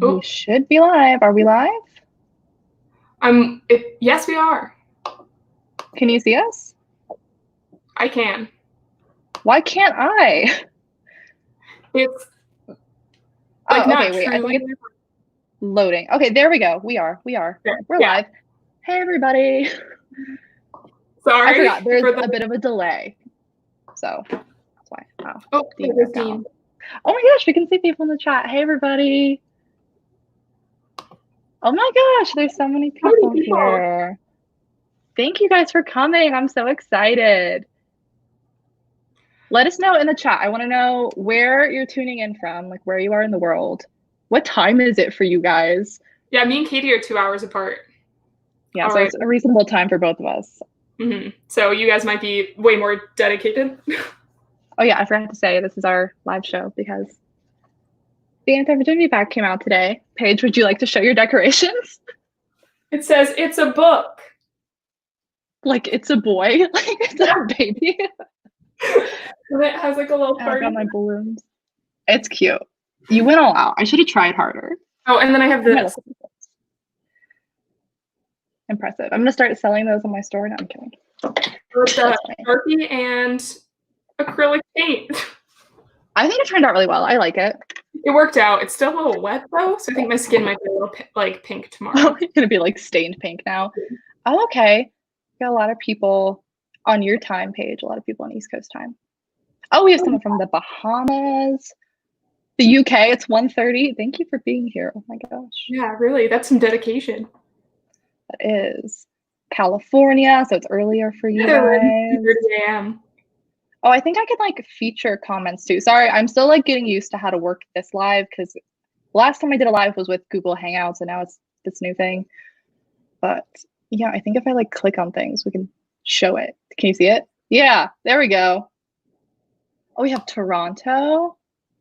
We should be live. Are we live? Yes, we are. Can you see us? I can. Why can't I? It's like okay, wait. I think it's loading. Okay, there we go. We are. We're live. Hey, everybody. Sorry. I forgot. There's a bit of a delay. So that's why. Oh my gosh, we can see people in the chat. Hey, everybody. Oh my gosh, there's so many people here. Thank you guys for coming. I'm so excited. Let us know in the chat. I want to know where you're tuning in from, like where you are in the world. What time is it for you guys? Yeah, me and Katie are 2 hours apart. Yeah, so it's a reasonable time for both of us. Mm-hmm. So you guys might be way more dedicated. Oh yeah, I forgot to say this is our live show because the Anti-Virginity Pact came out today. Paige, would you like to show your decorations? It says it's a book. Like it's a boy? Like it's a baby? And it has like a little party. I got my balloons. It's cute. You went all out. I should have tried harder. Oh, and then I have this. Impressive. I'm going to start selling those on my store. No, I'm kidding. With Sharpie and acrylic paint. I think it turned out really well. I like it. It worked out. It's still a little wet though, so I think my skin might be a little like pink tomorrow. It's going to be like stained pink now. Oh, okay. Got a lot of people on your time page. A lot of people on East Coast time. Oh, we have someone from the Bahamas. The UK, it's 1:30. Thank you for being here. Oh my gosh. Yeah, really. That's some dedication. That is. California, so it's earlier for you guys. 30 a.m. Oh, I think I could like feature comments too. Sorry, I'm still like getting used to how to work this live because last time I did a live was with Google Hangouts and now it's this new thing. But yeah, I think if I like click on things, we can show it. Can you see it? Yeah, there we go. Oh, we have Toronto.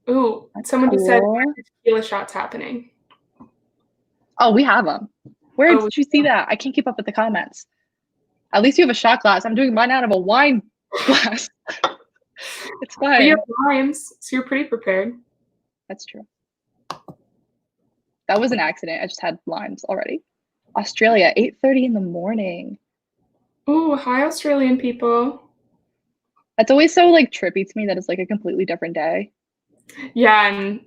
Ooh, someone just said tequila shots happening. Oh, we have them. Where did you see that? I can't keep up with the comments. At least you have a shot glass. I'm doing mine out of a wine glass. It's fine. You have limes, so you're pretty prepared. That's true. That was an accident. I just had limes already. Australia, 8:30 in the morning. Ooh, hi, Australian people. That's always so like trippy to me that it's like a completely different day. Yeah, and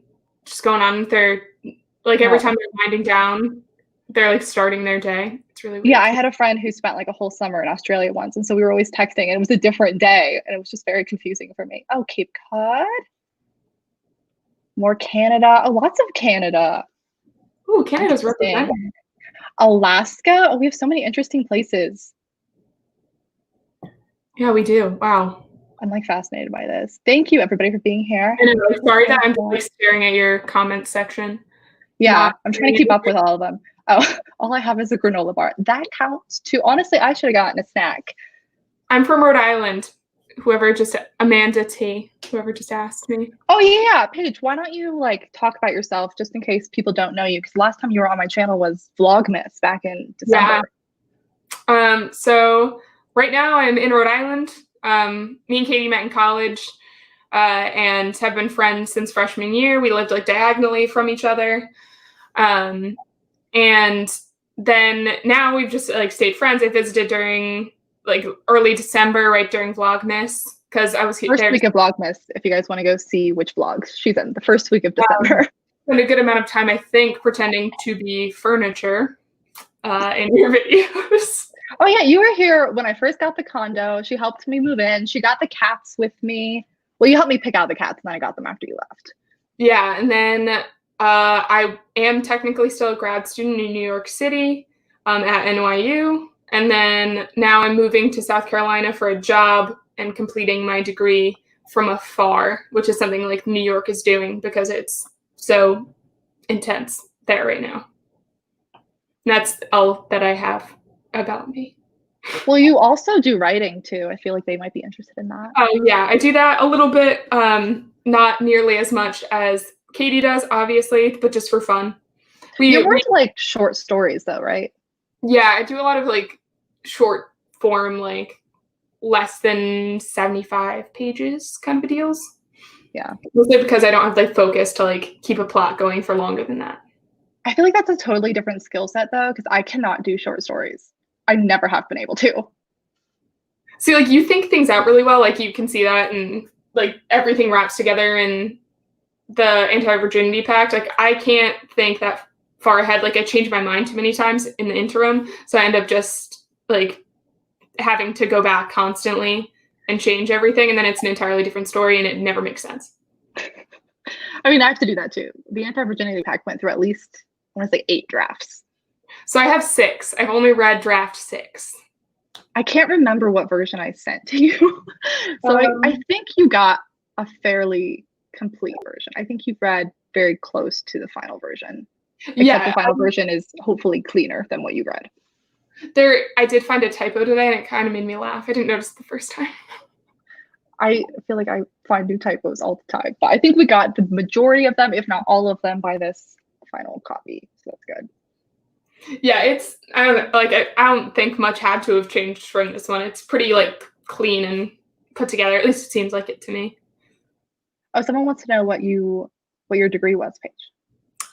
just going on with their like every time they're winding down, they're like starting their day. It's really weird. Yeah, I had a friend who spent like a whole summer in Australia once, and so we were always texting, and it was a different day, and it was just very confusing for me. Oh, Cape Cod. More Canada. Oh, lots of Canada. Ooh, Canada's represented. Alaska. Oh, we have so many interesting places. Yeah, we do. Wow. I'm like fascinated by this. Thank you everybody for being here. I know, sorry that I'm like staring at your comment section. Yeah, I'm trying to keep up with all of them. Oh, all I have is a granola bar. That counts too. Honestly, I should have gotten a snack. I'm from Rhode Island. Amanda T, whoever just asked me. Oh yeah, Paige, why don't you like talk about yourself just in case people don't know you? Because last time you were on my channel was Vlogmas back in December. Yeah. So right now I'm in Rhode Island. Me and Katie met in college and have been friends since freshman year. We lived like diagonally from each other. And then now we've just like stayed friends. I visited during like early December, right during Vlogmas, because I was first week of Vlogmas. If you guys want to go see which vlogs she's in, the first week of December. Spent a good amount of time, I think, pretending to be furniture in your videos. Oh yeah, you were here when I first got the condo. She helped me move in. She got the cats with me. Well, you helped me pick out the cats, and then I got them after you left. Yeah, and then I am technically still a grad student in New York City at NYU. And then now I'm moving to South Carolina for a job and completing my degree from afar, which is something like New York is doing because it's so intense there right now. And that's all that I have about me. Well, you also do writing too. I feel like they might be interested in that. Oh yeah, I do that a little bit, not nearly as much as Katie does, obviously, but just for fun. You're more into like short stories though, right? Yeah, I do a lot of like short form, like less than 75 pages kind of deals. Yeah. Mostly because I don't have the focus to like keep a plot going for longer than that. I feel like that's a totally different skill set though, because I cannot do short stories. I never have been able to. See, like, you think things out really well. Like, you can see that, and like everything wraps together in the Anti-Virginity Pact. Like, I can't think that far ahead. Like, I change my mind too many times in the interim, so I end up just like having to go back constantly and change everything, and then it's an entirely different story, and it never makes sense. I mean, I have to do that too. The Anti-Virginity Pact went through at least, I want to say 8 drafts. So I have 6. I've only read draft 6. I can't remember what version I sent to you. So I think you got a fairly complete version. I think you've read very close to the final version. Except the final version is hopefully cleaner than what you read. I did find a typo today, and it kind of made me laugh. I didn't notice it the first time. I feel like I find new typos all the time, but I think we got the majority of them, if not all of them, by this final copy. So that's good. Yeah, I don't think much had to have changed from this one. It's pretty like clean and put together. At least it seems like it to me. Oh, someone wants to know what your degree was, Paige.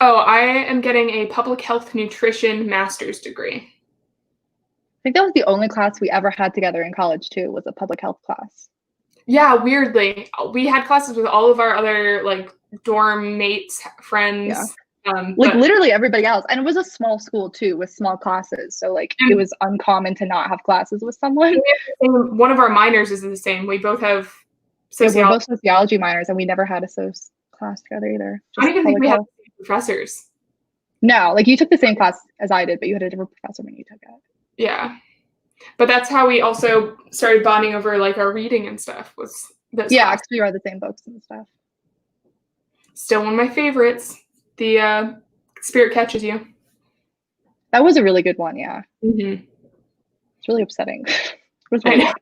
Oh, I am getting a public health nutrition master's degree. I think that was the only class we ever had together in college too, was a public health class. Yeah, weirdly. We had classes with all of our other like dorm mates, friends. Yeah. Like literally everybody else. And it was a small school too with small classes. So like it was uncommon to not have classes with someone. One of our minors is the same. We both have sociology. Yeah, we're both sociology minors and we never had a soc class together either. I don't even think we had the same professors. No, like you took the same class as I did, but you had a different professor when you took it. Yeah. But that's how we also started bonding over like our reading and stuff was this class. Because we read the same books and stuff. Still one of my favorites. The Spirit Catches You. That was a really good one, yeah. Mm-hmm. It's really upsetting. It was really good.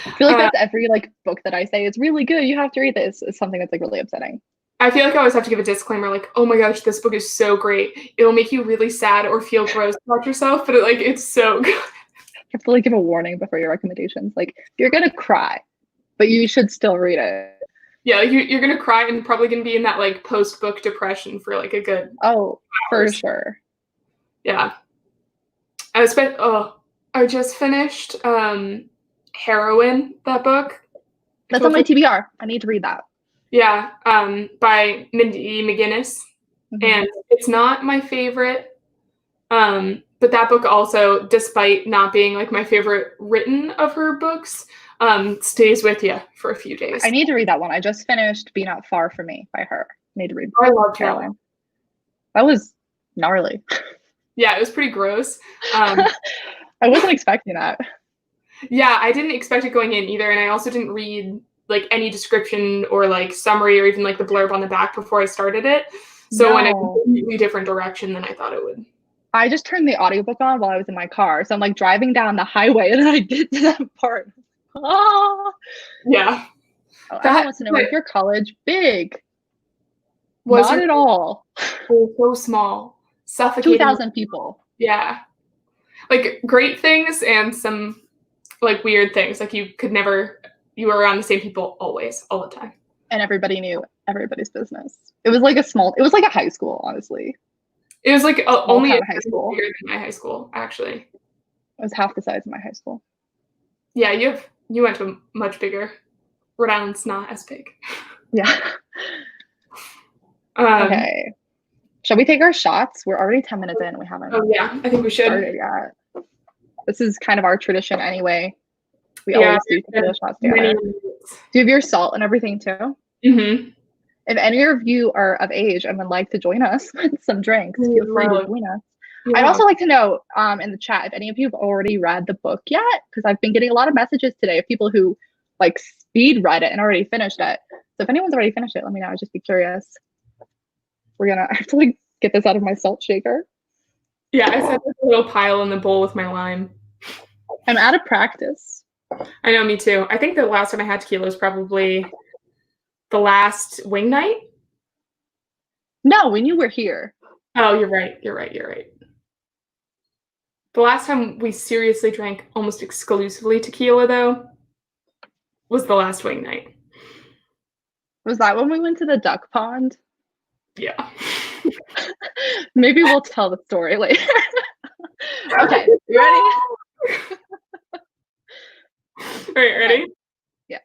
I feel like that's every like book that I say is really good. You have to read this. It's something that's like really upsetting. I feel like I always have to give a disclaimer, like, oh my gosh, this book is so great. It'll make you really sad or feel gross about yourself, but it's so good. You have to like give a warning before your recommendations. Like, you're gonna cry, but you should still read it. Yeah, you're gonna cry and probably gonna be in that like post-book depression for like a good for sure. Yeah. I just finished Heroine, that book. That's on my TBR. I need to read that. Yeah, by Mindy McGinnis. Mm-hmm. And it's not my favorite. But that book also, despite not being like my favorite written of her books, stays with you for a few days. I need to read that one. I just finished Be Not Far From Me by her. I need to read I love Caroline. That was gnarly. Yeah, it was pretty gross. I wasn't expecting that. Yeah, I didn't expect it going in either. And I also didn't read like any description or like summary or even like the blurb on the back before I started it. So it went in a completely different direction than I thought it would. I just turned the audiobook on while I was in my car. So I'm like driving down the highway and then I get to that part. Oh. Yeah. Everyone wants to know, like, your college big? Not at all. It was so small. Suffocating. 2,000 people. Yeah. Like great things and some like weird things. Like you were around the same people always, all the time. And everybody knew everybody's business. It was like a high school, honestly. It was like only a high school. Bigger than my high school, actually. It was half the size of my high school. Yeah, you went to a much bigger. Rhode Island's not as big. Yeah. Okay. Shall we take our shots? We're already 10 minutes in. We haven't. Oh yeah, I think we should. Started yet. This is kind of our tradition anyway. We always do the shots together. Do you have your salt and everything too? Mm-hmm. If any of you are of age and would like to join us with some drinks, feel free to join us. Yeah. I'd also like to know in the chat if any of you have already read the book yet, because I've been getting a lot of messages today of people who like speed read it and already finished it. So if anyone's already finished it, let me know. I'd just be curious. I have to like get this out of my salt shaker. Yeah, I set a little pile in the bowl with my lime. I'm out of practice. I know, me too. I think the last time I had tequila was probably the last wing night. No, when you were here. Oh, you're right. The last time we seriously drank almost exclusively tequila, though, was the last wing night. Was that when we went to the duck pond? Yeah. Maybe we'll tell the story later. Okay, you ready? All right, ready? Yes.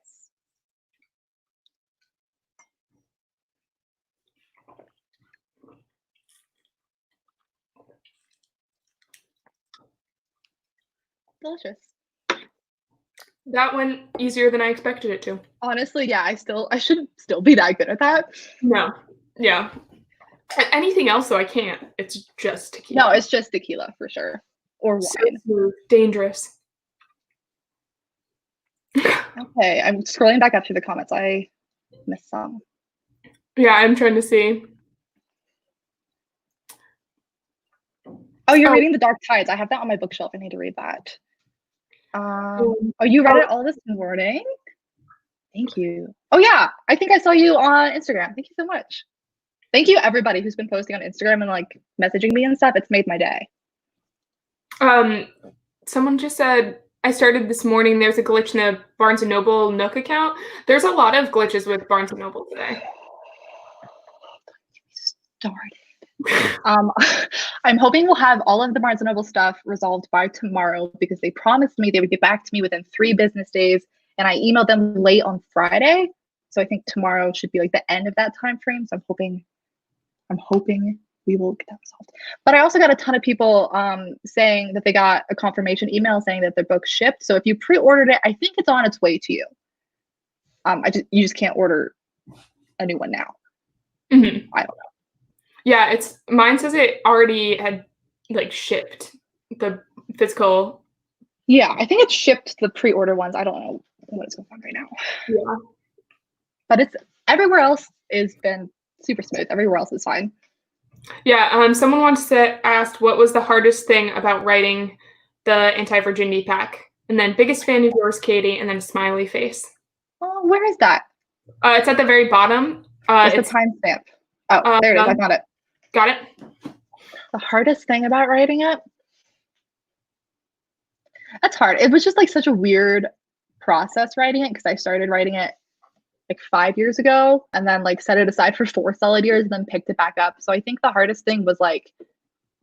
Delicious. That went easier than I expected it to. Honestly, yeah, I should still be that good at that. No. Yeah. Anything else, though, I can't. It's just tequila. No, it's just tequila for sure. Or So wine. smooth. Dangerous. Okay, I'm scrolling back up to the comments. I missed some. Yeah, I'm trying to see. Oh, you're reading The Dark Tides. I have that on my bookshelf. I need to read that. Oh, you read it all this morning? Thank you. Oh, yeah. I think I saw you on Instagram. Thank you so much. Thank you, everybody who's been posting on Instagram and like messaging me and stuff. It's made my day. Someone just said, I started this morning. There's a glitch in the Barnes & Noble Nook account. There's a lot of glitches with Barnes & Noble today. Started. I'm hoping we'll have all of the Barnes & Noble stuff resolved by tomorrow because they promised me they would get back to me within 3 business days, and I emailed them late on Friday. So I think tomorrow should be like the end of that time frame. So I'm hoping we will get that resolved. But I also got a ton of people saying that they got a confirmation email saying that their book shipped. So if you pre-ordered it, I think it's on its way to you. You just can't order a new one now. Mm-hmm. I don't know. Yeah, mine says it already had like shipped the physical. Yeah, I think it shipped the pre-order ones. I don't know what is going on right now. Yeah. But it's everywhere else has been super smooth. Everywhere else is fine. Yeah, someone asked what was the hardest thing about writing the Anti-Virginity Pact, and then biggest fan of yours, Katie, and then a smiley face. Oh, where is that? It's at the very bottom. It's the timestamp. Oh, there it is. I got it. Got it. The hardest thing about writing it? That's hard. It was just like such a weird process writing it because I started writing it like 5 years ago and then like set it aside for 4 solid years and then picked it back up. So I think the hardest thing was like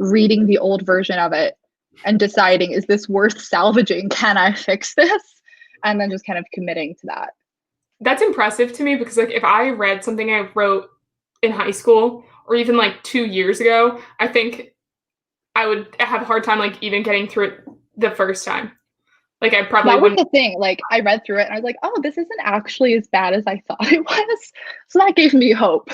reading the old version of it and deciding, is this worth salvaging? Can I fix this? And then just kind of committing to that. That's impressive to me because like if I read something I wrote in high school or even like 2 years ago, I think I would have a hard time like even getting through it the first time. Like I probably wouldn't. That was the thing. Like I read through it and I was like, oh, this isn't actually as bad as I thought it was. So that gave me hope.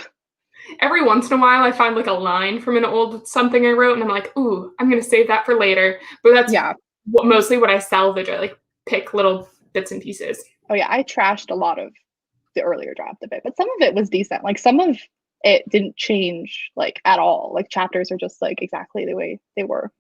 Every once in a while I find like a line from an old something I wrote and I'm like, ooh, I'm gonna save that for later. But that's mostly what I salvage. I like pick little bits and pieces. Oh yeah, I trashed a lot of the earlier draft of it, but some of it was decent. Like some of it didn't change like at all. Like chapters are just like exactly the way they were.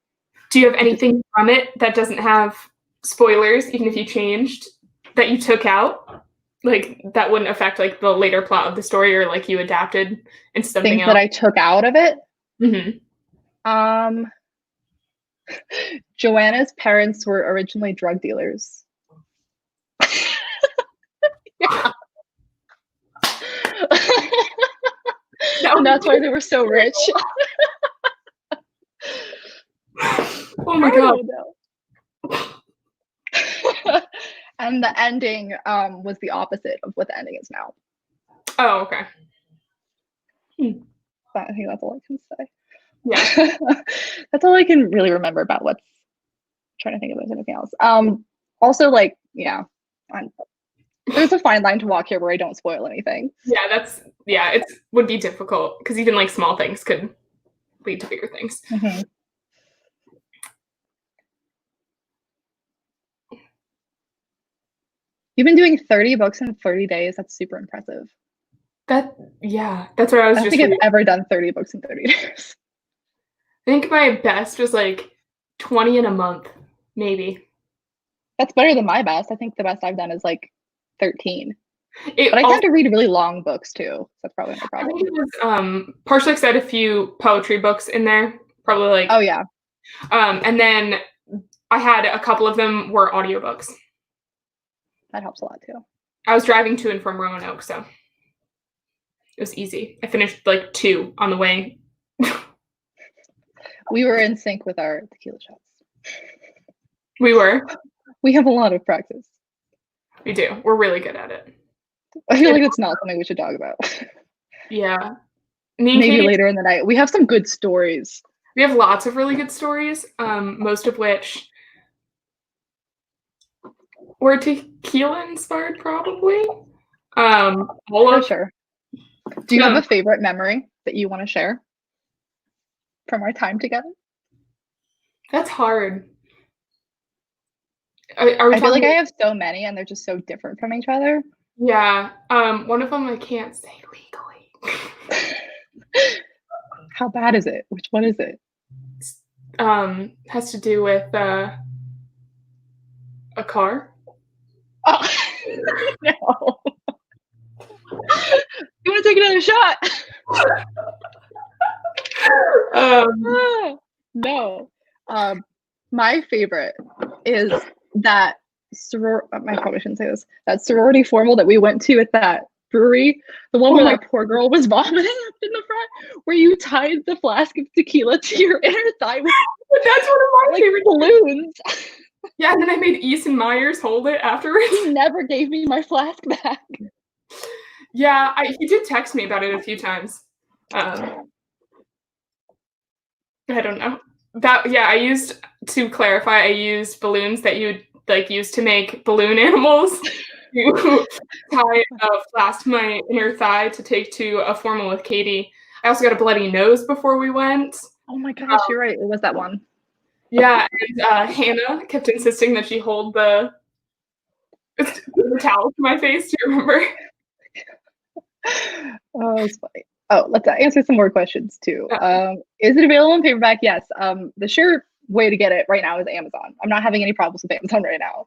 Do you have anything from it that doesn't have spoilers, even if you changed, that you took out? Like that wouldn't affect like the later plot of the story or like you adapted into something Things else? that I took out of it? Mm-hmm. Joanna's parents were originally drug dealers. Yeah. And that's why they were so rich. Oh my god. And the ending was the opposite of what the ending is now. Oh, okay. But I think that's all I can say. Yeah. That's all I can really remember about what's I'm trying to think if there's anything else. Also like, yeah. There's a fine line to walk here where I don't spoil anything. Yeah, it would be difficult because even like small things could lead to bigger things. Mm-hmm. You've been doing 30 books in 30 days. That's super impressive. That's what I was I don't think I've ever done 30 books in 30 days. I think my best was like 20 in a month, maybe. That's better than my best. I think the best I've done is like 13. But I tend to read really long books too. So that's probably my problem. I think it was partially because I had a few poetry books in there. Probably like oh yeah. And then I had a couple of them were audiobooks. That helps a lot too. I was driving to and from Roanoke, so it was easy. I finished like 2 on the way We were in sync with our tequila shots. We were. We have a lot of practice. We do. We're really good at it. I feel like it's not something we should talk about. Yeah. Maybe Katie, later in the night. We have some good stories. we have lots of really good stories, most of which were tequila inspired, probably. For sure. Do you have a favorite memory that you want to share from our time together? That's hard. I feel like I have so many and they're just so different from each other. Yeah. One of them I can't say legally. How bad is it? Which one is it? Has to do with a car. Oh, no. You want to take another shot? No. My favorite is that I probably shouldn't say this. That sorority formal that we went to at that brewery, the one where that poor girl was vomiting up in the front, where you tied the flask of tequila to your inner thigh with that's one of my favorite balloons. Yeah, and then I made Easton Myers hold it afterwards. He never gave me my flask back. Yeah, he did text me about it a few times. I don't know. I used, to clarify, I used balloons that you would use to make balloon animals to tie a flask to my inner thigh to take to a formal with Katie. I also got a bloody nose before we went. Oh my gosh, you're right. It was that one. Yeah, and Hannah kept insisting that she hold the towel to my face. Do you remember? Oh, it's funny. Oh, let's answer some more questions too. Is it available in paperback? Yes. The sure way to get it right now is Amazon. I'm not having any problems with Amazon right now.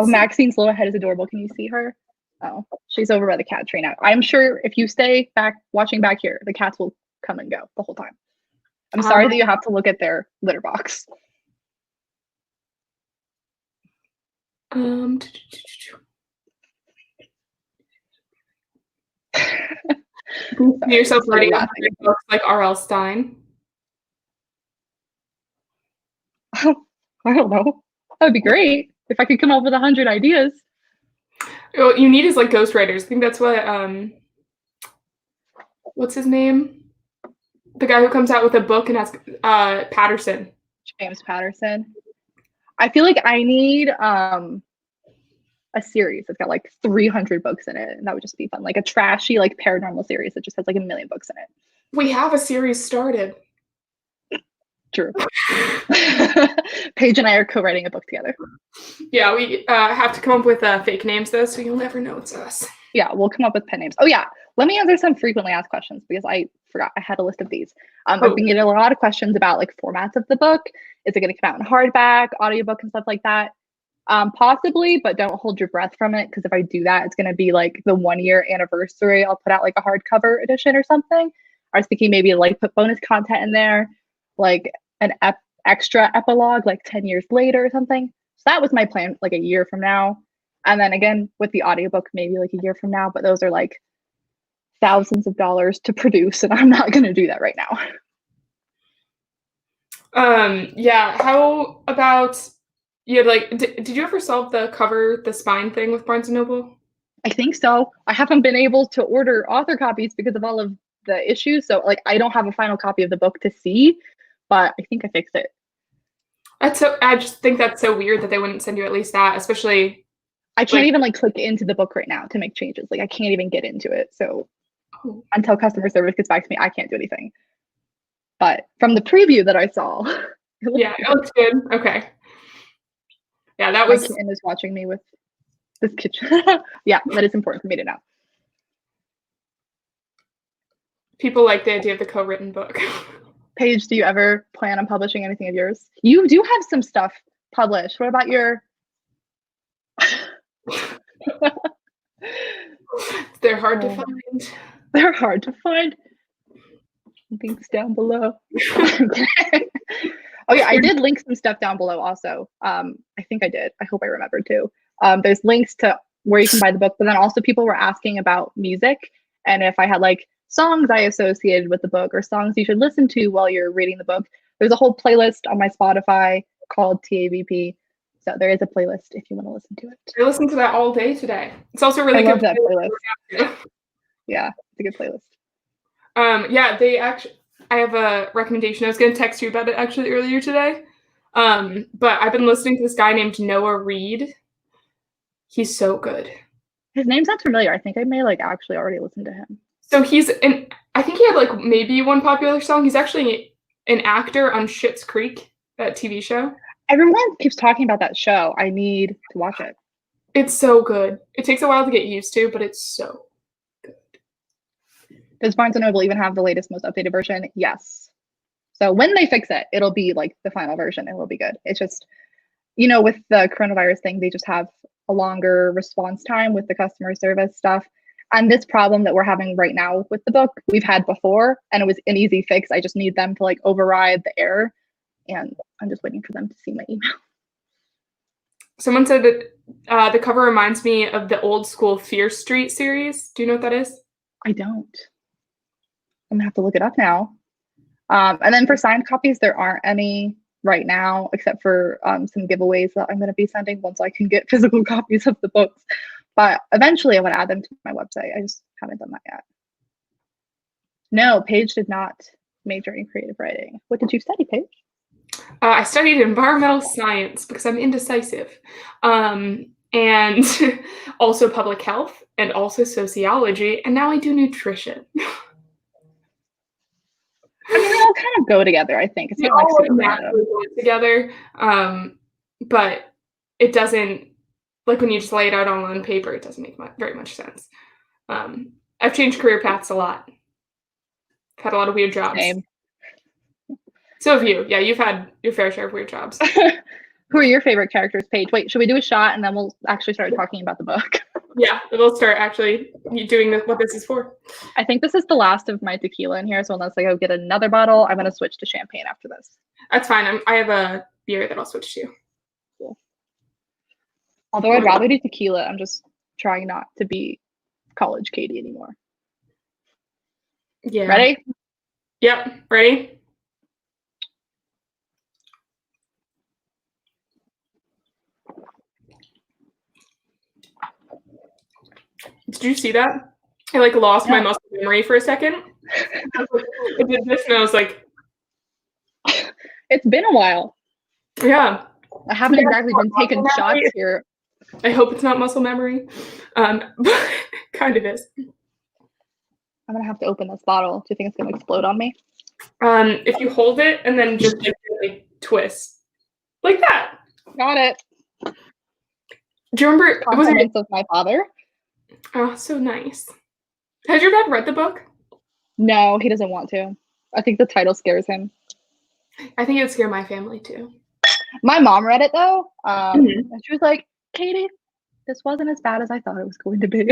Maxine's little head is adorable. Can you see her? Oh, she's over by the cat tree now. I'm sure if you stay back watching back here, the cats will come and go the whole time. I'm sorry that you have to look at their litter box. See yourself writing books like R.L. Stein? I don't know. That would be great if I could come up with 100 ideas. What you need is ghostwriters. I think that's what what's his name? The guy who comes out with a book and asks Patterson. James Patterson. I feel like I need a series that's got 300 books in it, and that would just be fun. A trashy paranormal series that just has 1 million books in it. We have a series started. True. Paige and I are co-writing a book together. Yeah, we have to come up with fake names though, so you'll never know it's us. Yeah, we'll come up with pen names. Oh yeah, let me answer some frequently asked questions because I forgot I had a list of these. I've been getting a lot of questions about formats of the book. Is it going to come out in hardback, audiobook, and stuff like that? Possibly, but don't hold your breath from it, because if I do that, it's going to be the 1-year anniversary. I'll put out a hardcover edition or something. I was thinking maybe put bonus content in there, an extra epilogue 10 years later or something. So that was my plan, a year from now. And then again with the audiobook, maybe a year from now, but those are thousands of dollars to produce, and I'm not going to do that right now. Yeah, how about you had did you ever solve the spine thing with Barnes & Noble? I think so. I haven't been able to order author copies because of all of the issues. So I don't have a final copy of the book to see, but I think I fixed it. I just think that's so weird that they wouldn't send you at least that, especially. I can't even click into the book right now to make changes. I can't even get into it. So until customer service gets back to me, I can't do anything. But from the preview that I saw, it looks good. Okay. Yeah, that was. My kitten is watching me with this kitchen. Yeah, that is important for me to know. People like the idea of the co-written book. Paige, do you ever plan on publishing anything of yours? You do have some stuff published. What about your... They're hard to find. They're hard to find. Links down below. Oh yeah, I did link some stuff down below also. I think I did. I hope I remembered too. There's links to where you can buy the book, but then also people were asking about music and if I had songs I associated with the book or songs you should listen to while you're reading the book. There's a whole playlist on my Spotify called TAVP. So there is a playlist if you want to listen to it. I listened to that all day today. It's also really good. I love that playlist. Yeah, it's a good playlist. Yeah, they actually, I have a recommendation. I was going to text you about it actually earlier today. But I've been listening to this guy named Noah Reed. He's so good. His name sounds familiar. I think I may like actually already listen to him. So I think he had like maybe one popular song. He's actually an actor on Schitt's Creek, that TV show. Everyone keeps talking about that show. I need to watch it. It's so good. It takes a while to get used to, but it's so good. Does Barnes & Noble even have the latest, most updated version? Yes. So when they fix it, it'll be like the final version. It will be good. It's just, with the coronavirus thing, they just have a longer response time with the customer service stuff. And this problem that we're having right now with the book, we've had before, and it was an easy fix. I just need them to like override the error. And I'm just waiting for them to see my email. Someone said that the cover reminds me of the old school Fear Street series. Do you know what that is? I don't. I'm gonna have to look it up now. And then for signed copies, there aren't any right now, except for some giveaways that I'm going to be sending once I can get physical copies of the books. But eventually I want to add them to my website. I just haven't done that yet. No, Paige did not major in creative writing. What did you study, Paige? I studied environmental science because I'm indecisive. And also public health and also sociology. And now I do nutrition. I mean, they all kind of go together, I think. It's they not like all naturally go together, but it doesn't, like when you just lay it out on paper, it doesn't make very much sense. I've changed career paths a lot. I've had a lot of weird jobs. Same. So have you. Yeah, you've had your fair share of weird jobs. Who are your favorite characters, Paige? Wait, should we do a shot and then we'll actually start talking about the book? Yeah, we'll start actually doing what this is for. I think this is the last of my tequila in here, so unless I go get another bottle, I'm going to switch to champagne after this. That's fine. I have a beer that I'll switch to. Cool. Although I'd rather do tequila, I'm just trying not to be college Katie anymore. Yeah. Ready? Yep. Ready? Did you see that? I like lost my muscle memory for a second. I did this and I was like, it's been a while. Yeah. I haven't exactly been taking shots here. I hope it's not muscle memory. But kind of is. I'm gonna have to open this bottle. Do you think it's gonna explode on me? If you hold it and then just like twist. Like that. Got it. Do you remember Compliments of my father? Oh, so nice. Has your dad read the book? No, he doesn't want to. I think the title scares him. I think it would scare my family too. My mom read it though. And she was like, Katie, this wasn't as bad as I thought it was going to be.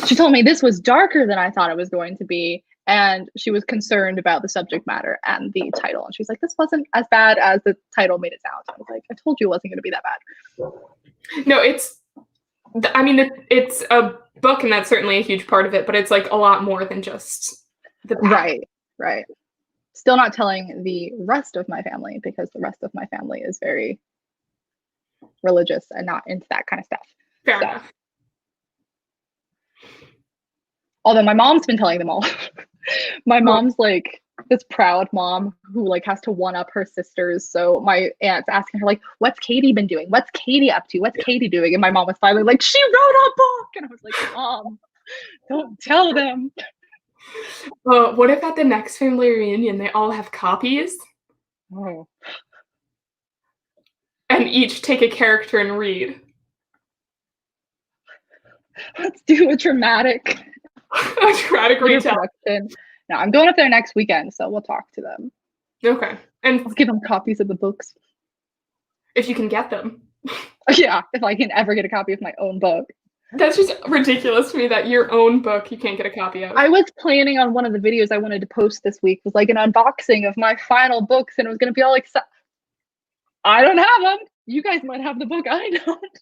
She told me this was darker than I thought it was going to be. And she was concerned about the subject matter and the title. And she's like, this wasn't as bad as the title made it sound. I was like, I told you it wasn't going to be that bad. No, it's a book and that's certainly a huge part of it, but it's like a lot more than just the path. Right. Still not telling the rest of my family because the rest of my family is very religious and not into that kind of stuff. Fair enough. Although my mom's been telling them all. My mom's like this proud mom who like has to one up her sisters. So my aunt's asking her like, what's Katie been doing? What's Katie up to? What's Katie doing? And my mom was finally like, she wrote a book. And I was like, Mom, don't tell them. What if at the next family reunion they all have copies? Oh. And each take a character and read. Let's do a dramatic retell. No, I'm going up there next weekend, so we'll talk to them. Okay. And I'll give them copies of the books. If you can get them. Yeah, if I can ever get a copy of my own book. That's just ridiculous to me that your own book you can't get a copy of. I was planning on one of the videos I wanted to post this week was like an unboxing of my final books, and it was going to be all like, I don't have them. You guys might have the book. I don't.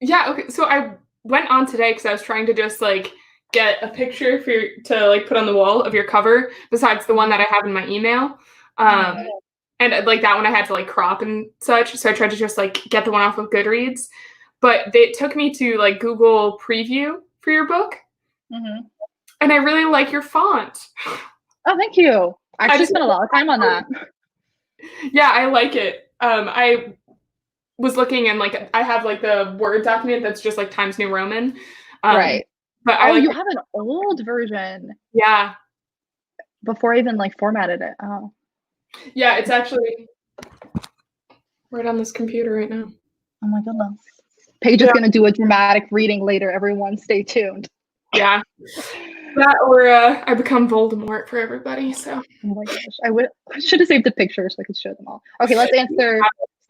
Yeah, okay. So I went on today because I was trying to just like get a picture to like put on the wall of your cover besides the one that I have in my email. And like that one I had to like crop and such. So I tried to just like get the one off of Goodreads. But it took me to like Google Preview for your book. And I really like your font. Oh, thank you. I actually spent a lot of time on that. Yeah, I like it. I was looking and like I have like the Word document that's just like Times New Roman. Right. But you have an old version. Yeah. Before I even like formatted it. Oh. Yeah, it's actually right on this computer right now. Oh my goodness. Paige is gonna do a dramatic reading later. Everyone stay tuned. Yeah. That or I become Voldemort for everybody. So. Oh my gosh. I should have saved the picture so I could show them all. Okay, let's answer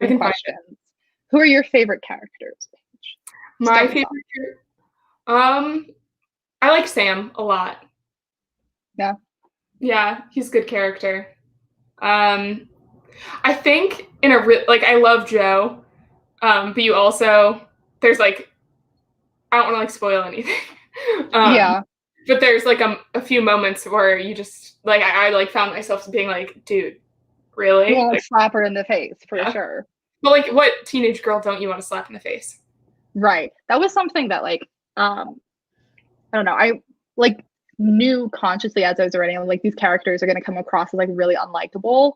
some questions. Who are your favorite characters? My favorite I like Sam a lot. Yeah. Yeah, he's a good character. I think in a like I love Joe, but you also there's like I don't want to like spoil anything. Yeah. But there's like a few moments where you just like I like found myself being like, dude, really? You want to slap her in the face for sure. But like, what teenage girl don't you want to slap in the face? Right. That was something that like I don't know. I like knew consciously as I was writing, like these characters are going to come across as like really unlikable.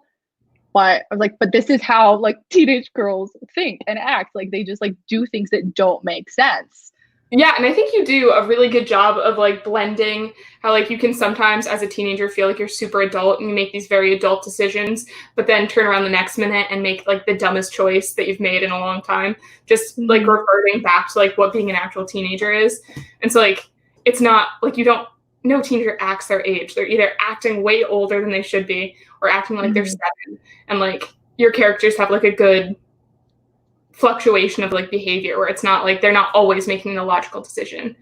But I was like, but this is how like teenage girls think and act. Like they just like do things that don't make sense. Yeah, and I think you do a really good job of like blending how like you can sometimes as a teenager feel like you're super adult and you make these very adult decisions, but then turn around the next minute and make like the dumbest choice that you've made in a long time. Just like reverting back to like what being an actual teenager is. And so like it's not like no teenager acts their age. They're either acting way older than they should be or acting like they're 7. And like your characters have like a good fluctuation of like behavior where it's not like they're not always making the logical decision.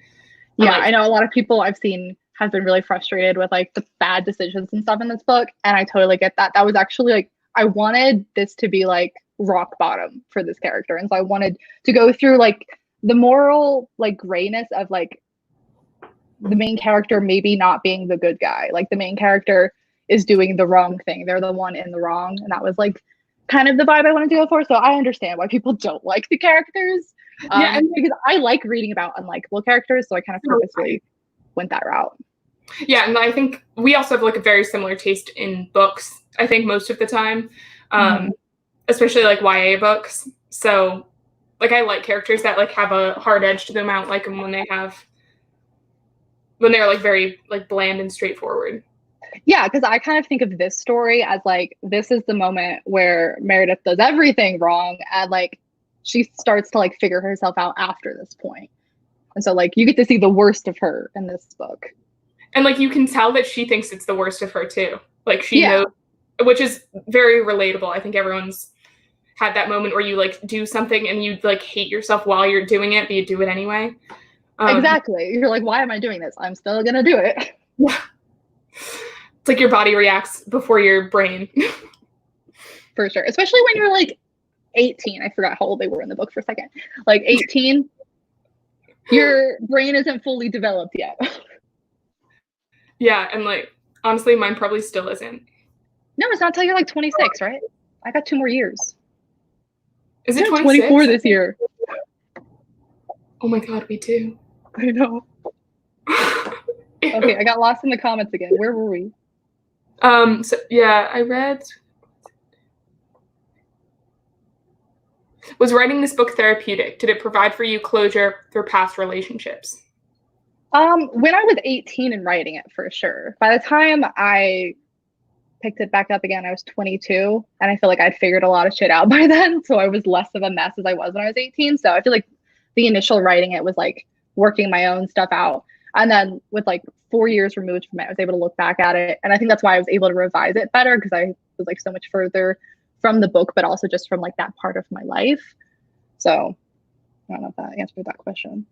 Yeah, I know a lot of people I've seen have been really frustrated with like the bad decisions and stuff in this book, and I totally get that. That was actually like I wanted this to be like rock bottom for this character, and so I wanted to go through like the moral like grayness of like the main character maybe not being the good guy. Like the main character is doing the wrong thing. They're the one in the wrong, and that was like kind of the vibe I wanted to go for. So I understand why people don't like the characters. Because I like reading about unlikable characters, so I kind of purposely went that route. Yeah, and I think we also have like a very similar taste in books, I think most of the time, especially like YA books. So like I like characters that like have a hard edge to them. I don't like them when they're like very like bland and straightforward. Yeah, because I kind of think of this story as like this is the moment where Meredith does everything wrong and like she starts to like figure herself out after this point. And so like you get to see the worst of her in this book. And like you can tell that she thinks it's the worst of her too. Like she knows, which is very relatable. I think everyone's had that moment where you like do something and you like hate yourself while you're doing it, but you do it anyway. Exactly. You're like, why am I doing this? I'm still gonna do it. Yeah. It's like your body reacts before your brain. For sure. Especially when you're like 18. I forgot how old they were in the book for a second. Like 18, your brain isn't fully developed yet. Yeah, and like honestly, mine probably still isn't. No, it's not until you're like 26, right? I got 2 more years. Is it 24 this year? Oh my god, me too. I know. Okay, I got lost in the comments again. Where were we? So yeah, I read. Was writing this book therapeutic? Did it provide for you closure through past relationships? When I was 18 and writing it, for sure. By the time I picked it back up again, I was 22, and I feel like I'd figured a lot of shit out by then, so I was less of a mess as I was when I was 18. So I feel like the initial writing it was like working my own stuff out. And then with like 4 years removed from it, I was able to look back at it. And I think that's why I was able to revise it better, because I was like so much further from the book, but also just from like that part of my life. So I don't know if that answered that question.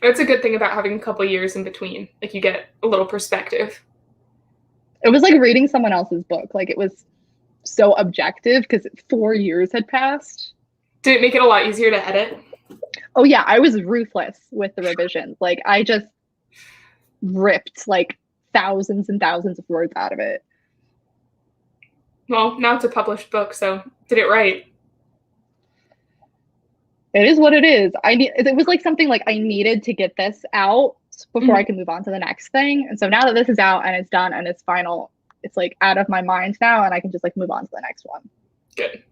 That's a good thing about having a couple years in between. Like you get a little perspective. It was like reading someone else's book. Like it was so objective because 4 years had passed. Did it make it a lot easier to edit? Oh yeah, I was ruthless with the revisions. Like I just ripped like thousands and thousands of words out of it. Well, now it's a published book, so did it right. It is what it is. It was like something like I needed to get this out before I Mhm. can move on to the next thing. And so now that this is out and it's done and it's final, it's like out of my mind now and I can just like move on to the next one. Good.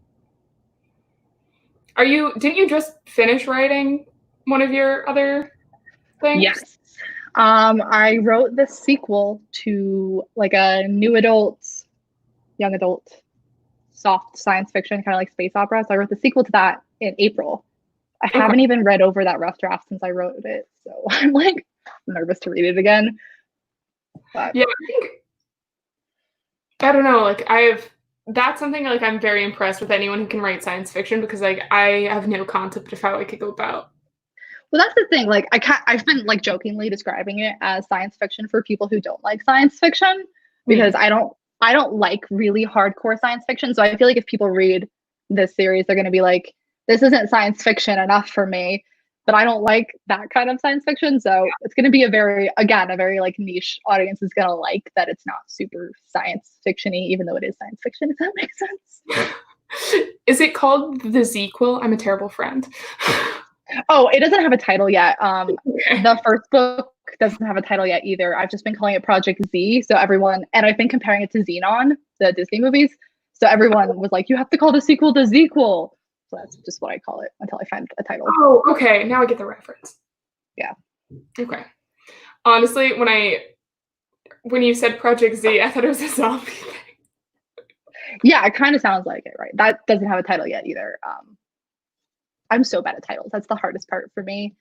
Didn't you just finish writing one of your other things? Yes. I wrote the sequel to like a new adult, young adult, soft science fiction, kind of like space opera. So I wrote the sequel to that in April. I haven't even read over that rough draft since I wrote it. So I'm like nervous to read it again. But Yeah, I don't know, like that's something like I'm very impressed with anyone who can write science fiction because like I have no concept of how I could go about. well, that's the thing. Like I've been like jokingly describing it as science fiction for people who don't like science fiction because I don't like really hardcore science fiction. So I feel like if people read this series, they're going to be like, this isn't science fiction enough for me. But I don't like that kind of science fiction. So it's going to be a very like niche audience is going to like that it's not super science fiction-y, even though it is science fiction, if that makes sense. Is it called The Sequel? I'm a terrible friend. Oh, it doesn't have a title yet. Okay. The first book doesn't have a title yet either. I've just been calling it Project Z. So everyone, and I've been comparing it to Xenon, the Disney movies. So everyone was like, you have to call the sequel the sequel. So that's just what I call it until I find a title. Oh, okay. Now I get the reference. Yeah. Okay. Honestly, when you said Project Z, I thought it was a zombie thing. Yeah, it kind of sounds like it, right? That doesn't have a title yet either. I'm so bad at titles. That's the hardest part for me.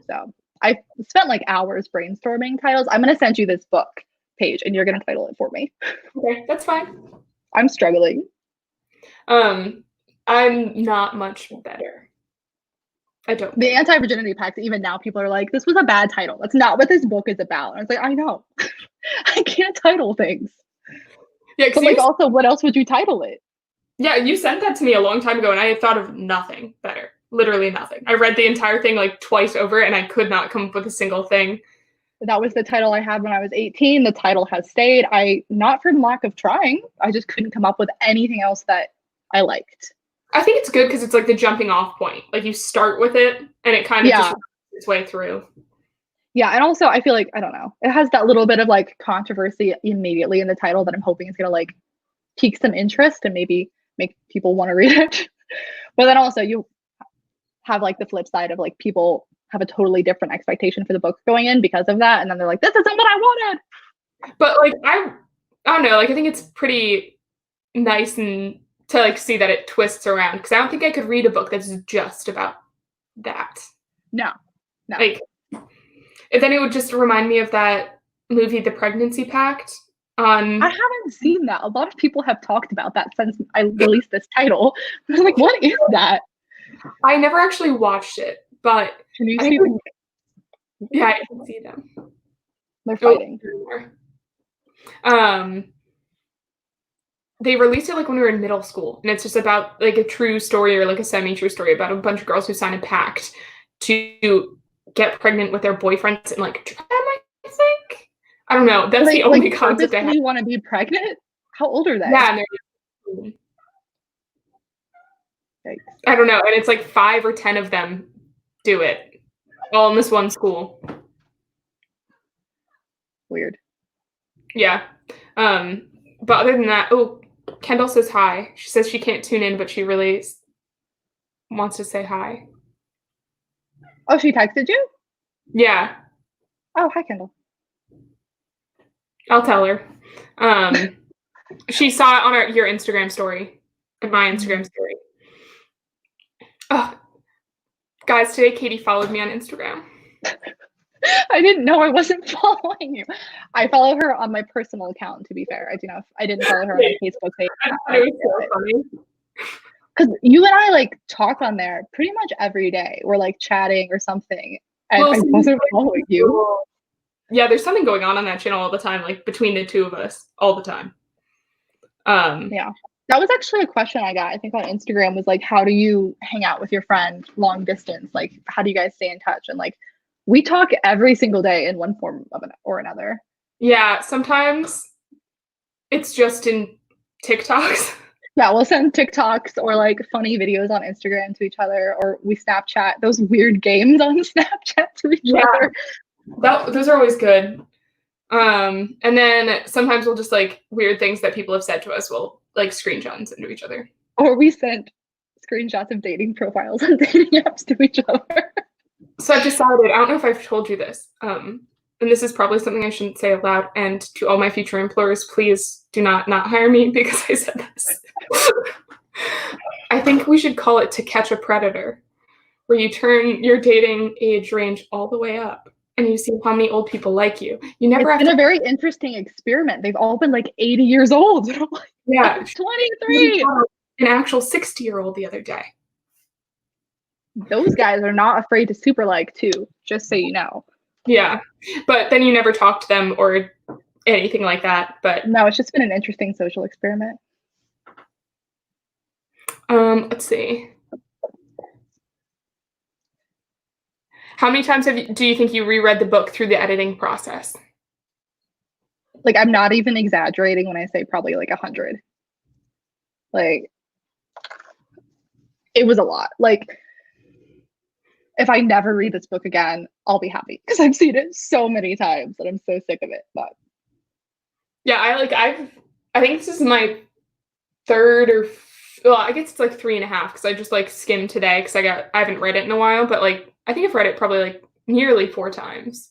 So I spent like hours brainstorming titles. I'm gonna send you this book, Paige, and you're gonna title it for me. Okay, that's fine. I'm struggling. I'm not much better. I don't. The Anti-Virginity Pact, even now, people are like, this was a bad title. That's not what this book is about. And I was like, I know. I can't title things. Yeah, but like, also, what else would you title it? Yeah, you sent that to me a long time ago, and I had thought of nothing better. Literally nothing. I read the entire thing like twice over, and I could not come up with a single thing. That was the title I had when I was 18. The title has stayed. Not from lack of trying. I just couldn't come up with anything else that I liked. I think it's good because it's like the jumping off point. Like you start with it, and it kind of just works its way through. Yeah, and also I feel like, I don't know, it has that little bit of like controversy immediately in the title that I'm hoping is gonna like pique some interest and maybe make people want to read it. But then also you have like the flip side of like people have a totally different expectation for the book going in because of that, and then they're like, this isn't what I wanted. But like I don't know, like I think it's pretty nice and to like see that it twists around because I don't think I could read a book that's just about that. No. Like, and then it would just remind me of that movie, The Pregnancy Pact. I haven't seen that. A lot of people have talked about that since I released this title. I was like, what is that? I never actually watched it, but can you see them? Yeah, I can see them. They're fighting. They released it like when we were in middle school, and it's just about like a true story or like a semi-true story about a bunch of girls who sign a pact to get pregnant with their boyfriends and like try them, I think. I don't know. That's the only concept I have. You want to be pregnant? How old are they? Yeah, and I don't know. And it's like 5 or 10 of them do it, all in this one school. Weird. Yeah. But other than that, oh, Kendall says hi. She says she can't tune in, but she really wants to say hi. Oh, she texted you? Yeah. Oh, hi, Kendall. I'll tell her. She saw it on your Instagram story and my Instagram story. Oh, guys, today Katie followed me on Instagram. I didn't know I wasn't following you. I follow her on my personal account, to be fair. I didn't follow her on my Facebook page. It was so funny. Because you and I like talk on there pretty much every day. We're like chatting or something. And I wasn't following you. Yeah, there's something going on that channel all the time, like between the two of us, all the time. Yeah. That was actually a question I got, I think, on Instagram, was like, how do you hang out with your friend long distance? Like, how do you guys stay in touch? And like, we talk every single day in one form of or another. Yeah, sometimes it's just in TikToks. Yeah, we'll send TikToks or like funny videos on Instagram to each other, or we Snapchat those weird games on Snapchat to each other. Those are always good. And then sometimes we'll just like weird things that people have said to us, we'll like screenshot and send to each other. Or we sent screenshots of dating profiles on dating apps to each other. So I've decided, I don't know if I've told you this, and this is probably something I shouldn't say aloud, and to all my future employers, please do not hire me because I said this. I think we should call it To Catch a Predator, where you turn your dating age range all the way up and you see how many old people like you. You never It's been a very interesting experiment. They've all been like 80 years old. I'm like, yeah, 23. An actual 60-year-old the other day. Those guys are not afraid to super like too, just so you know. Yeah, but then you never talk to them or anything like that. But no, it's just been an interesting social experiment. Let's see. How many times do you think you reread the book through the editing process? Like, I'm not even exaggerating when I say probably like 100. Like, it was a lot. Like, if I never read this book again, I'll be happy because I've seen it so many times and I'm so sick of it. But yeah, I think this is my third or well, I guess it's like 3.5 because I just like skimmed today because I haven't read it in a while, but like I think I've read it probably like nearly 4 times,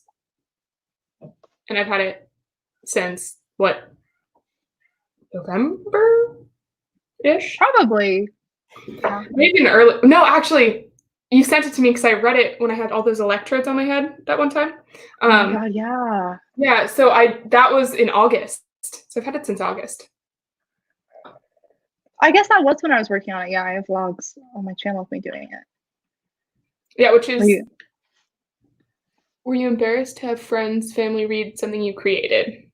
and I've had it since what, November-ish? Probably. Yeah. Maybe in early. No, actually, you sent it to me because I read it when I had all those electrodes on my head that one time. Oh my God, yeah. Yeah, so that was in August. So I've had it since August. I guess that was when I was working on it. Yeah, I have vlogs on my channel of me doing it. Yeah, which is. Were you embarrassed to have friends, family read something you created?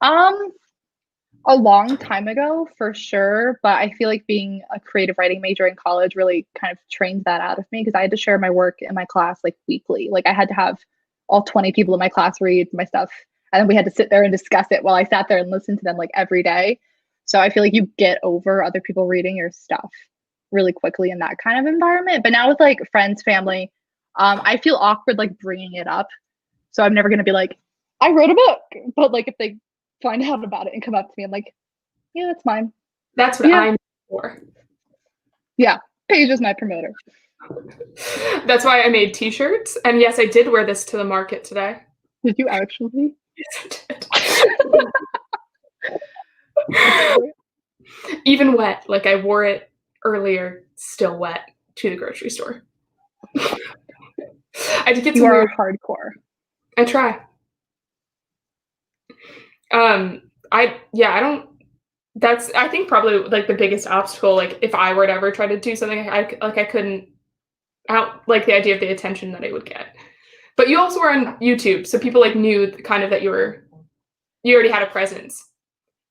A long time ago, for sure. But I feel like being a creative writing major in college really kind of trained that out of me because I had to share my work in my class like weekly. Like I had to have all 20 people in my class read my stuff. And then we had to sit there and discuss it while I sat there and listened to them like every day. So I feel like you get over other people reading your stuff really quickly in that kind of environment. But now with like friends, family, I feel awkward like bringing it up. So I'm never going to be like, I wrote a book. But like if they find out about it and come up to me, I'm like, yeah, that's mine. That's what I'm for. Yeah, Paige is my promoter. That's why I made t-shirts. And yes, I did wear this to the market today. Did you actually? Yes, I did. Even wet. Like I wore it earlier, still wet, to the grocery store. I did get some. You are hardcore. I try. I think probably like the biggest obstacle, like if I were to ever try to do something, I couldn't like the idea of the attention that I would get. But you also were on YouTube, so people like knew kind of that you already had a presence.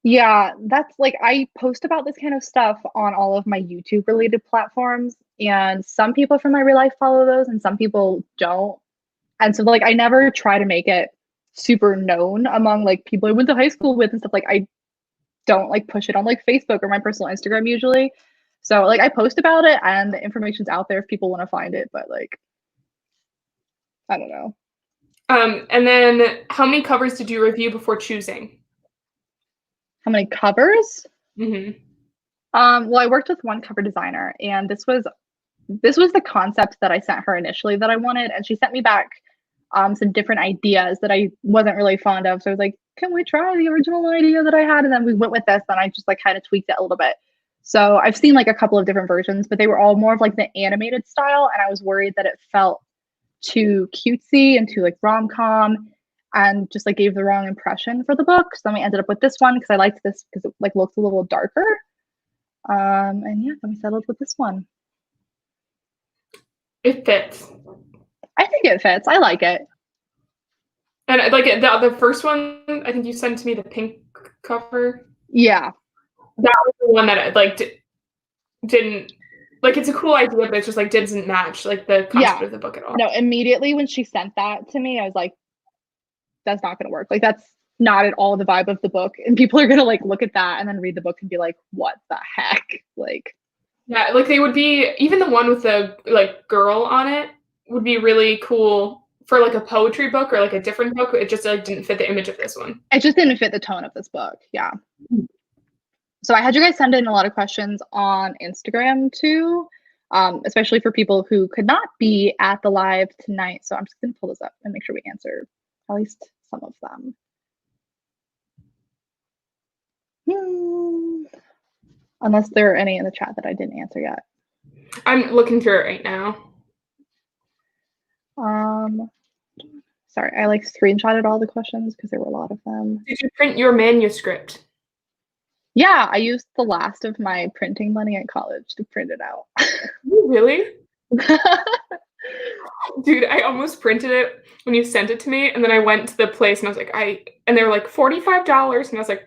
Yeah, that's like I post about this kind of stuff on all of my YouTube related platforms, and some people from my real life follow those and some people don't. And so like I never try to make it super known among like people I went to high school with and stuff. Like I don't like push it on like Facebook or my personal Instagram usually. So like I post about it and the information's out there if people want to find it, but like I don't know. And then how many covers did you review before choosing? How many covers? Mm-hmm. Well, I worked with one cover designer, and this was the concept that I sent her initially that I wanted, and she sent me back some different ideas that I wasn't really fond of. So I was like, can we try the original idea that I had? And then we went with this, and I just like kind of tweaked it a little bit. So I've seen like a couple of different versions, but they were all more of like the animated style, and I was worried that it felt too cutesy and too like rom-com and just like gave the wrong impression for the book. So then we ended up with this one because I liked this because it like looked a little darker. And yeah, then we settled with this one. It fits. I think it fits. I like it. And like the first one, I think you sent to me the pink cover. Yeah. that was the one that like didn't like. It's a cool idea, but it's just like didn't match like the concept of the book at all. No, immediately when she sent that to me, I was like, that's not gonna work. Like that's not at all the vibe of the book. And people are gonna like look at that and then read the book and be like, what the heck? Like, yeah, like they would be, even the one with the like girl on it would be really cool for like a poetry book or like a different book. It just like didn't fit the image of this one. it just didn't fit the tone of this book. Yeah. So I had you guys send in a lot of questions on Instagram too, especially for people who could not be at the live tonight. So I'm just gonna pull this up and make sure we answer at least some of them. Unless there are any in the chat that I didn't answer yet. I'm looking through it right now. Sorry, I like screenshotted all the questions because there were a lot of them. Did you print your manuscript? Yeah, I used the last of my printing money at college to print it out. Really? Dude, I almost printed it when you sent it to me, and then I went to the place and I was like, and they were like $45, and I was like,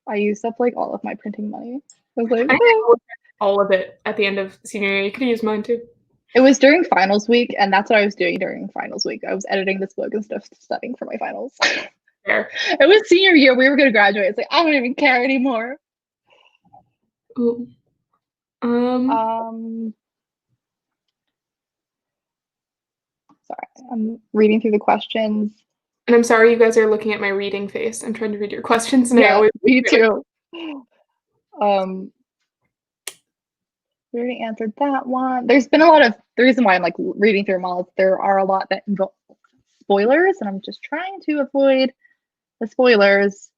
I used up like all of my printing money. I was like, all of it at the end of senior year. You could have used mine too. It was during finals week, and that's what I was doing during finals week. I was editing this book and stuff, studying for my finals. Fair. It was senior year. We were going to graduate. It's like, I don't even care anymore. Ooh. Sorry, I'm reading through the questions. And I'm sorry you guys are looking at my reading face. I'm trying to read your questions Yeah, now. me too. We already answered that one. There's been a lot of, the reason why I'm like reading through them all is there are a lot that involve spoilers, and I'm just trying to avoid the spoilers.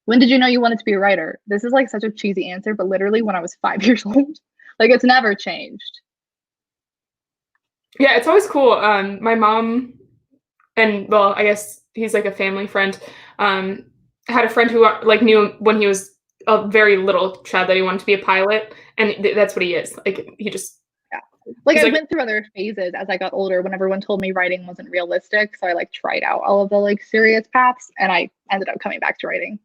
When did you know you wanted to be a writer? This is like such a cheesy answer, but literally when I was 5 years old. Like it's never changed. Yeah, it's always cool. My mom, and well, I guess he's like a family friend, had a friend who like knew when he was a very little child that he wanted to be a pilot, and that's what he is. Like he just like I went through other phases as I got older when everyone told me writing wasn't realistic, so I like tried out all of the like serious paths, and I ended up coming back to writing.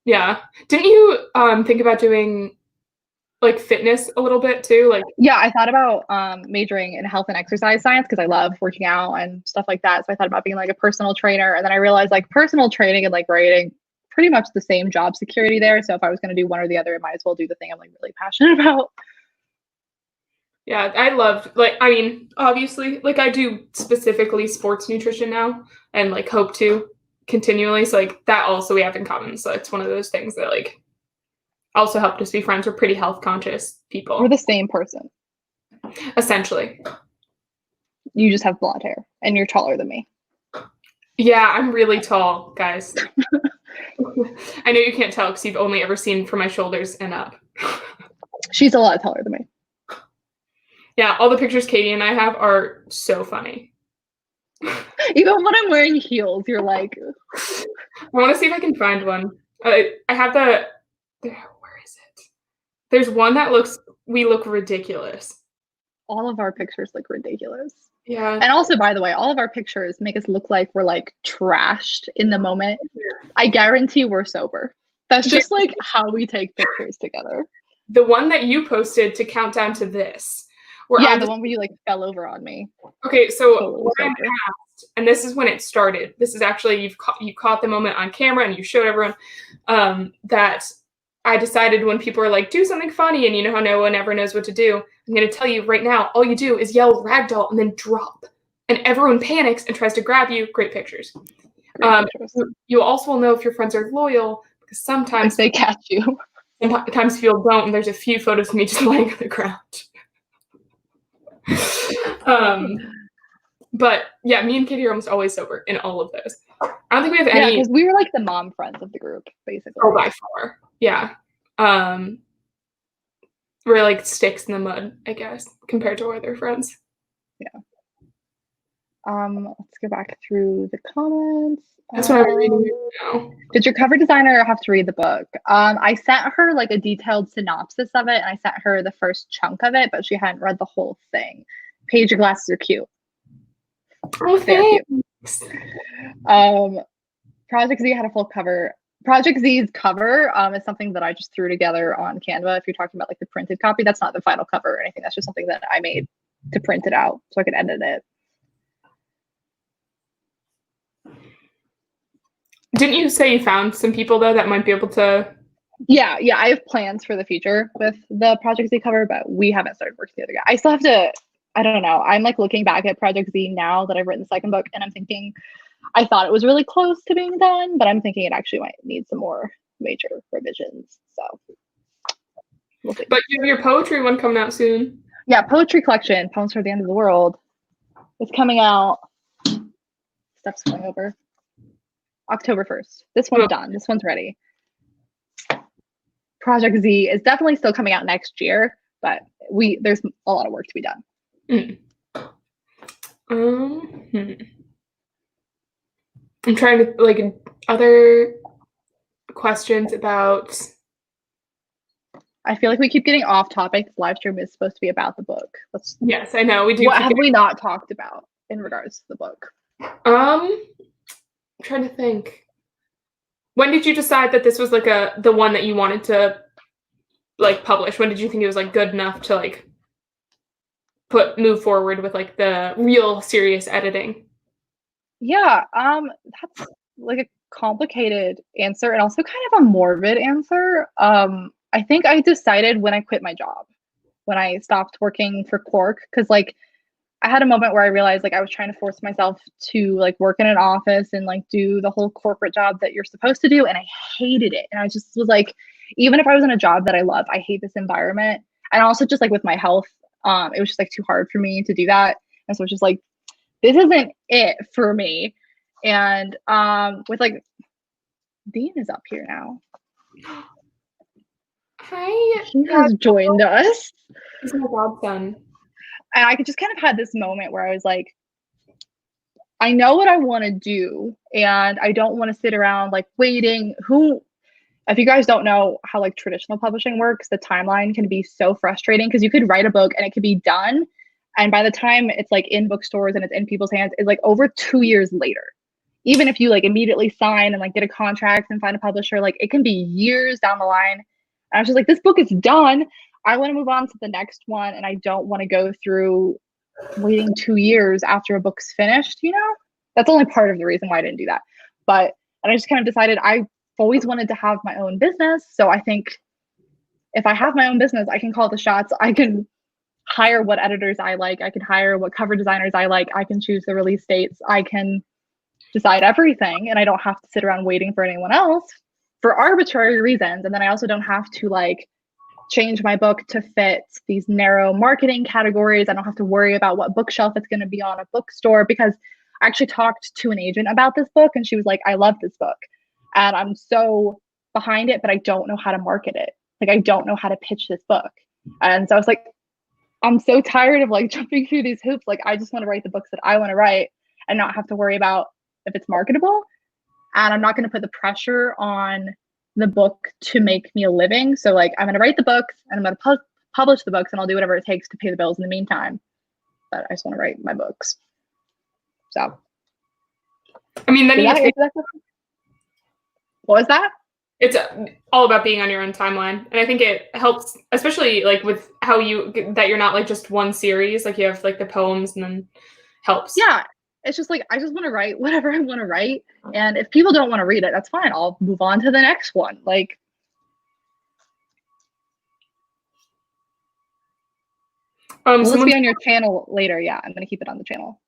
Yeah. Didn't you think about doing like fitness a little bit too? Like yeah, I thought about majoring in health and exercise science because I love working out and stuff like that. So I thought about being like a personal trainer, and then I realized like personal training and like writing, pretty much the same job security there. So if I was going to do one or the other, I might as well do the thing I'm like really passionate about. Yeah, I loved, like, I mean, obviously, like I do specifically sports nutrition now and like hope to continually. So like that also we have in common. So it's one of those things that like also helped us be friends. We're pretty health conscious people. We're the same person. Essentially. You just have blonde hair and you're taller than me. Yeah, I'm really tall, guys. I know you can't tell because you've only ever seen from my shoulders and up. She's a lot taller than me. Yeah, all the pictures Katie and I have are so funny. Even when I'm wearing heels, you're like... I want to see if I can find one. I have the... Where is it? There's one that we look ridiculous. All of our pictures look ridiculous. Yeah. And also, by the way, all of our pictures make us look like we're like trashed in the moment. I guarantee we're sober. That's just like how we take pictures together. The one that you posted to count down to this. Yeah, the one where you like fell over on me. Okay, so what I'm asked, and this is when it started. This is actually you caught the moment on camera and you showed everyone that I decided when people are like, do something funny, and you know how no one ever knows what to do. I'm going to tell you right now, all you do is yell ragdoll and then drop. And everyone panics and tries to grab you. Great pictures. You also will know if your friends are loyal because sometimes they catch you. Sometimes people don't, and there's a few photos of me just laying on the ground. But yeah, me and Katie are almost always sober in all of those. I don't think we have any. Yeah, because we were like the mom friends of the group, basically. Oh, by far. Yeah. We're like sticks in the mud, I guess, compared to our other friends. Yeah. Let's go back through the comments. That's what I'm reading now. Did your cover designer have to read the book? I sent her like a detailed synopsis of it, and I sent her the first chunk of it, but she hadn't read the whole thing. Paige, your glasses are cute. Oh, thanks. Project Z had a full Project Z's cover is something that I just threw together on Canva. If you're talking about like the printed copy, that's not the final cover or anything. That's just something that I made to print it out so I could edit it. Didn't you say you found some people though that might be able to? Yeah, I have plans for the future with the Project Z cover, but we haven't started working together yet. I still have to, I don't know. I'm like looking back at Project Z now that I've written the second book, and I'm thinking, I thought it was really close to being done, but I'm thinking it actually might need some more major revisions. So we'll see. But you have your poetry one coming out soon. Yeah, poetry collection, Poems for the End of the World, is coming out. Steps going over. October 1st. This one's done. This one's ready. Project Z is definitely still coming out next year, but there's a lot of work to be done. I'm trying to like other questions about. I feel like we keep getting off topic. Live stream is supposed to be about the book. Yes, I know we do. What have we not talked about in regards to the book? I'm trying to think. When did you decide that this was like the one that you wanted to like publish? When did you think it was like good enough to like move forward with like the real serious editing? Yeah, that's like a complicated answer and also kind of a morbid answer. I think I decided when I quit my job, when I stopped working for Quark, because like I had a moment where I realized like I was trying to force myself to like work in an office and like do the whole corporate job that you're supposed to do, and I hated it. And I just was like, even if I was in a job that I love, I hate this environment. And also just like with my health, it was just like too hard for me to do that. And so it's just like, this isn't it for me. And with like, Dean is up here now. Hi. He has joined us. He's my godson. And I just kind of had this moment where I was like, I know what I want to do, and I don't want to sit around like waiting. If you guys don't know how like traditional publishing works, the timeline can be so frustrating because you could write a book and it could be done, and by the time it's like in bookstores and it's in people's hands, it's like over 2 years later. Even if you like immediately sign and like get a contract and find a publisher, like it can be years down the line. And I was just like, this book is done. I want to move on to the next one, and I don't want to go through waiting 2 years after a book's finished, you know? That's only part of the reason why I didn't do that. And I just kind of decided I've always wanted to have my own business. So I think if I have my own business, I can call the shots. I can hire what editors I like. I can hire what cover designers I like. I can choose the release dates. I can decide everything, and I don't have to sit around waiting for anyone else for arbitrary reasons. And then I also don't have to like change my book to fit these narrow marketing categories. I don't have to worry about what bookshelf it's going to be on a bookstore, because I actually talked to an agent about this book and she was like, I love this book and I'm so behind it, but I don't know how to market it. Like, I don't know how to pitch this book. And so I was like, I'm so tired of like jumping through these hoops. Like, I just want to write the books that I want to write and not have to worry about if it's marketable. And I'm not going to put the pressure on the book to make me a living. So like, I'm going to write the books and I'm going to publish the books, and I'll do whatever it takes to pay the bills in the meantime. But I just want to write my books. So, I mean, then what was that? It's all about being on your own timeline. And I think it helps, especially like with how that you're not like just one series, like you have like the poems and then helps. Yeah. It's just like, I just want to write whatever I want to write. And if people don't want to read it, that's fine. I'll move on to the next one. Like, let's be on your channel later. Yeah, I'm going to keep it on the channel.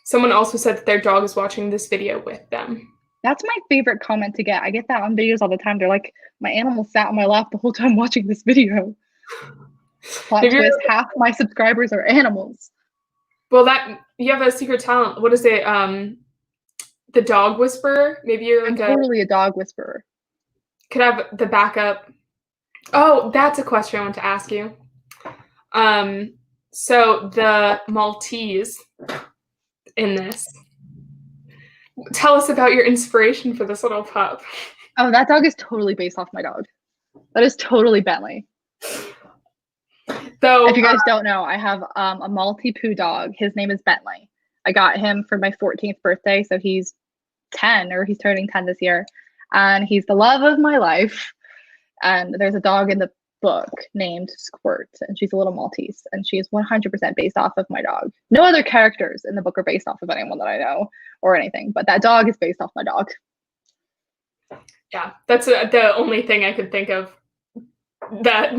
Someone also said that their dog is watching this video with them. That's my favorite comment to get. I get that on videos all the time. They're like, my animal sat on my lap the whole time watching this video. Plot twist, half my subscribers are animals. Well, that you have a secret talent. What is it? The dog whisperer? Maybe you're like totally a dog whisperer. Could have the backup. Oh, that's a question I want to ask you. So the Maltese in this. Tell us about your inspiration for this little pup. Oh, that dog is totally based off my dog. That is totally Bentley. So if you guys don't know, I have a Maltese poo dog. His name is Bentley. I got him for my 14th birthday, so he's 10, or he's turning 10 this year. and he's the love of my life. And there's a dog in the book named Squirt, and she's a little Maltese, and she is 100% based off of my dog. No other characters in the book are based off of anyone that I know or anything, but that dog is based off my dog. Yeah, that's the only thing I could think of that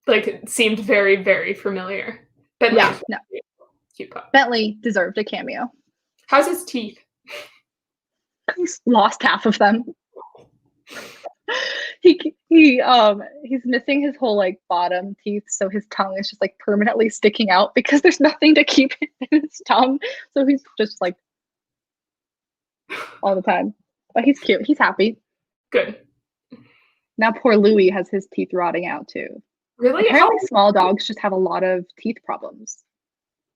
like seemed very, very familiar. Bentley, yeah, no. Cute pup. Bentley deserved a cameo. How's his teeth? He's lost half of them. He's missing his whole like bottom teeth, so his tongue is just like permanently sticking out because there's nothing to keep it in his tongue. So he's just like all the time. But he's cute. He's happy. Good. Now poor Louis has his teeth rotting out too. Really? Apparently small dogs just have a lot of teeth problems.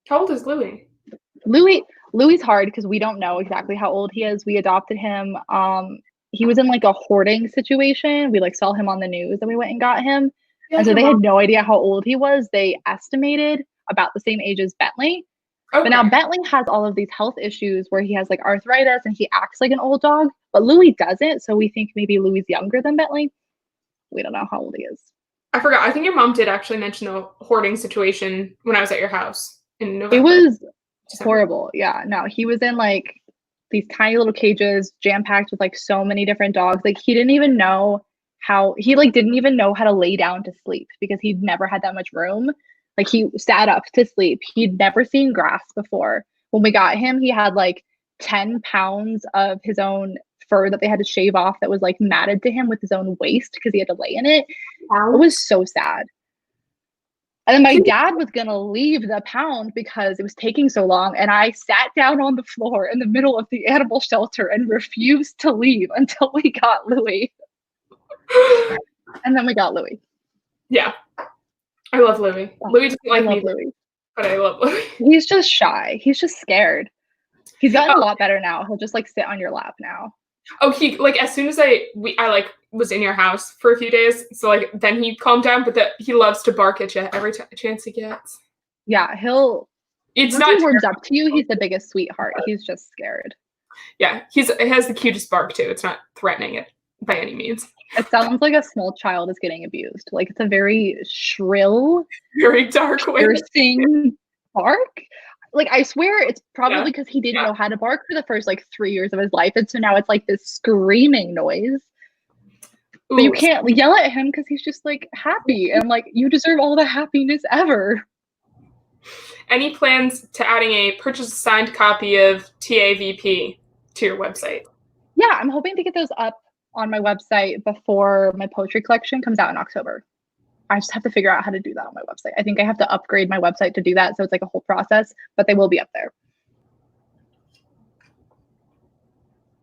How old is Louis? Louis's hard because we don't know exactly how old he is. We adopted him. He was in like a hoarding situation. We like saw him on the news and we went and got him. Yeah, and so they had no idea how old he was. They estimated about the same age as Bentley. Okay. But now Bentley has all of these health issues where he has like arthritis and he acts like an old dog, but Louis doesn't. So we think maybe Louis is younger than Bentley. We don't know how old he is. I forgot. I think your mom did actually mention the hoarding situation when I was at your house in November. It was horrible. Yeah, no, he was in like these tiny little cages jam-packed with like so many different dogs. Like he didn't even know how to lay down to sleep because he'd never had that much room. Like he sat up to sleep. He'd never seen grass before. When we got him, he had like 10 pounds of his own fur that they had to shave off that was like matted to him with his own waist because he had to lay in it. It was so sad. And then my dad was going to leave the pound because it was taking so long. And I sat down on the floor in the middle of the animal shelter and refused to leave until we got Louis. And then we got Louis. Yeah. I love Louis. Louis doesn't like me, Louis. But I love Louis. He's just shy. He's just scared. He's gotten a lot better now. He'll just like sit on your lap now. Oh, he like as soon as I like was in your house for a few days, so like then he calmed down, but he loves to bark at you every chance he gets. Yeah, it's not he warms up to you. He's the biggest sweetheart. He's just scared. Yeah, he has the cutest bark too. It's not threatening it by any means. It sounds like a small child is getting abused. Like it's a very shrill, very dark, piercing bark. Like I swear it's probably because he didn't know how to bark for the first like 3 years of his life, and so now it's like this screaming noise. Ooh. But you can't yell at him because he's just like happy, and I'm like, you deserve all the happiness ever. Any plans to adding a purchase a signed copy of TAVP to your website? Yeah, I'm hoping to get those up on my website before my poetry collection comes out in October. I just have to figure out how to do that on my website. I think I have to upgrade my website to do that. So it's like a whole process, but they will be up there.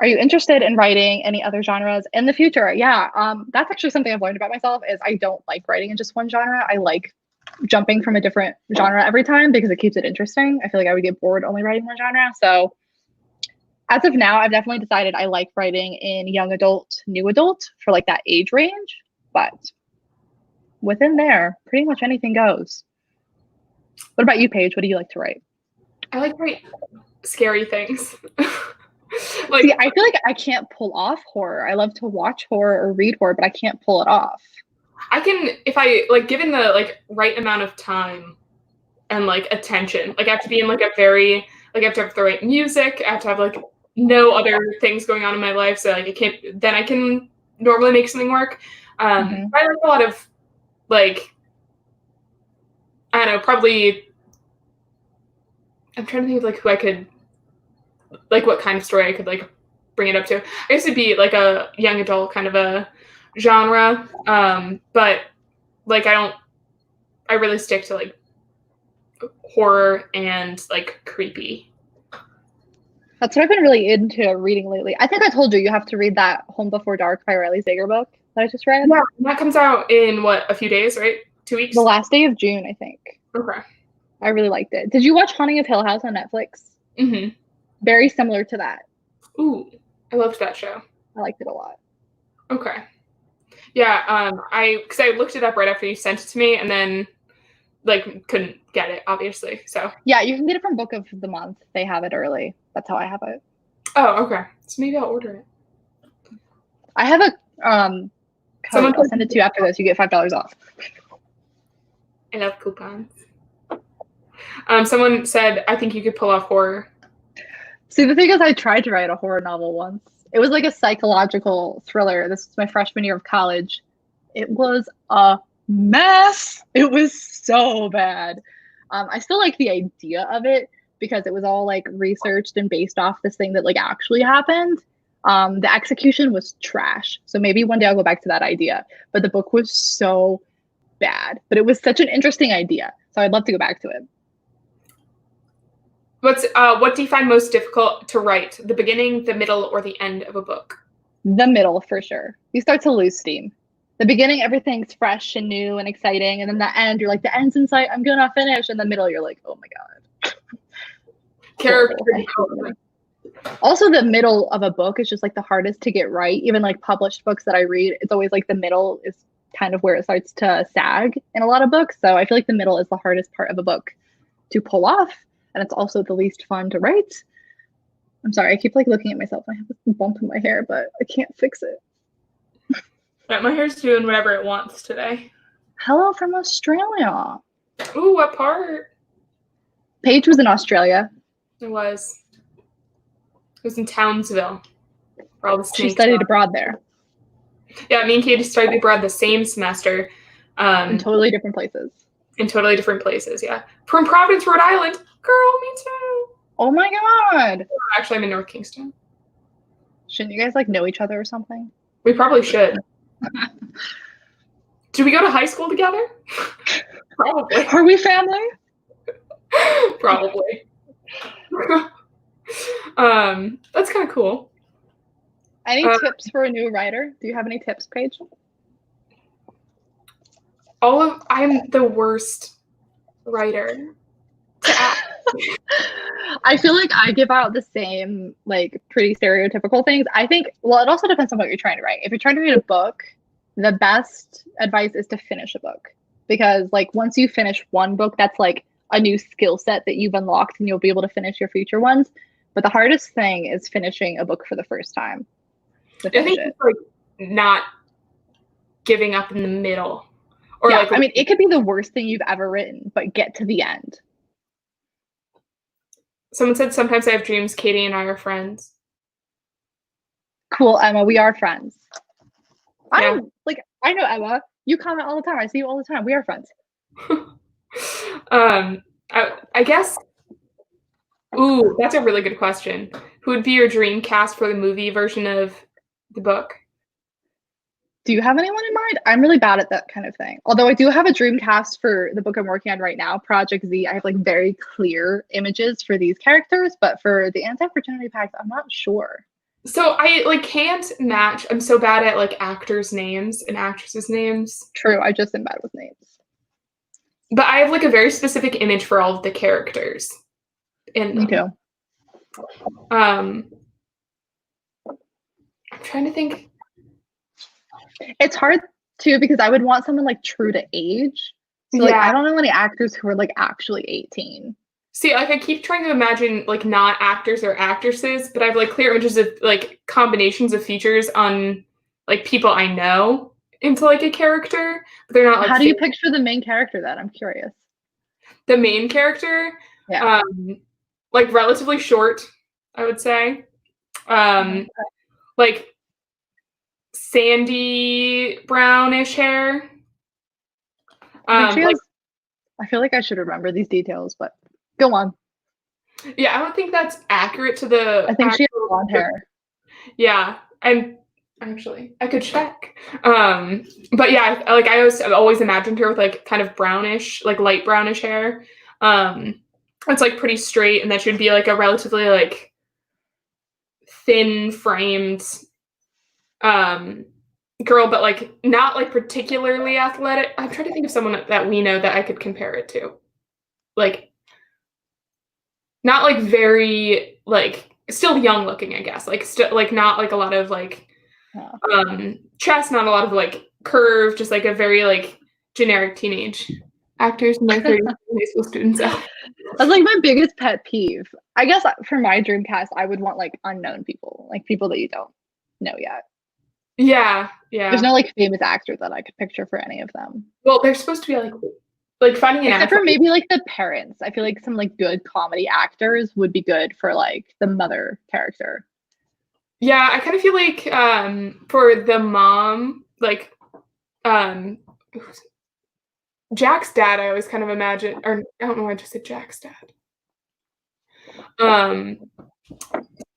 Are you interested in writing any other genres in the future? Yeah, that's actually something I've learned about myself is I don't like writing in just one genre. I like jumping from a different genre every time because it keeps it interesting. I feel like I would get bored only writing one genre. So as of now, I've definitely decided I like writing in young adult, new adult for like that age range, but within there, pretty much anything goes. What about you, Paige? What do you like to write? I like to write scary things. See, I feel like I can't pull off horror. I love to watch horror or read horror, but I can't pull it off. I can, if I like given the like right amount of time and like attention, like I have to be in like a very, like I have to have the right music. I have to have like no other things going on in my life. So like I can normally make something work. I like a lot of like, I don't know, probably, I'm trying to think of like who I could, like what kind of story I could like bring it up to. I used to be like a young adult kind of a genre, but like I really stick to like horror and like creepy. That's what I've been really into reading lately. I think I told you have to read that Home Before Dark by Riley Sager book that I just read. Yeah, that comes out in what, a few days, right? 2 weeks? The last day of June, I think. Okay. I really liked it. Did you watch Haunting of Hill House on Netflix? Mm-hmm. Very similar to that. Ooh, I loved that show. I liked it a lot. Okay. Yeah, because I looked it up right after you sent it to me, and then like couldn't get it, obviously. So yeah, you can get it from Book of the Month. They have it early. That's how I have it. Oh, okay. So maybe I'll order it. I have a code. I'll send it to you after this. You get $5 off. I love coupons. Someone said, I think you could pull off horror. See, the thing is, I tried to write a horror novel once. It was like a psychological thriller. This was my freshman year of college. It was a mess. It was so bad. I still like the idea of it because it was all like researched and based off this thing that like actually happened. The execution was trash. So maybe one day I'll go back to that idea. But the book was so bad. But it was such an interesting idea. So I'd love to go back to it. What do you find most difficult to write? The beginning, the middle, or the end of a book? The middle, for sure. You start to lose steam. The beginning, everything's fresh and new and exciting. And then the end, you're like, the end's in sight. I'm going to finish. And the middle, you're like, oh my God. Character. Also, the middle of a book is just like the hardest to get right. Even like published books that I read, it's always like the middle is kind of where it starts to sag in a lot of books. So I feel like the middle is the hardest part of a book to pull off. And it's also the least fun to write. I'm sorry, I keep like looking at myself. I have this bump in my hair, but I can't fix it. Yeah, my hair's doing whatever it wants today. Hello from Australia. Ooh, what part? Paige was in Australia. It was in Townsville. Where all the She studied abroad there. Yeah, me and Katie studied abroad the same semester. In totally different places. In totally different places, yeah. From Providence, Rhode Island. Girl, me too. Oh my God. Actually, I'm in North Kingston. Shouldn't you guys like know each other or something? We probably should. Did we go to high school together? Probably. Are we family? Probably. That's kind of cool. Any tips for a new writer? Do you have any tips, Paige? I'm the worst writer. I feel like I give out the same, like, pretty stereotypical things. I think, well, it also depends on what you're trying to write. If you're trying to read a book, the best advice is to finish a book. Because, like, once you finish one book, that's, like, a new skill set that you've unlocked and you'll be able to finish your future ones. But the hardest thing is finishing a book for the first time. I think it's, like, not giving up in the middle. Or yeah, like, I mean, it could be the worst thing you've ever written, but get to the end. Someone said sometimes I have dreams Katie and I are friends. Cool, Emma. We are friends. Yeah. I know Emma. You comment all the time. I see you all the time. We are friends. I guess. Ooh, that's a really good question. Who would be your dream cast for the movie version of the book? Do you have anyone in mind? I'm really bad at that kind of thing. Although I do have a dream cast for the book I'm working on right now, Project Z. I have like very clear images for these characters, but for the Anti-Virginity Pact, I'm not sure. So I like can't match. I'm so bad at like actors' names and actresses' names. True, I just am bad with names. But I have like a very specific image for all of the characters. Me too. I'm trying to think. It's hard too because I would want someone like true to age. So like I don't know any actors who are like actually 18. See, like I keep trying to imagine like not actors or actresses, but I have like clear images of like combinations of features on like people I know into like a character, but they're not like. How do you picture the main character then? I'm curious. The main character? Yeah. Like relatively short, I would say. Like sandy brownish hair. I feel like I should remember these details, but go on. Yeah, I don't think that's accurate to the. I think she has blonde hair. Yeah, and actually, I could check. But yeah, like I've always imagined her with like kind of brownish, like light brownish hair. It's like pretty straight, and that should be like a relatively like thin framed girl, but like not like particularly athletic. I'm trying to think of someone that we know that I could compare it to. Like not like very like still young looking, I guess. Like still like not like a lot of like chest, not a lot of like curve, just like a very like generic teenage actors in their 30s high school students out. That's like my biggest pet peeve. I guess for my dream cast, I would want like unknown people, like people that you don't know yet. Yeah, There's yeah. no like famous actor that I could picture for any of them. Well, they're supposed to be like finding an Except for athlete. maybe like the parents. I feel like some like good comedy actors would be good for like the mother character. Yeah, I kind of feel like for the mom, like um Jack's dad, I always kind of imagine, or I don't know why I just said Jack's dad. I'm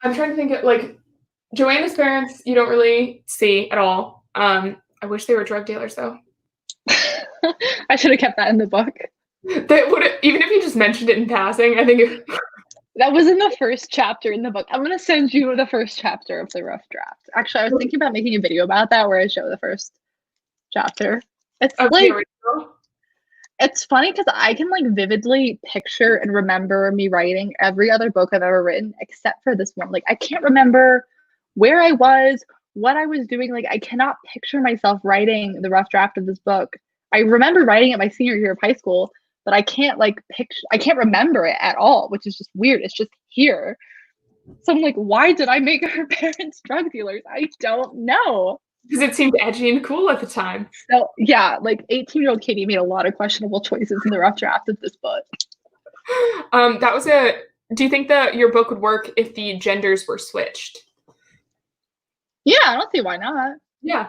trying to think of like Joanna's parents, you don't really see at all. I wish they were drug dealers though. I should have kept that in the book. They would, even if you just mentioned it in passing, I think That was in the first chapter in the book. I'm gonna send you the first chapter of the rough draft. Actually, I was thinking about making a video about that where I show the first chapter. It's of like the original. it's funny because I can like vividly picture and remember me writing every other book I've ever written except for this one. Like I can't remember where I was, what I was doing. Like I cannot picture myself writing the rough draft of this book. I remember writing it my senior year of high school, but I can't like picture, I can't remember it at all, which is just weird. It's just here. So I'm like, why did I make her parents drug dealers? I don't know. Because it seemed edgy and cool at the time. So yeah, like 18-year-old Katie made a lot of questionable choices in the rough draft of this book. That was a. Do you think that your book would work if the genders were switched? Yeah, I don't see why not. Yeah.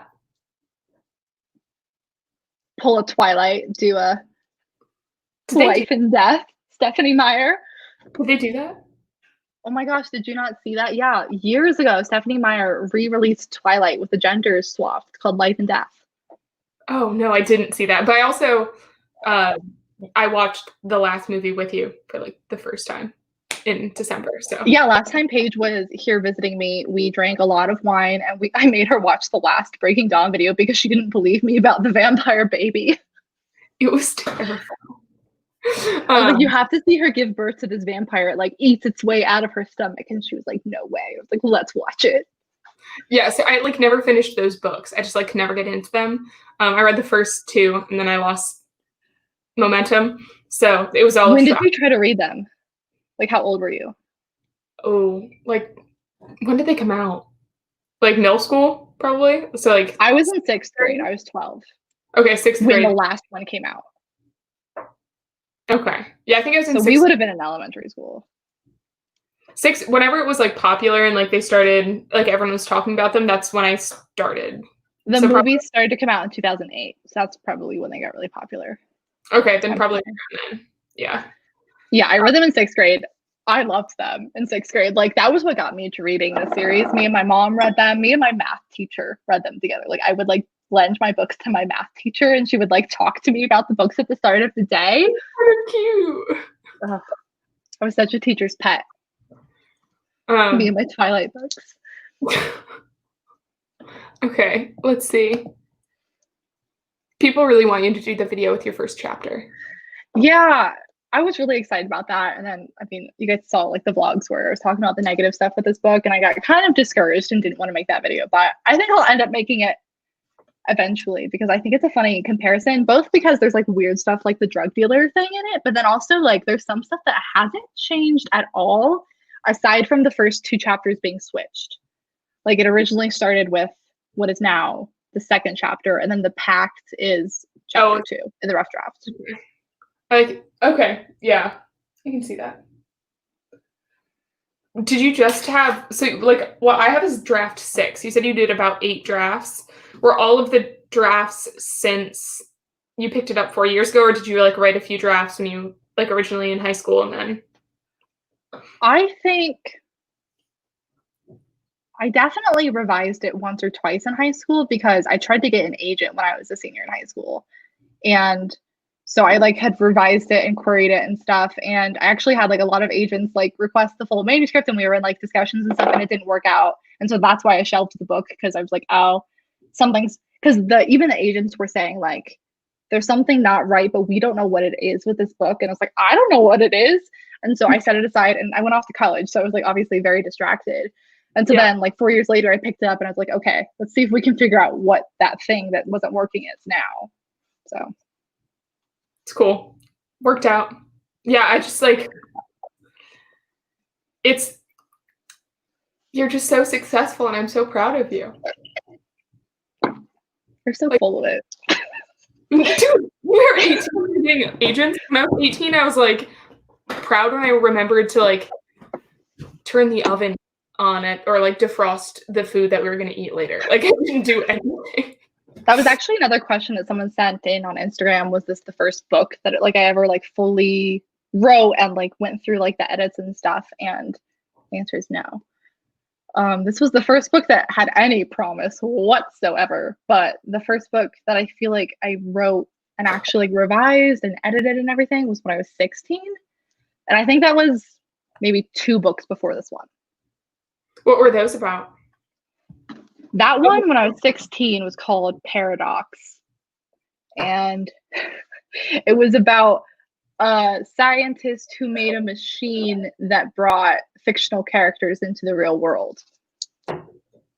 Pull a Twilight, do a Did they life and death. Stephanie Meyer. Did they do that? Oh my gosh, did you not see that? Yeah, years ago, Stephanie Meyer re-released Twilight with the genders swapped called Life and Death. Oh no, I didn't see that. But I also, I watched the last movie with you for like the first time in December. So yeah, last time Paige was here visiting me, we drank a lot of wine and I made her watch the last Breaking Dawn video because she didn't believe me about the vampire baby. It was terrible. I was like, you have to see her give birth to this vampire. It like eats its way out of her stomach, and she was like, no way. I was like, let's watch it. Yeah, so I like never finished those books. I just like never get into them. I read the first two and then I lost momentum. So it was all. When did you try to read them? Like, how old were you? Oh, like when did they come out? Like middle school, probably. So like I was in 6th grade. I was 12. Okay, 6th grade. When the last one came out. Okay. Yeah, I think I was in so 6th. We would have been in elementary school. Whenever it was like popular and like they started, like everyone was talking about them, that's when I started. The movies started to come out in 2008. So that's probably when they got really popular. Okay, then probably then. Yeah. Yeah, I read them in 6th grade. I loved them in 6th grade. Like that was what got me to reading the series. Me and my mom read them. Me and my math teacher read them together. Like I would like lend my books to my math teacher and she would like talk to me about the books at the start of the day. So cute. Ugh. I was such a teacher's pet. Me and my Twilight books. Okay, let's see. People really want you to do the video with your first chapter. Yeah, I was really excited about that. And then, I mean, you guys saw like the vlogs where I was talking about the negative stuff with this book and I got kind of discouraged and didn't want to make that video. But I think I'll end up making it eventually because I think it's a funny comparison, both because there's like weird stuff like the drug dealer thing in it, but then also like there's some stuff that hasn't changed at all aside from the first 2 chapters being switched. Like it originally started with what is now the 2nd chapter, and then the pact is chapter 2 in the rough draft. Like, okay, yeah, I can see that. Did you just have, so like what I have is draft 6. You said you did about 8 drafts. Were all of the drafts since you picked it up 4 years ago, or did you like write a few drafts when you like originally in high school and then? I think I definitely revised it once or twice in high school because I tried to get an agent when I was a senior in high school. And so I like had revised it and queried it and stuff. And I actually had like a lot of agents like request the full manuscript and we were in like discussions and stuff and it didn't work out. And so that's why I shelved the book because I was like, oh, something's because even the agents were saying like, there's something not right, but we don't know what it is with this book. And I was like, I don't know what it is. And so I set it aside and I went off to college. So I was like obviously very distracted. And so then like 4 years later, I picked it up and I was like, okay, let's see if we can figure out what that thing that wasn't working is now. So it's cool. Worked out. Yeah, I just like, you're just so successful and I'm so proud of you. You're so Like, full of it. dude, we were 18 being agents. When I was 18, I was like proud when I remembered to like turn the oven on it or like defrost the food that we were gonna eat later. Like I didn't do anything. That was actually another question that someone sent in on Instagram. Was this the first book that like I ever like fully wrote and like went through like the edits and stuff? And the answer is no. This was the first book that had any promise whatsoever. But the first book that I feel like I wrote and actually like, revised and edited and everything was when I was 16. And I think that was maybe 2 books before this one. What were those about? That one, when I was 16, was called Paradox. And it was about a scientist who made a machine that brought fictional characters into the real world. It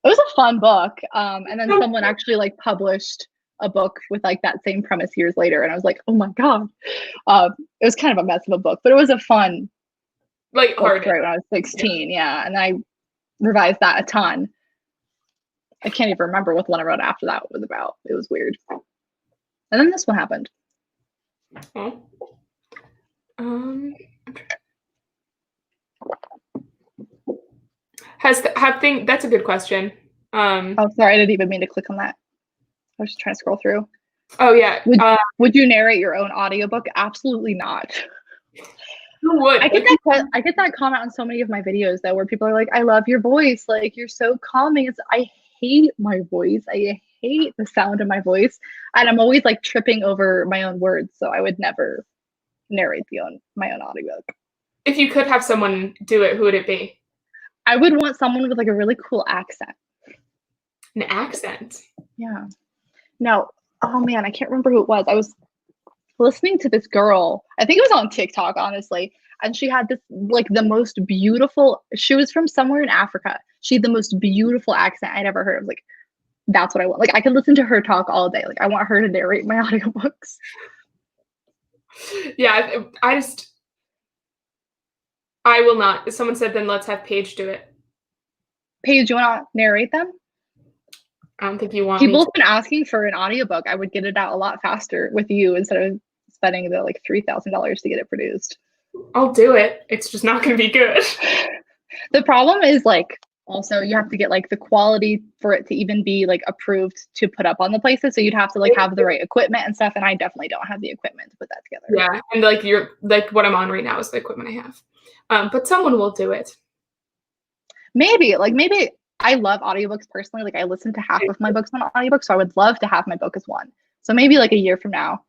was a fun book. And then someone actually like published a book with like that same premise years later. And I was like, oh my God. It was kind of a mess of a book, but it was a fun like hard book, right, when I was 16. Yeah. And I revised that a ton. I can't even remember what the one I wrote after that was about. It was weird. And then this one happened. Oh. That's a good question. Oh, sorry, I didn't even mean to click on that. I was just trying to scroll through. Oh yeah. Would you narrate your own audiobook? Absolutely not. Who would? I get that comment on so many of my videos though, where people are like, I love your voice, like you're so calming. I hate my voice. I hate the sound of my voice. And I'm always like tripping over my own words. So I would never narrate my own audiobook. If you could have someone do it, who would it be? I would want someone with like a really cool accent. An accent? Yeah. No. Oh man, I can't remember who it was. I was listening to this girl. I think it was on TikTok, honestly. And she had this like the most beautiful, she was from somewhere in Africa. She had the most beautiful accent I'd ever heard. I was like, that's what I want. Like I could listen to her talk all day. Like I want her to narrate my audiobooks. Yeah, I will not. Someone said, then let's have Paige do it. Paige, you want to narrate them? I don't think you want People have been asking for an audiobook. I would get it out a lot faster with you instead of spending the like $3,000 to get it produced. I'll do it. It's just not going to be good. The problem is like also you have to get like the quality for it to even be like approved to put up on the places. So you'd have to like have the right equipment and stuff. And I definitely don't have the equipment to put that together. Yeah. And like what I'm on right now is the equipment I have. But someone will do it. Maybe I love audiobooks personally. Like I listen to half of my books on audiobooks. So I would love to have my book as one. So maybe like a year from now.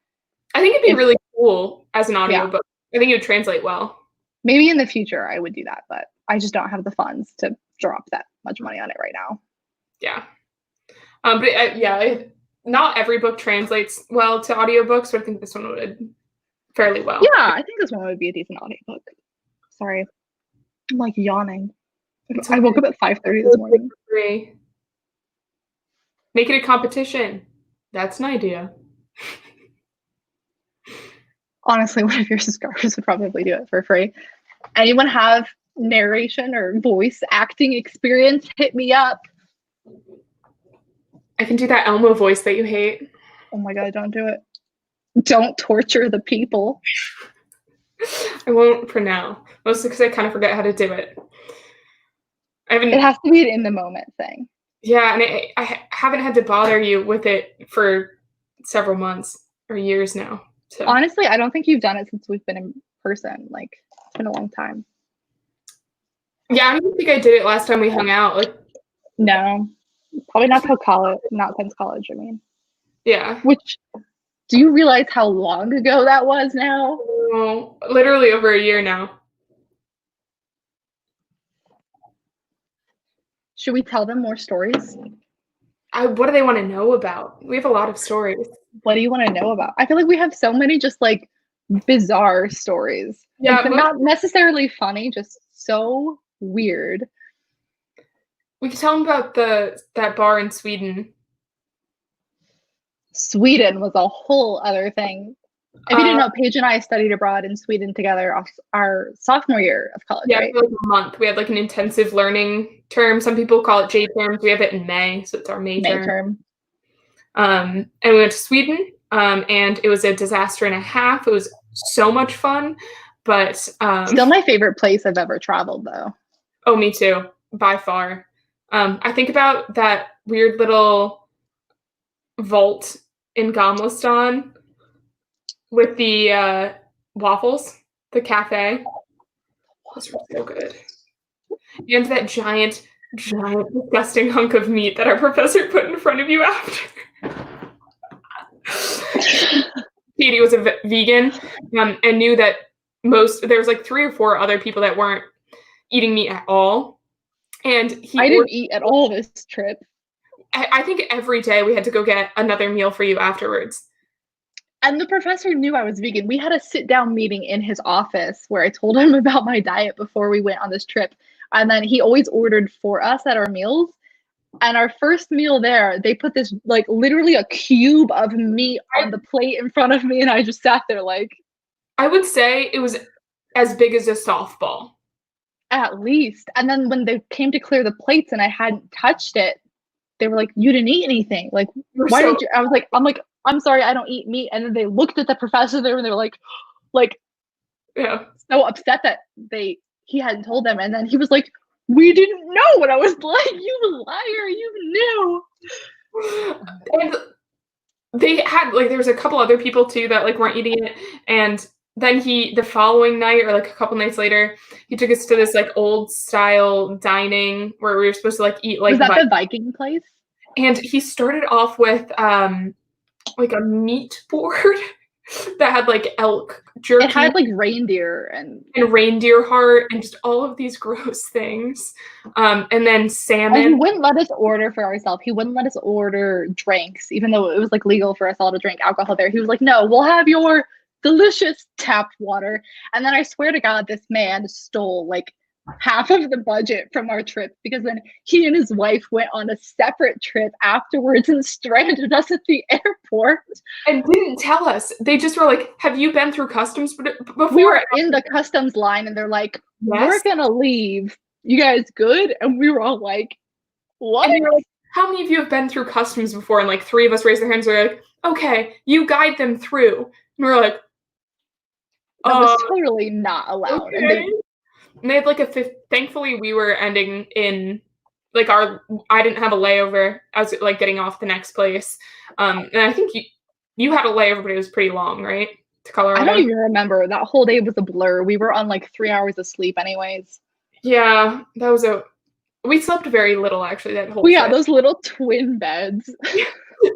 I think it'd be really cool as an audiobook. Yeah. I think it would translate well. Maybe in the future I would do that, but I just don't have the funds to drop that much money on it right now. Yeah. Not every book translates well to audiobooks, but I think this one would fairly well. Yeah, I think this one would be a decent audiobook. Sorry. I'm like yawning. I woke up at 5:30 this morning. Make it a competition. That's an idea. Honestly, one of your subscribers would probably do it for free. Anyone have narration or voice acting experience? Hit me up. I can do that Elmo voice that you hate. Oh my God, don't do it. Don't torture the people. I won't for now. Mostly because I kind of forget how to do it. It has to be an in the moment thing. Yeah, and I haven't had to bother you with it for several months or years now. So. Honestly, I don't think you've done it since we've been in person. Like, it's been a long time. Yeah, I don't think I did it last time we hung out. Like, no, probably not since college. I mean, yeah. Which, do you realize how long ago that was now? Oh, literally over a year now. Should we tell them more stories? What do they want to know about? We have a lot of stories. What do you want to know about? I feel like we have so many just like bizarre stories. Yeah, like, not necessarily funny, just so weird. We could tell them about that bar in Sweden. Sweden was a whole other thing. If you didn't know, Paige and I studied abroad in Sweden together our sophomore year of college. Yeah, right? for like a month. We had like an intensive learning term. Some people call it J terms. We have it in May, so it's our May term. And we went to Sweden, and it was a disaster and a half. It was so much fun, but Still my favorite place I've ever traveled, though. Oh, me too, by far. I think about that weird little vault in Gamlastan with the waffles, the cafe. Those were so good. And that giant, disgusting hunk of meat that our professor put in front of you after. Katie was a vegan, and knew that there was like 3 or 4 other people that weren't eating meat at all. And I didn't eat at all this trip. I think every day we had to go get another meal for you afterwards. And the professor knew I was vegan. We had a sit-down meeting in his office where I told him about my diet before we went on this trip. And then he always ordered for us at our meals. And our first meal there, they put this, like, literally a cube of meat on the plate in front of me. And I just sat there like... I would say it was as big as a softball. At least. And then when they came to clear the plates and I hadn't touched it, they were like, you didn't eat anything. Like, why did you? I'm like, I'm sorry, I don't eat meat. And then they looked at the professor there and they were like, yeah, so upset that he hadn't told them. And then he was like, we didn't know. And I was like, you liar, you knew. And they had, like, there was a couple other people too that, like, weren't eating it. And then the following night, or like a couple nights later, he took us to this, like, old style dining where we were supposed to, like, eat, like... Was that the Viking place? And he started off with like a meat board that had, like, elk jerky. It had, like, reindeer and reindeer heart and just all of these gross things. And then salmon. And he wouldn't let us order for ourselves. He wouldn't let us order drinks, even though it was, like, legal for us all to drink alcohol there. He was like, no, we'll have your delicious tap water. And then I swear to God, this man stole, like, half of the budget from our trip, because then he and his wife went on a separate trip afterwards and stranded us at the airport. And didn't tell us. They just were like, have you been through customs before? We were in the customs line and they're like, yes, we're gonna leave. You guys good? And we were all like, what? And they were like, how many of you have been through customs before? And, like, 3 of us raised their hands. We're like, okay, you guide them through. And we were like, that was clearly not allowed. Okay. And they had, like, thankfully we were ending in, like, I didn't have a layover. I was, like, getting off the next place. And I think you had a layover, but it was pretty long, right? To Colorado. I don't even remember. That whole day was a blur. We were on, like, 3 hours of sleep anyways. Yeah, we slept very little, actually, that whole trip. Those little twin beds.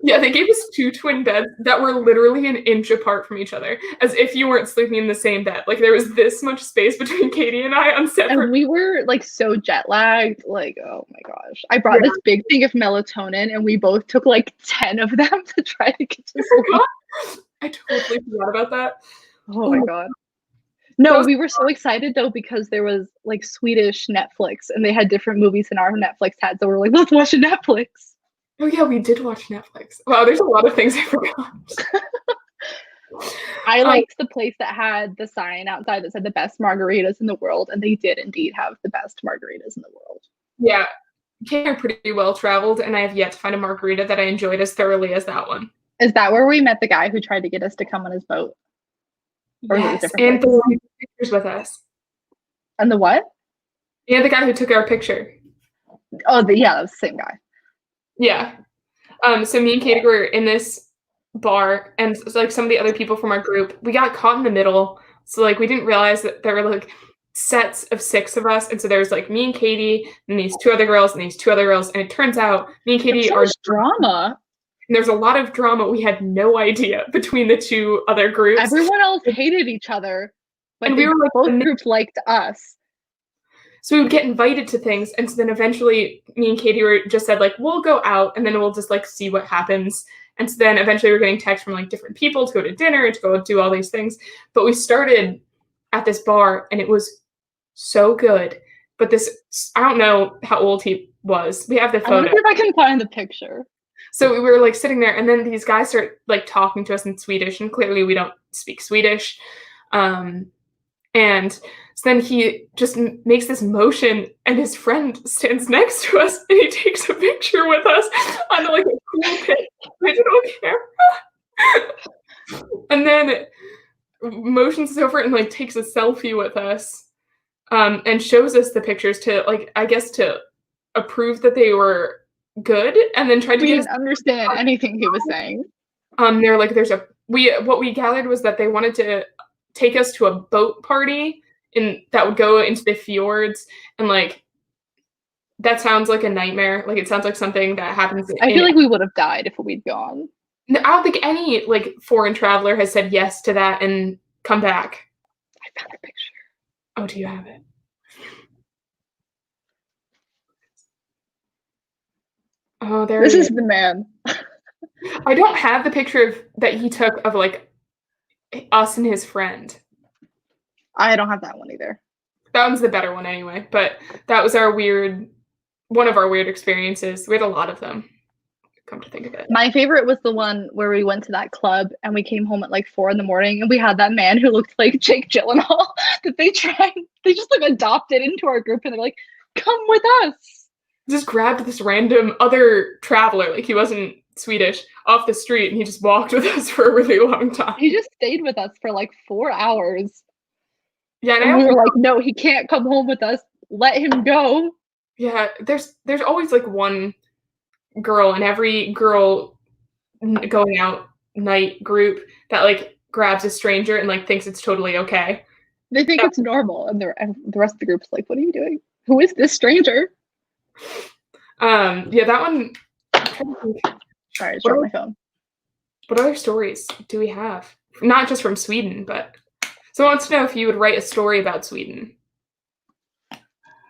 Yeah, they gave us 2 twin beds that were literally an inch apart from each other, as if you weren't sleeping in the same bed. Like, there was this much space between Katie and I on separate. And we were, like, so jet lagged. Like, oh my gosh. I brought this big thing of melatonin and we both took, like, 10 of them to try to get to sleep. I totally forgot about that. Oh my God. No, we were so excited though because there was, like, Swedish Netflix and they had different movies than our Netflix had. So we were like, let's watch a Netflix. Oh yeah, we did watch Netflix. Wow, there's a lot of things I forgot. I liked the place that had the sign outside that said the best margaritas in the world, and they did indeed have the best margaritas in the world. Yeah, Kate are pretty well traveled, and I have yet to find a margarita that I enjoyed as thoroughly as that one. Is that where we met the guy who tried to get us to come on his boat? Or yes, and the one who took pictures with us. And the what? Yeah, the guy who took our picture. Oh, yeah, that was the same guy. Yeah. So me and Katie were in this bar, and like some of the other people from our group, we got caught in the middle. So, like, we didn't realize that there were, like, sets of 6 of us, and so there was, like, me and Katie and these 2 other girls and these 2 other girls, and it turns out me and Katie are drama. And there's a lot of drama. We had no idea between the 2 other groups. Everyone else hated each other, but and we were like, both groups liked us. So we would get invited to things, and so then eventually me and Katie were just said, like, we'll go out, and then we'll just, like, see what happens. And so then eventually we're getting texts from, like, different people to go to dinner and to go do all these things. But we started at this bar, and it was so good. But this, I don't know how old he was. We have the photo. I wonder if I can find the picture. So we were, like, sitting there, and then these guys start, like, talking to us in Swedish, and clearly we don't speak Swedish. And so then he just makes this motion, and his friend stands next to us, and he takes a picture with us on like a cool digital camera. And then motions us over and like takes a selfie with us, and shows us the pictures to like, I guess, to approve that they were good, and then tried to We get us. didn't understand anything he was saying. They're like, what we gathered was that they wanted to take us to a boat party that would go into the fjords, and like that sounds like a nightmare. Like it sounds like something that happens. I feel like we would have died if we'd gone. I don't think any like foreign traveler has said yes to that and come back. I found a picture. Oh, do you have it? Oh, there This he is the man. I don't have the picture that he took of like us and his friend. I don't have that one either. That one's the better one anyway, but that was one of our weird experiences. We had a lot of them, come to think of it. My favorite was the one where we went to that club and we came home at like 4 a.m. and we had that man who looked like Jake Gyllenhaal that they just like adopted into our group, and they're like, come with us. Just grabbed this random other traveler, like he wasn't Swedish, off the street, and he just walked with us for a really long time. He just stayed with us for like 4 hours. Yeah, and we were like, no, he can't come home with us. Let him go. Yeah, there's always like one girl in every girl going out night group that like grabs a stranger and like thinks it's totally okay. They think it's normal, and the rest of the group's like, what are you doing? Who is this stranger? Yeah, that one. Sorry, I just dropped my phone. What other stories do we have? Not just from Sweden, but someone wants to know if you would write a story about Sweden.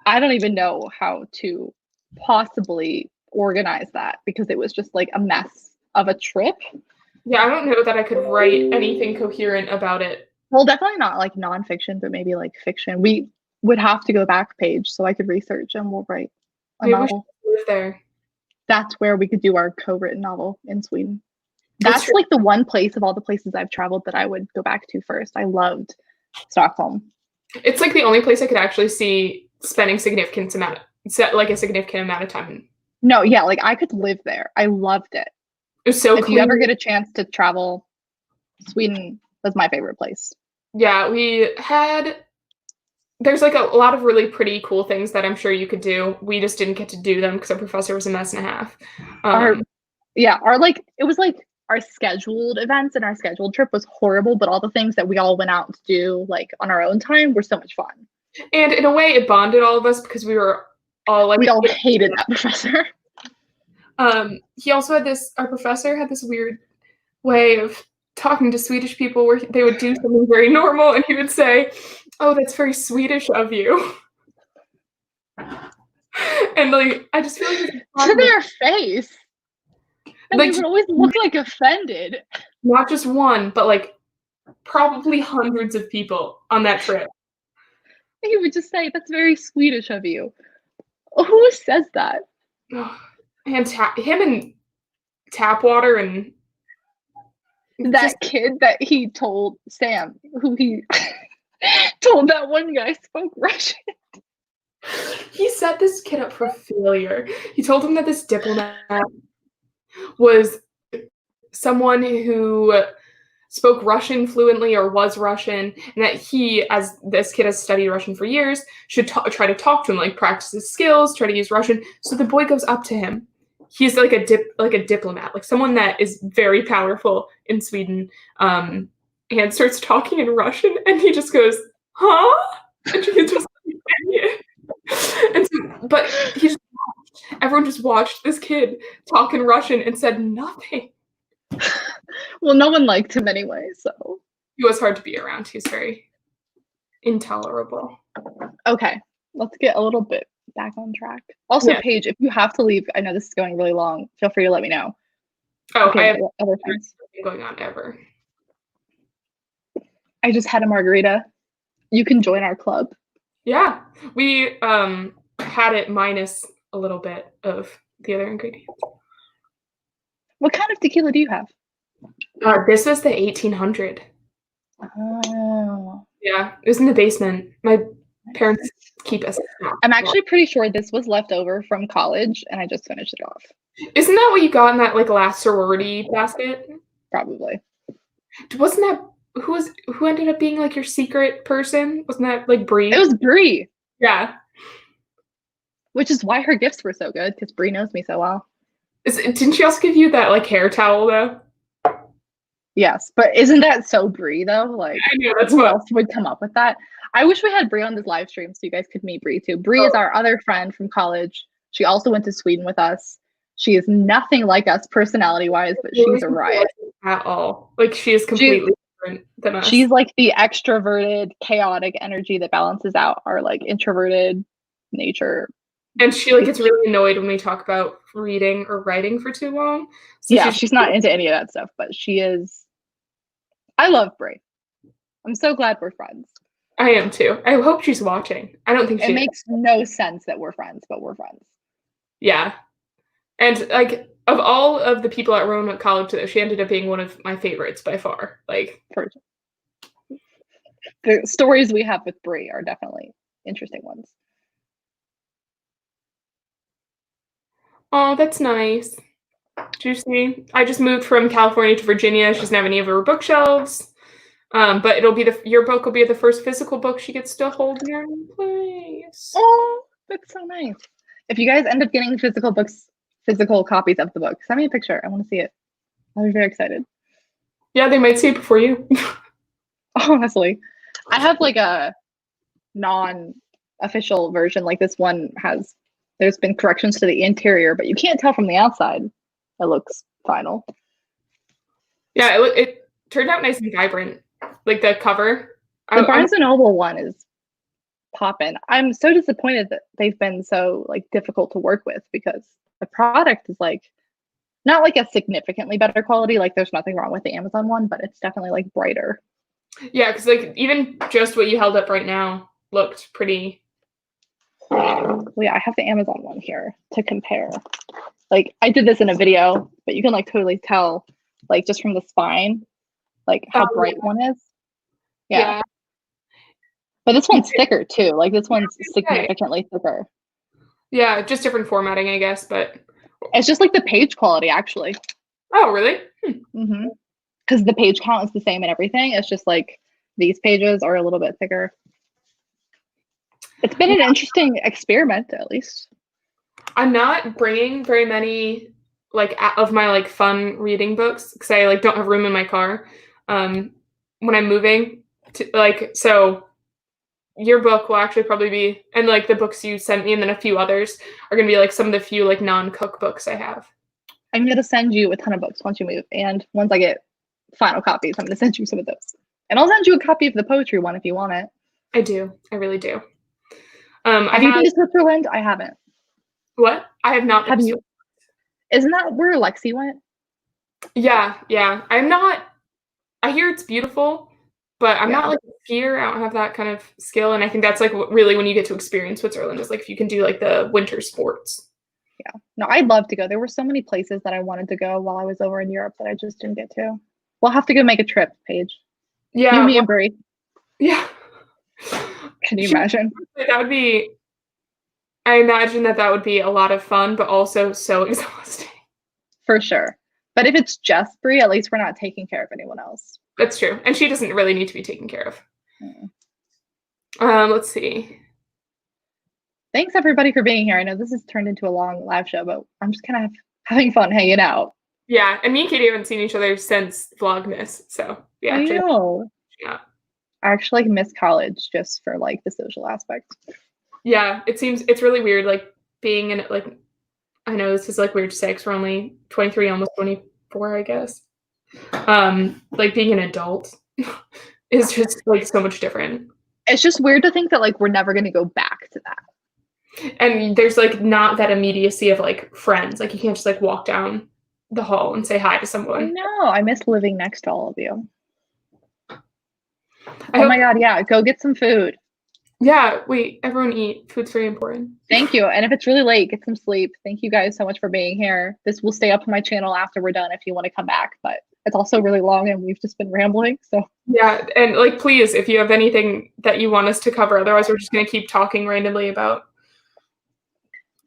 I don't even know how to possibly organize that because it was just like a mess of a trip. Yeah, I don't know that I could write anything coherent about it. Well, definitely not like nonfiction, but maybe like fiction. We would have to go back, Paige, so I could research and we'll write a novel. We should live there. That's where we could do our co-written novel in Sweden. That's like the one place of all the places I've traveled that I would go back to first. I loved Stockholm. It's like the only place I could actually see spending a significant amount of time. No, yeah, like I could live there. I loved it. It was so if clean. You ever get a chance to travel, Sweden was my favorite place. Yeah, there's like a lot of really pretty cool things that I'm sure you could do. We just didn't get to do them because our professor was a mess and a half. It was like our scheduled events and our scheduled trip was horrible, but all the things that we all went out to do like on our own time were so much fun. And in a way, it bonded all of us because we were all like, we all hated that professor. He also had our professor had this weird way of talking to Swedish people where they would do something very normal and he would say, oh, that's very Swedish of you. And like, I just feel like to their face. And like, they would always look like offended. Not just one, but like probably hundreds of people on that trip. He would just say, that's very Swedish of you. Who says that? And him and Tapwater and that kid that he told Sam, who he told that one guy spoke Russian. He set this kid up for failure. He told him that this diplomat was someone who spoke Russian fluently or was Russian, and that he, as this kid has studied Russian for years, should try to talk to him, like practice his skills, try to use Russian. So the boy goes up to him. He's like a diplomat, like someone that is very powerful in Sweden, and starts talking in Russian, and he just goes, huh? And he just and so, but everyone just watched this kid talk in Russian and said nothing. Well, no one liked him anyway, so. He was hard to be around. He was very intolerable. Okay, let's get a little bit back on track. Also, yeah. Paige, if you have to leave, I know this is going really long, feel free to let me know. Oh, okay, I have other things going on ever. I just had a margarita. You can join our club. Yeah, we had it minus a little bit of the other ingredients. What kind of tequila do you have? This was the 1800. Oh. Yeah, it was in the basement. My parents keep us. I'm actually pretty sure this was left over from college, and I just finished it off. Isn't that what you got in that like last sorority basket? Probably. Wasn't that who ended up being like your secret person? Wasn't that like Bree? It was Bree. Yeah. Which is why her gifts were so good, because Bree knows me so well. Didn't she also give you that like hair towel though? Yes, but isn't that so Bree though? Like, I know, that's who else would come up with that? I wish we had Bree on this live stream so you guys could meet Bree too. Bree is our other friend from college. She also went to Sweden with us. She is nothing like us personality-wise, but she's a riot. At all. Like, she is completely different than us. She's like the extroverted, chaotic energy that balances out our like introverted nature. And she like gets really annoyed when we talk about reading or writing for too long. So yeah, she's not into any of that stuff, but she is. I love Bree. I'm so glad we're friends. I am too. I hope she's watching. I don't think she. It makes no sense that we're friends, but we're friends. Yeah, and like of all of the people at Roanoke College, though, she ended up being one of my favorites by far. Like, the stories we have with Bree are definitely interesting ones. Oh, that's nice. Juicy. I just moved from California to Virginia. She doesn't have any of her bookshelves. But it'll be your book will be the first physical book she gets to hold in her place. Oh, that's so nice. If you guys end up getting physical copies of the book, send me a picture. I want to see it. I'll be very excited. Yeah, they might see it before you. Honestly, I have like a non-official version. Like this one there's been corrections to the interior, but you can't tell from the outside. It looks final. Yeah, it turned out nice and vibrant. Like the cover. The Barnes & Noble one is poppin'. I'm so disappointed that they've been so like difficult to work with because the product is like not like a significantly better quality. Like there's nothing wrong with the Amazon one, but it's definitely like brighter. Yeah, because like even just what you held up right now looked pretty. Well, yeah, I have the Amazon one here to compare. Like I did this in a video, but you can like totally tell like just from the spine, like how bright one is. Yeah. But this one's thicker too. Like this one's significantly thicker. Yeah, just different formatting, I guess, but it's just like the page quality actually. Oh, really? Mm-hmm. Because the page count is the same and everything. It's just like these pages are a little bit thicker. It's been an interesting experiment, at least. I'm not bringing very many like of my like fun reading books because I like don't have room in my car when I'm moving to like so your book will actually probably be and like the books you sent me and then a few others are gonna be like some of the few like non-cook books I have. I'm gonna send you a ton of books once you move, and once I get final copies, I'm gonna send you some of those. And I'll send you a copy of the poetry one if you want it. I do. I really do. Have you been to Switzerland? I haven't. What? I have not. Have you? Isn't that where Lexi went? Yeah. I'm not. I hear it's beautiful, but I'm not like a skier. I don't have that kind of skill, and I think that's like really when you get to experience Switzerland is like if you can do like the winter sports. Yeah. No, I'd love to go. There were so many places that I wanted to go while I was over in Europe that I just didn't get to. We'll have to go make a trip, Paige. Yeah. You, me, and Brie. Yeah. Can you imagine? That would be. I imagine that would be a lot of fun, but also so exhausting. For sure. But if it's just Brie, at least we're not taking care of anyone else. That's true. And she doesn't really need to be taken care of. Let's see. Thanks, everybody, for being here. I know this has turned into a long live show, but I'm just kind of having fun hanging out. Yeah, and me and Katie haven't seen each other since Vlogmas, so yeah. I know. Yeah. I actually miss college just for like the social aspect. Yeah, it's really weird, like being in like. I know this is like weird to say because we're only 23, almost 24, I guess. Like being an adult is just like so much different. It's just weird to think that like we're never going to go back to that. And there's like not that immediacy of like friends. Like you can't just like walk down the hall and say hi to someone. No, I miss living next to all of you. Oh my God, yeah, go get some food. Yeah, everyone eat. Food's very important. Thank you. And if it's really late, get some sleep. Thank you guys so much for being here. This will stay up on my channel after we're done if you want to come back, but it's also really long and we've just been rambling. So yeah, and like, please, if you have anything that you want us to cover, otherwise we're just going to keep talking randomly about.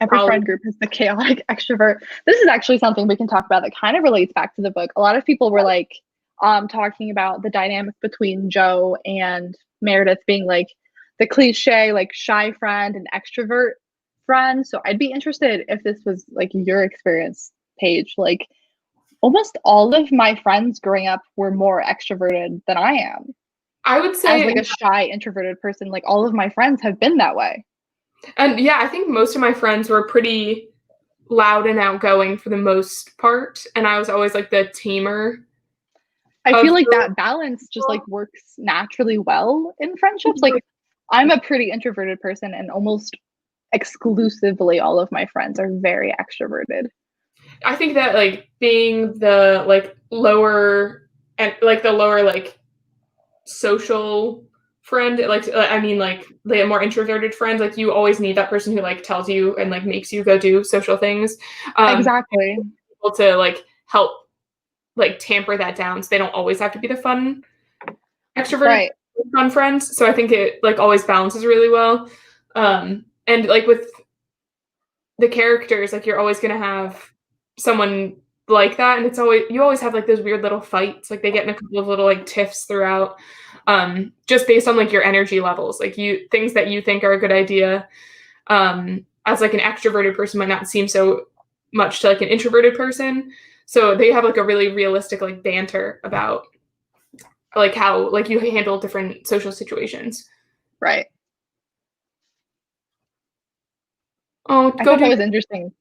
every friend group is the chaotic extrovert. This is actually something we can talk about that kind of relates back to the book. A lot of people were like talking about the dynamic between Joe and Meredith being like the cliche like shy friend and extrovert friend. So I'd be interested if this was like your experience, Paige. Like almost all of my friends growing up were more extroverted than I am. I would say as like a shy introverted person, like all of my friends have been that way. And yeah, I think most of my friends were pretty loud and outgoing for the most part, and I was always like the tamer. I feel like that balance just like works naturally well in friendships. Like I'm a pretty introverted person and almost exclusively all of my friends are very extroverted. I think that like being the like lower and like the lower like social friend, like I mean like the more introverted friends, like you always need that person who like tells you and like makes you go do social things. Exactly. People to like help like tamper that down, so they don't always have to be the fun extroverted Right. fun friends. So I think it like always balances really well. And like with the characters, like you're always gonna have someone like that, and it's always you always have like those weird little fights. Like they get in a couple of little like tiffs throughout, just based on like your energy levels. Like you things that you think are a good idea, as like an extroverted person might not seem so much to like an introverted person. So they have like a really realistic like banter about like how like you handle different social situations. Right. Oh, I thought that was interesting.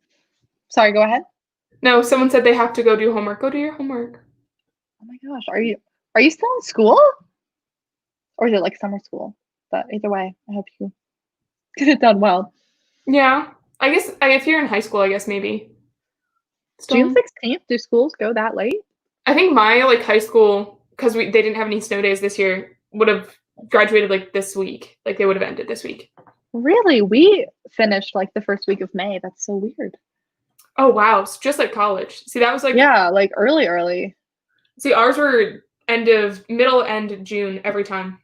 Sorry, go ahead. No, someone said they have to go do homework. Go do your homework. Oh my gosh, are you still in school? Or is it like summer school? But either way, I hope you get it done well. Yeah, I guess if you're in high school, I guess maybe. June 16th, do schools go that late? I think my like high school, because they didn't have any snow days this year, would have graduated like this week. Like they would have ended this week. Really? We finished like the first week of May. That's so weird. Oh wow, it's just like college. See, that was like yeah, like early. See, ours were middle end June every time.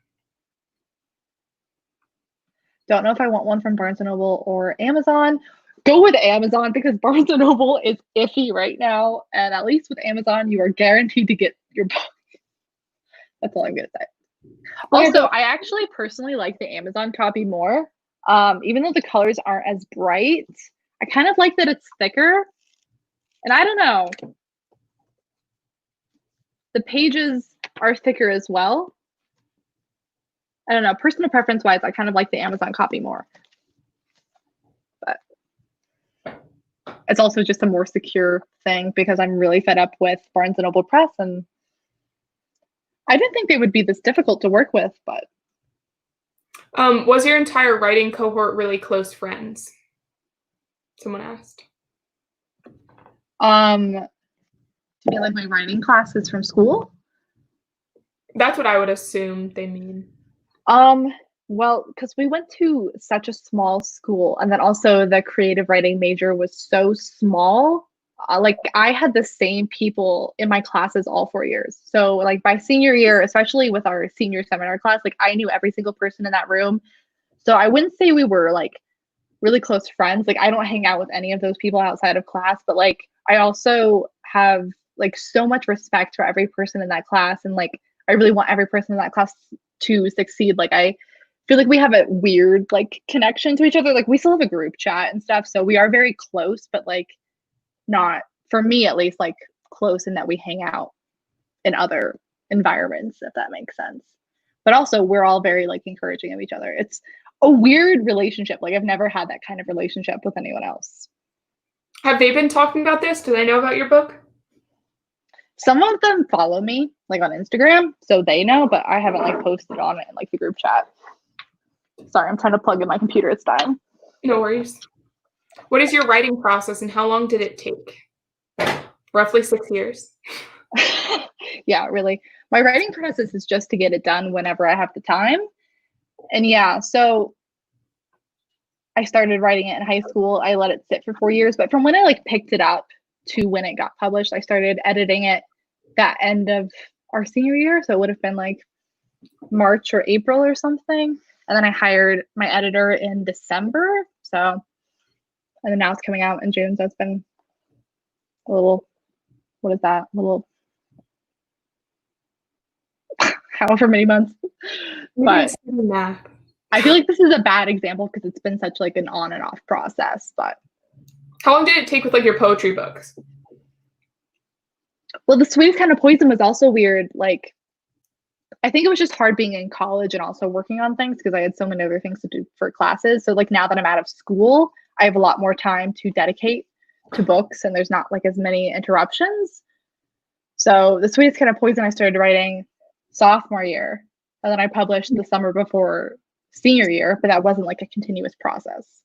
Don't know if I want one from Barnes & Noble or Amazon. Go with Amazon because Barnes & Noble is iffy right now. And at least with Amazon, you are guaranteed to get your book. That's all I'm going to say. Also, I actually personally like the Amazon copy more. Even though the colors aren't as bright, I kind of like that it's thicker. And I don't know. The pages are thicker as well. I don't know, personal preference wise, I kind of like the Amazon copy more. But it's also just a more secure thing because I'm really fed up with Barnes & Noble Press, and I didn't think they would be this difficult to work with, but. Was your entire writing cohort really close friends? Someone asked. You mean like my writing classes from school? That's what I would assume they mean. Well, because we went to such a small school, and then also the creative writing major was so small. Like I had the same people in my classes all 4 years. So like by senior year, especially with our senior seminar class, like I knew every single person in that room. So I wouldn't say we were like really close friends. Like I don't hang out with any of those people outside of class, but like I also have like so much respect for every person in that class, and like I really want every person in that class to succeed. Like I feel like we have a weird like connection to each other. Like we still have a group chat and stuff, so we are very close, but like not, for me at least, like close in that we hang out in other environments, if that makes sense. But also we're all very like encouraging of each other. It's a weird relationship. Like I've never had that kind of relationship with anyone else. Have they been talking about this? Do they know about your book? Some of them follow me like on Instagram, so they know, but I haven't like posted on it in like the group chat. Sorry, I'm trying to plug in my computer. It's dying. No worries. What is your writing process and how long did it take? Roughly 6 years. Yeah, really. My writing process is just to get it done whenever I have the time. And yeah, so I started writing it in high school. I let it sit for 4 years, but from when I like picked it up to when it got published, I started editing it that end of our senior year. So it would have been like March or April or something. And then I hired my editor in December. So, and then now it's coming out in June. So it's been a little, what is that? A little, however many months. But I feel like this is a bad example because it's been such like an on and off process. But how long did it take with like your poetry books? Well, The Sweetest Kind of Poison was also weird. Like, I think it was just hard being in college and also working on things because I had so many other things to do for classes. So like now that I'm out of school, I have a lot more time to dedicate to books and there's not like as many interruptions. So The Sweetest Kind of Poison I started writing sophomore year, and then I published the summer before senior year, but that wasn't like a continuous process.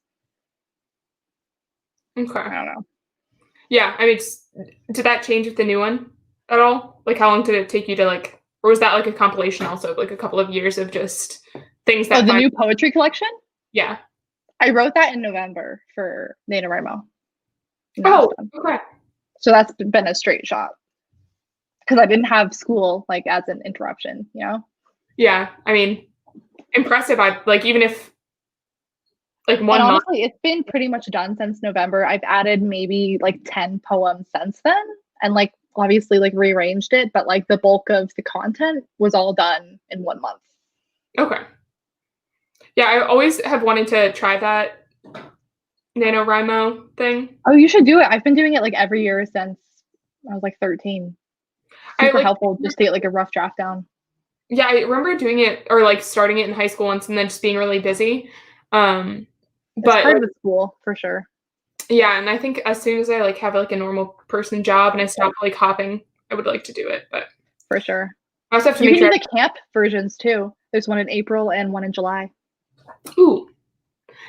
Okay. I don't know. Yeah, I mean, did that change with the new one at all? Like, how long did it take you to like, or was that like a compilation also of like a couple of years of just things that? Oh, the new poetry collection? Yeah. I wrote that in November for NaNoWriMo. Oh, okay. So that's been a straight shot. Because I didn't have school like as an interruption, you know? Yeah, I mean, impressive. I like even if like one and month. Honestly, it's been pretty much done since November. I've added maybe like 10 poems since then, and like obviously like rearranged it, but like the bulk of the content was all done in 1 month. Okay. Yeah, I always have wanted to try that NaNoWriMo thing. Oh, you should do it. I've been doing it like every year since I was like 13. Super helpful just to get like a rough draft down. Yeah, I remember doing it or like starting it in high school once and then just being really busy. But part of the school for sure. Yeah, and I think as soon as I like have like a normal person job and I stop like hopping, I would like to do it. But for sure. I also have to make sure. You can do the camp versions too. There's one in April and one in July. Ooh.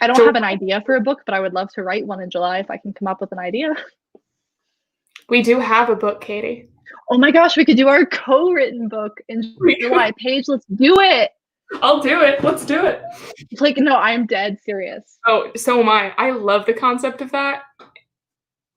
I don't have an idea for a book, but I would love to write one in July if I can come up with an idea. We do have a book, Katie. Oh my gosh, we could do our co-written book in July. Paige, let's do it. I'll do it. Let's do it. Like, no, I'm dead serious. Oh, so am I. I love the concept of that.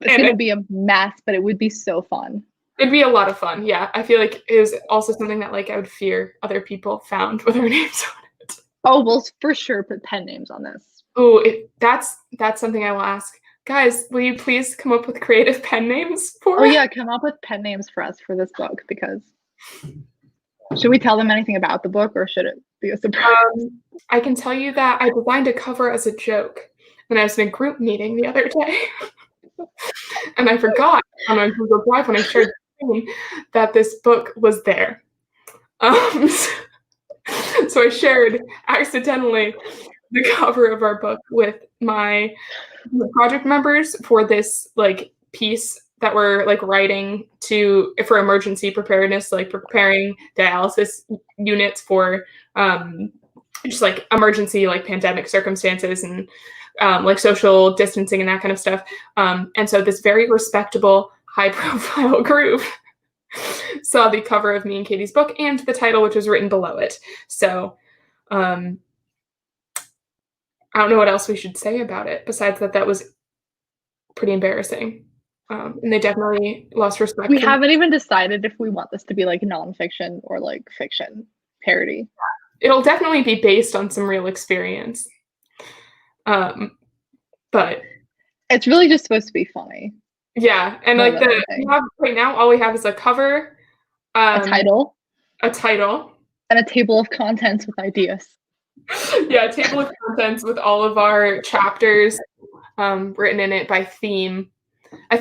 It's going to be a mess, but it would be so fun. It'd be a lot of fun. Yeah. I feel like it was also something that like I would fear other people found with our names on it. Oh, we'll for sure put pen names on this. Oh, that's something I will ask. Guys, will you please come up with creative pen names for us? Oh yeah, come up with pen names for us for this book, because should we tell them anything about the book or should it be a surprise? I can tell you that I designed a cover as a joke when I was in a group meeting the other day. And I forgot on my Google Drive when I shared the screen that this book was there. So I shared accidentally the cover of our book with my project members for this like piece that we're like writing for emergency preparedness, like preparing dialysis units for just like emergency like pandemic circumstances and like social distancing and that kind of stuff. And so this very respectable, high profile group saw the cover of me and Katie's book and the title, which was written below it. So I don't know what else we should say about it besides that was pretty embarrassing. And they definitely lost respect. We haven't even decided if we want this to be like nonfiction or like fiction parody. It'll definitely be based on some real experience. But it's really just supposed to be funny. Yeah, and like right now, all we have is a cover, a title, and a table of contents with ideas. Yeah, a table of contents with all of our chapters written in it by theme.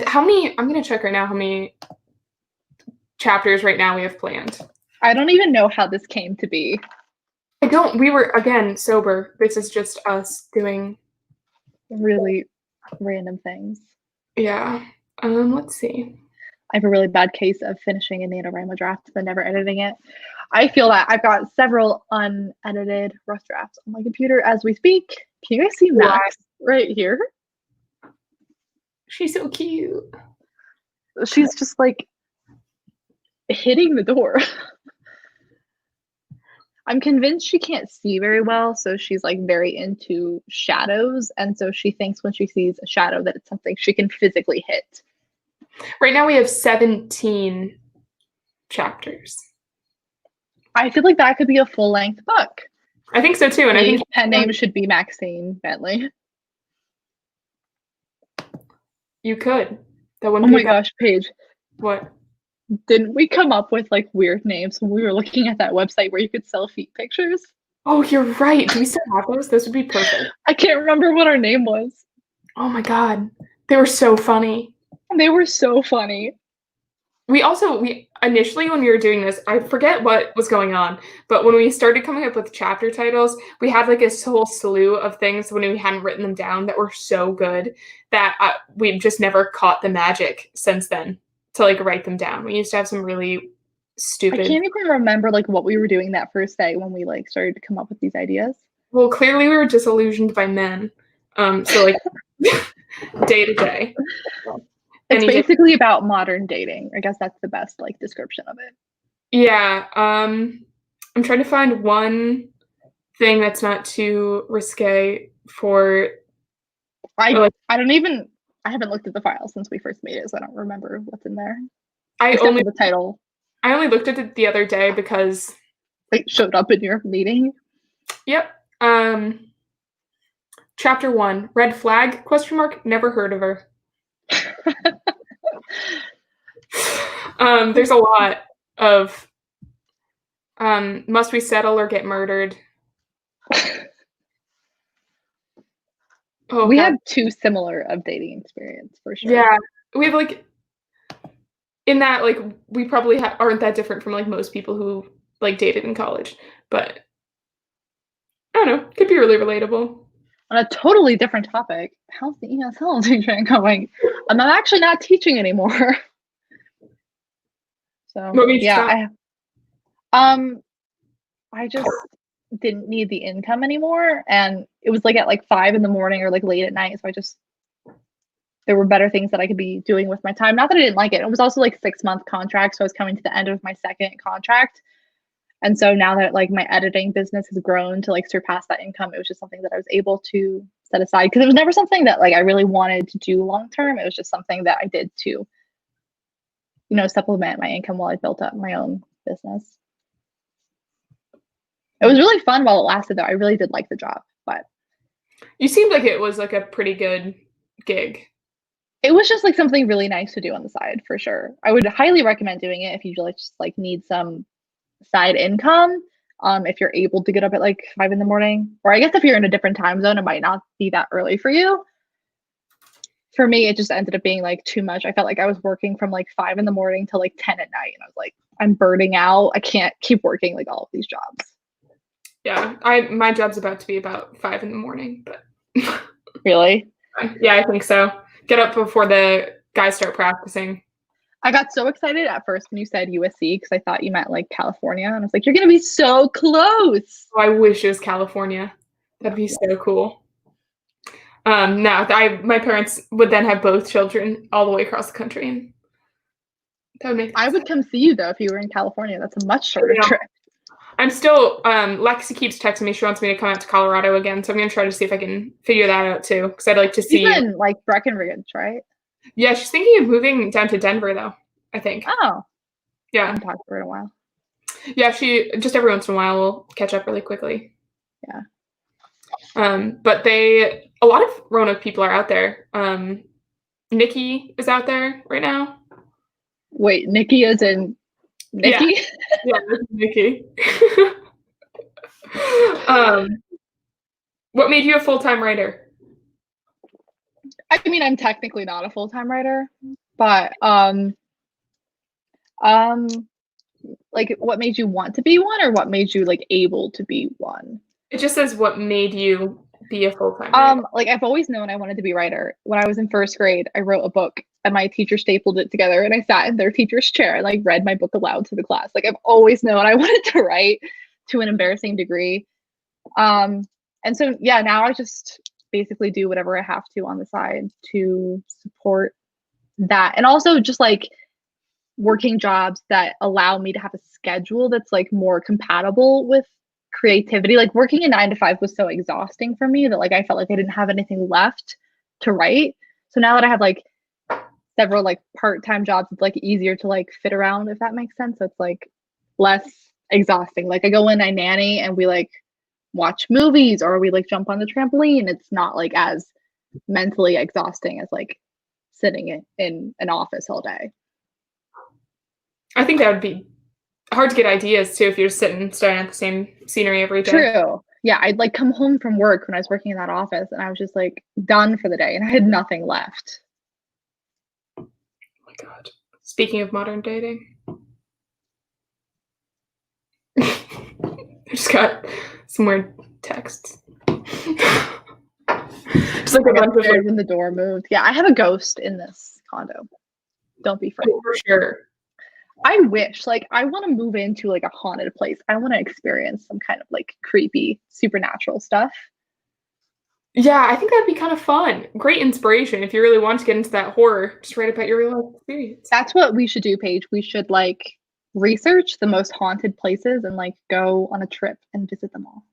How many? I'm gonna check right now how many chapters right now we have planned. I don't even know how this came to be. I don't. We were again sober. This is just us doing really random things. Yeah. Let's see. I have a really bad case of finishing a NaNoWriMo draft but never editing it. I feel that I've got several unedited rough drafts on my computer as we speak. Can you guys see Max right here? She's so cute. She's just like hitting the door. I'm convinced she can't see very well, so she's like very into shadows, and so she thinks when she sees a shadow that it's something she can physically hit. Right now we have 17 chapters. I feel like that could be a full-length book. I think so too, and I think pen name should be Maxine Bentley. You could. That wouldn't Oh be my gosh, Paige. What? Didn't we come up with like weird names when we were looking at that website where you could sell feet pictures? Oh, you're right. Do we still have those? Those would be perfect. I can't remember what our name was. Oh my god. They were so funny. They were so funny. We initially, when we were doing this, I forget what was going on, but when we started coming up with chapter titles, we had like a whole slew of things when we hadn't written them down that were so good that we've just never caught the magic since then to like write them down. We used to have some really stupid. I can't even remember like what we were doing that first day when we like started to come up with these ideas. Well, clearly we were disillusioned by men. So like day to day. It's basically about modern dating. I guess that's the best like description of it. Yeah. I'm trying to find one thing that's not too risque for. I haven't looked at the file since we first made it, so I don't remember what's in there. Except for the title. I only looked at it the other day because it showed up in your meeting. Yep. Chapter 1, red flag, ? Never heard of her. There's a lot of must we settle or get murdered? Oh, we have two similar of dating experience for sure. Yeah, we have like in that like we probably aren't that different from like most people who like dated in college, but I don't know, could be really relatable. On a totally different topic, how's the ESL teaching going? I'm actually not teaching anymore. So yeah, I just didn't need the income anymore, and it was like at like 5 a.m. or like late at night. So there were better things that I could be doing with my time. Not that I didn't like it. It was also like 6-month contract, so I was coming to the end of my second contract. And so now that like my editing business has grown to like surpass that income, it was just something that I was able to set aside because it was never something that like I really wanted to do long term. It was just something that I did to, you know, supplement my income while I built up my own business. It was really fun while it lasted though. I really did like the job, but you seemed like it was like a pretty good gig. It was just like something really nice to do on the side for sure. I would highly recommend doing it if you just like need some side income. If you're able to get up at like 5 a.m, or I guess if you're in a different time zone, it might not be that early for you. For me, it just ended up being like too much. I felt like I was working from like 5 a.m. to like 10 at night, and I was like, I'm burning out. I can't keep working like all of these jobs. Yeah, my job's about to be about 5 a.m, but really? Yeah, I think so. Get up before the guys start practicing. I got so excited at first when you said USC because I thought you meant like California, and I was like, you're gonna be so close. Oh, I wish it was California. That'd be so cool. No, my parents would then have both children all the way across the country, and that would make. I would come see you though if you were in California. That's a much shorter trip. I'm still. Lexi keeps texting me. She wants me to come out to Colorado again, so I'm gonna try to see if I can figure that out too, because I'd like to see. She's in like Breckenridge, right? Yeah, she's thinking of moving down to Denver though, I think. Oh. Yeah. I haven't talked to her in a while. Yeah, she just every once in a while will catch up really quickly. Yeah. But a lot of Roanoke people are out there. Nikki is out there right now. Wait, Nikki is in Nikki? Yeah, this is Nikki. What made you a full-time writer? I mean, I'm technically not a full-time writer, but like what made you want to be one, or what made you like able to be one? It just says what made you be a full-time writer. Like I've always known I wanted to be a writer. When I was in first grade, I wrote a book and my teacher stapled it together, and I sat in their teacher's chair and like read my book aloud to the class. Like I've always known I wanted to write to an embarrassing degree. And so yeah, now I just basically do whatever I have to on the side to support that. And also just like working jobs that allow me to have a schedule that's like more compatible with creativity. Like working a 9 to 5 was so exhausting for me that like I felt like I didn't have anything left to write. So now that I have like several like part-time jobs. It's like easier to like fit around, if that makes sense. So it's like less exhausting. Like I go in, I nanny, and we like watch movies or we like jump on the trampoline. It's not like as mentally exhausting as like sitting in an office all day. I think that would be hard to get ideas too if you're just sitting staring at the same scenery every day. True. Yeah, I'd like come home from work when I was working in that office and I was just like done for the day and I had nothing left. Oh my God. Speaking of modern dating. I just got some weird texts. Just like a bunch of when the door moved. Yeah, I have a ghost in this condo. Don't be afraid. Oh, for sure. I wish, like, I want to move into like a haunted place. I want to experience some kind of like creepy supernatural stuff. Yeah, I think that'd be kind of fun. Great inspiration if you really want to get into that horror. Just write about your real life experience. That's what we should do, Paige. We should like research the most haunted places and like go on a trip and visit them all.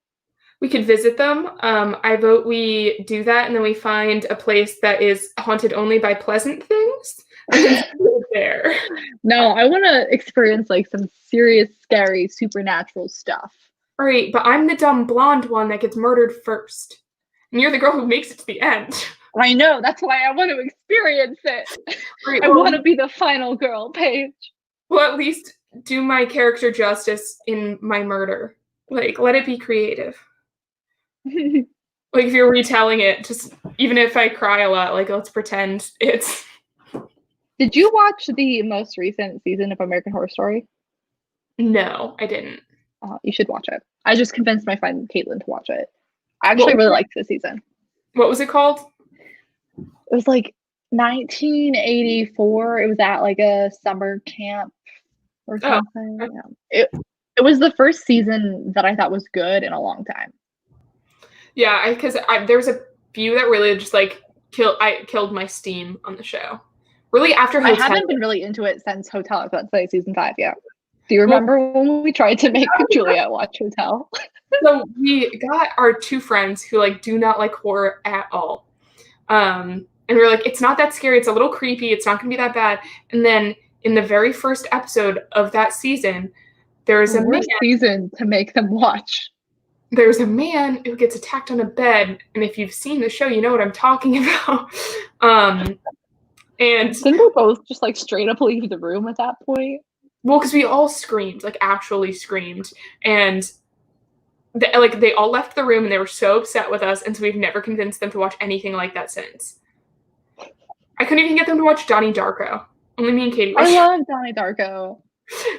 We could visit them. I vote we do that, and then we find a place that is haunted only by pleasant things. And there. No, I want to experience like some serious, scary, supernatural stuff. All right, but I'm the dumb blonde one that gets murdered first, and you're the girl who makes it to the end. I know. That's why I want to experience it. Right, I want to be the final girl, Paige. Well, at least do my character justice in my murder. Like, let it be creative. Like, if you're retelling it, just even if I cry a lot, like, let's pretend it's. Did you watch the most recent season of American Horror Story? No, I didn't. You should watch it. I just convinced my friend Caitlin to watch it. I actually really liked this season. What was it called? It was like 1984. It was at like a summer camp or something. Okay. Yeah. It was the first season that I thought was good in a long time. Yeah, because there was a few that really just like killed my steam on the show. Really, after Hotel. I haven't been really into it since Hotel. I was about to say season 5. Yeah. Do you remember when we tried to make Juliet watch Hotel? So we got our 2 friends who like do not like horror at all, and we were like, it's not that scary. It's a little creepy. It's not going to be that bad. And then in the very first episode of that season, there's a worst season to make them watch. There's a man who gets attacked on a bed, and if you've seen the show, you know what I'm talking about. And didn't we both just like straight up leave the room at that point? Well, because we all screamed, like actually screamed, and they all left the room, and they were so upset with us, and so we've never convinced them to watch anything like that since. I couldn't even get them to watch Donnie Darko. Only me and Katie watched. I love Donnie Darko.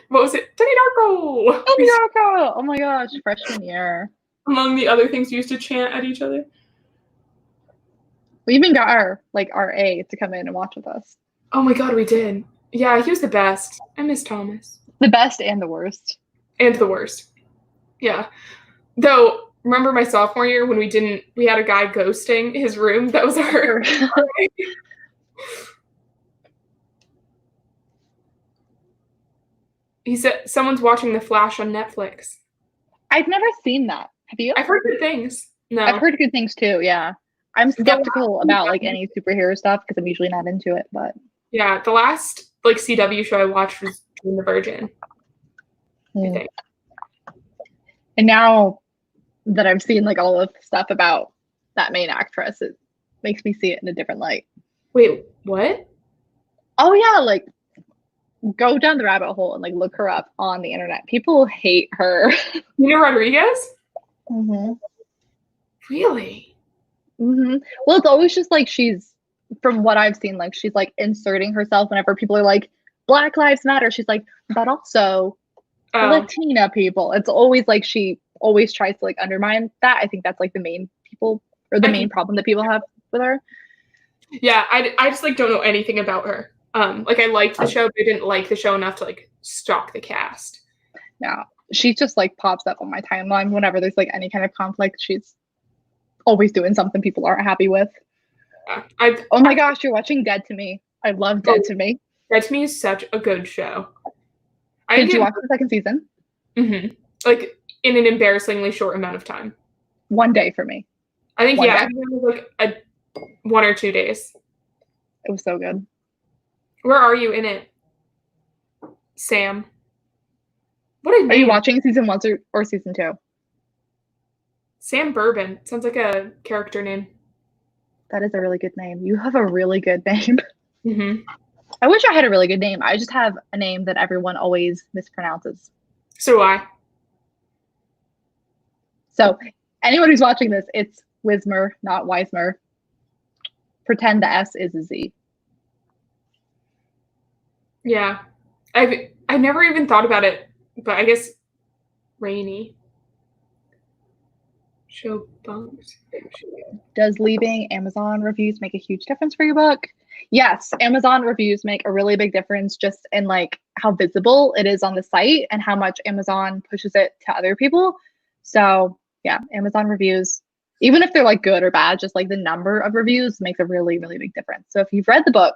What was it? Donnie Darko! Donnie Darko! Oh my gosh, freshman year. Among the other things we used to chant at each other. We even got our A to come in and watch with us. Oh my God, we did. Yeah, he was the best. I miss Thomas. The best and the worst. And the worst. Yeah. Though, remember my sophomore year when we had a guy ghosting his room? That was our. He said someone's watching The Flash on Netflix. I've never seen that. Have you? I've heard good things. No. I've heard good things too, yeah. I'm skeptical about like any superhero stuff because I'm usually not into it, but yeah, the last like CW show I watched was Jane the Virgin. I think. And now that I've seen like all of the stuff about that main actress, it makes me see it in a different light. Wait, what? Oh yeah, like go down the rabbit hole and like look her up on the internet. People hate her. Nina Rodriguez? Mm-hmm. Really? Mm-hmm. Well, it's always just like from what I've seen, like she's like inserting herself whenever people are like Black Lives Matter. She's like, but also Latina people. It's always like she always tries to like undermine that. I think that's like the main main problem that people have with her. Yeah, I just like don't know anything about her. Like I liked the show, but I didn't like the show enough to like stalk the cast. Yeah, she just like pops up on my timeline whenever there's like any kind of conflict. She's always doing something people aren't happy with. Yeah, oh my gosh, you're watching Dead to Me. I love Dead to Me. Dead to Me is such a good show. Did you watch the second season? Mm-hmm. Like in an embarrassingly short amount of time. One day for me. I think it was like 1 or 2 days. It was so good. Where are you in it, Sam? What a name. Are you watching season 1 or season 2? Sam Bourbon. Sounds like a character name. That is a really good name. You have a really good name. Mm-hmm. I wish I had a really good name. I just have a name that everyone always mispronounces. So do I. So anyone who's watching this, it's Wismer, not Weismer. Pretend the S is a Z. Yeah. I never even thought about it, but I guess Rainy. Show bumps. Does leaving Amazon reviews make a huge difference for your book? Yes, Amazon reviews make a really big difference just in like how visible it is on the site and how much Amazon pushes it to other people. So yeah, Amazon reviews, even if they're like good or bad, just like the number of reviews makes a really, really big difference. So if you've read the book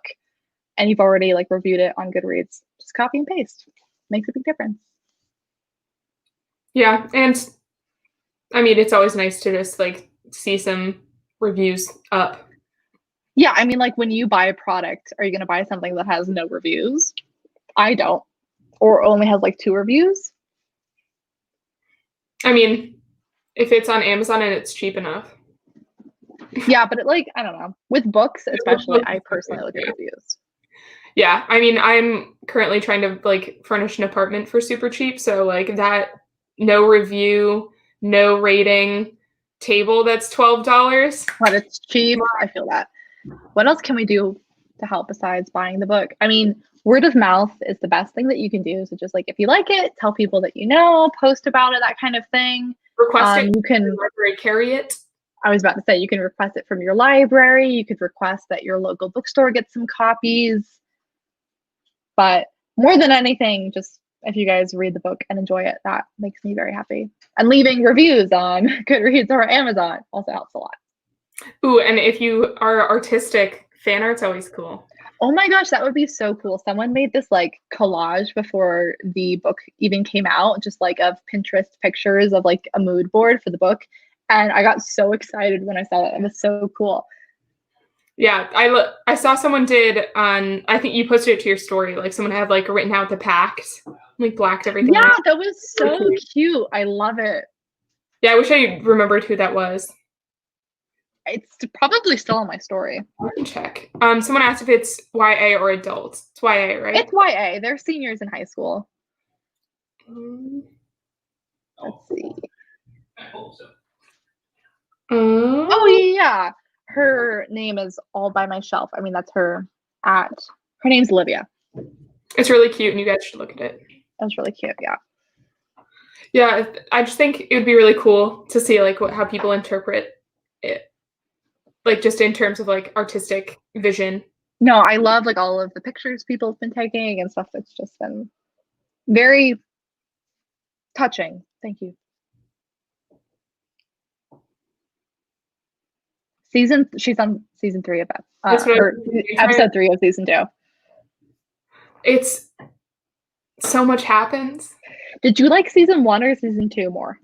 and you've already like reviewed it on Goodreads, just copy and paste. Makes a big difference. Yeah, and I mean, it's always nice to just like see some reviews up. Yeah, I mean, like when you buy a product, are you going to buy something that has no reviews? I don't. Or only has like 2 reviews? I mean, if it's on Amazon and it's cheap enough. Yeah, but it like, I don't know. With books, especially, I personally look at reviews. Yeah, I mean, I'm currently trying to like furnish an apartment for super cheap, so like that no review, no rating table that's $12. But it's cheap. I feel that. What else can we do to help besides buying the book? I mean, word of mouth is the best thing that you can do. So just like if you like it, tell people that you know, post about it, that kind of thing. Request it. You can library carry it. I was about to say you can request it from your library. You could request that your local bookstore gets some copies. But more than anything, just if you guys read the book and enjoy it, that makes me very happy. And leaving reviews on Goodreads or Amazon also helps a lot. Ooh, and if you are artistic, fan art's always cool. Oh my gosh, that would be so cool. Someone made this like collage before the book even came out, just like of Pinterest pictures of like a mood board for the book. And I got so excited when I saw that. It was so cool. Yeah, I saw someone did on, I think you posted it to your story, like someone had like written out the pact, like blacked everything Yeah, out. that was so cute. I love it. Yeah, I wish I remembered who that was. It's probably still on my story. I can check. Someone asked if it's YA or adult. It's YA, right? It's YA. They're seniors in high school. Let's see. Oh yeah. Her name is All by My Shelf. I mean, that's her at. Her name's Olivia. It's really cute, and you guys should look at it. That's really cute. Yeah. Yeah, I just think it would be really cool to see like how people interpret it, like just in terms of like artistic vision. No, I love like all of the pictures people have been taking and stuff. That's just been very touching. Thank you. She's on season 3 of it. Episode 3 of season 2. It's so much happens. Did you like season 1 or season 2 more?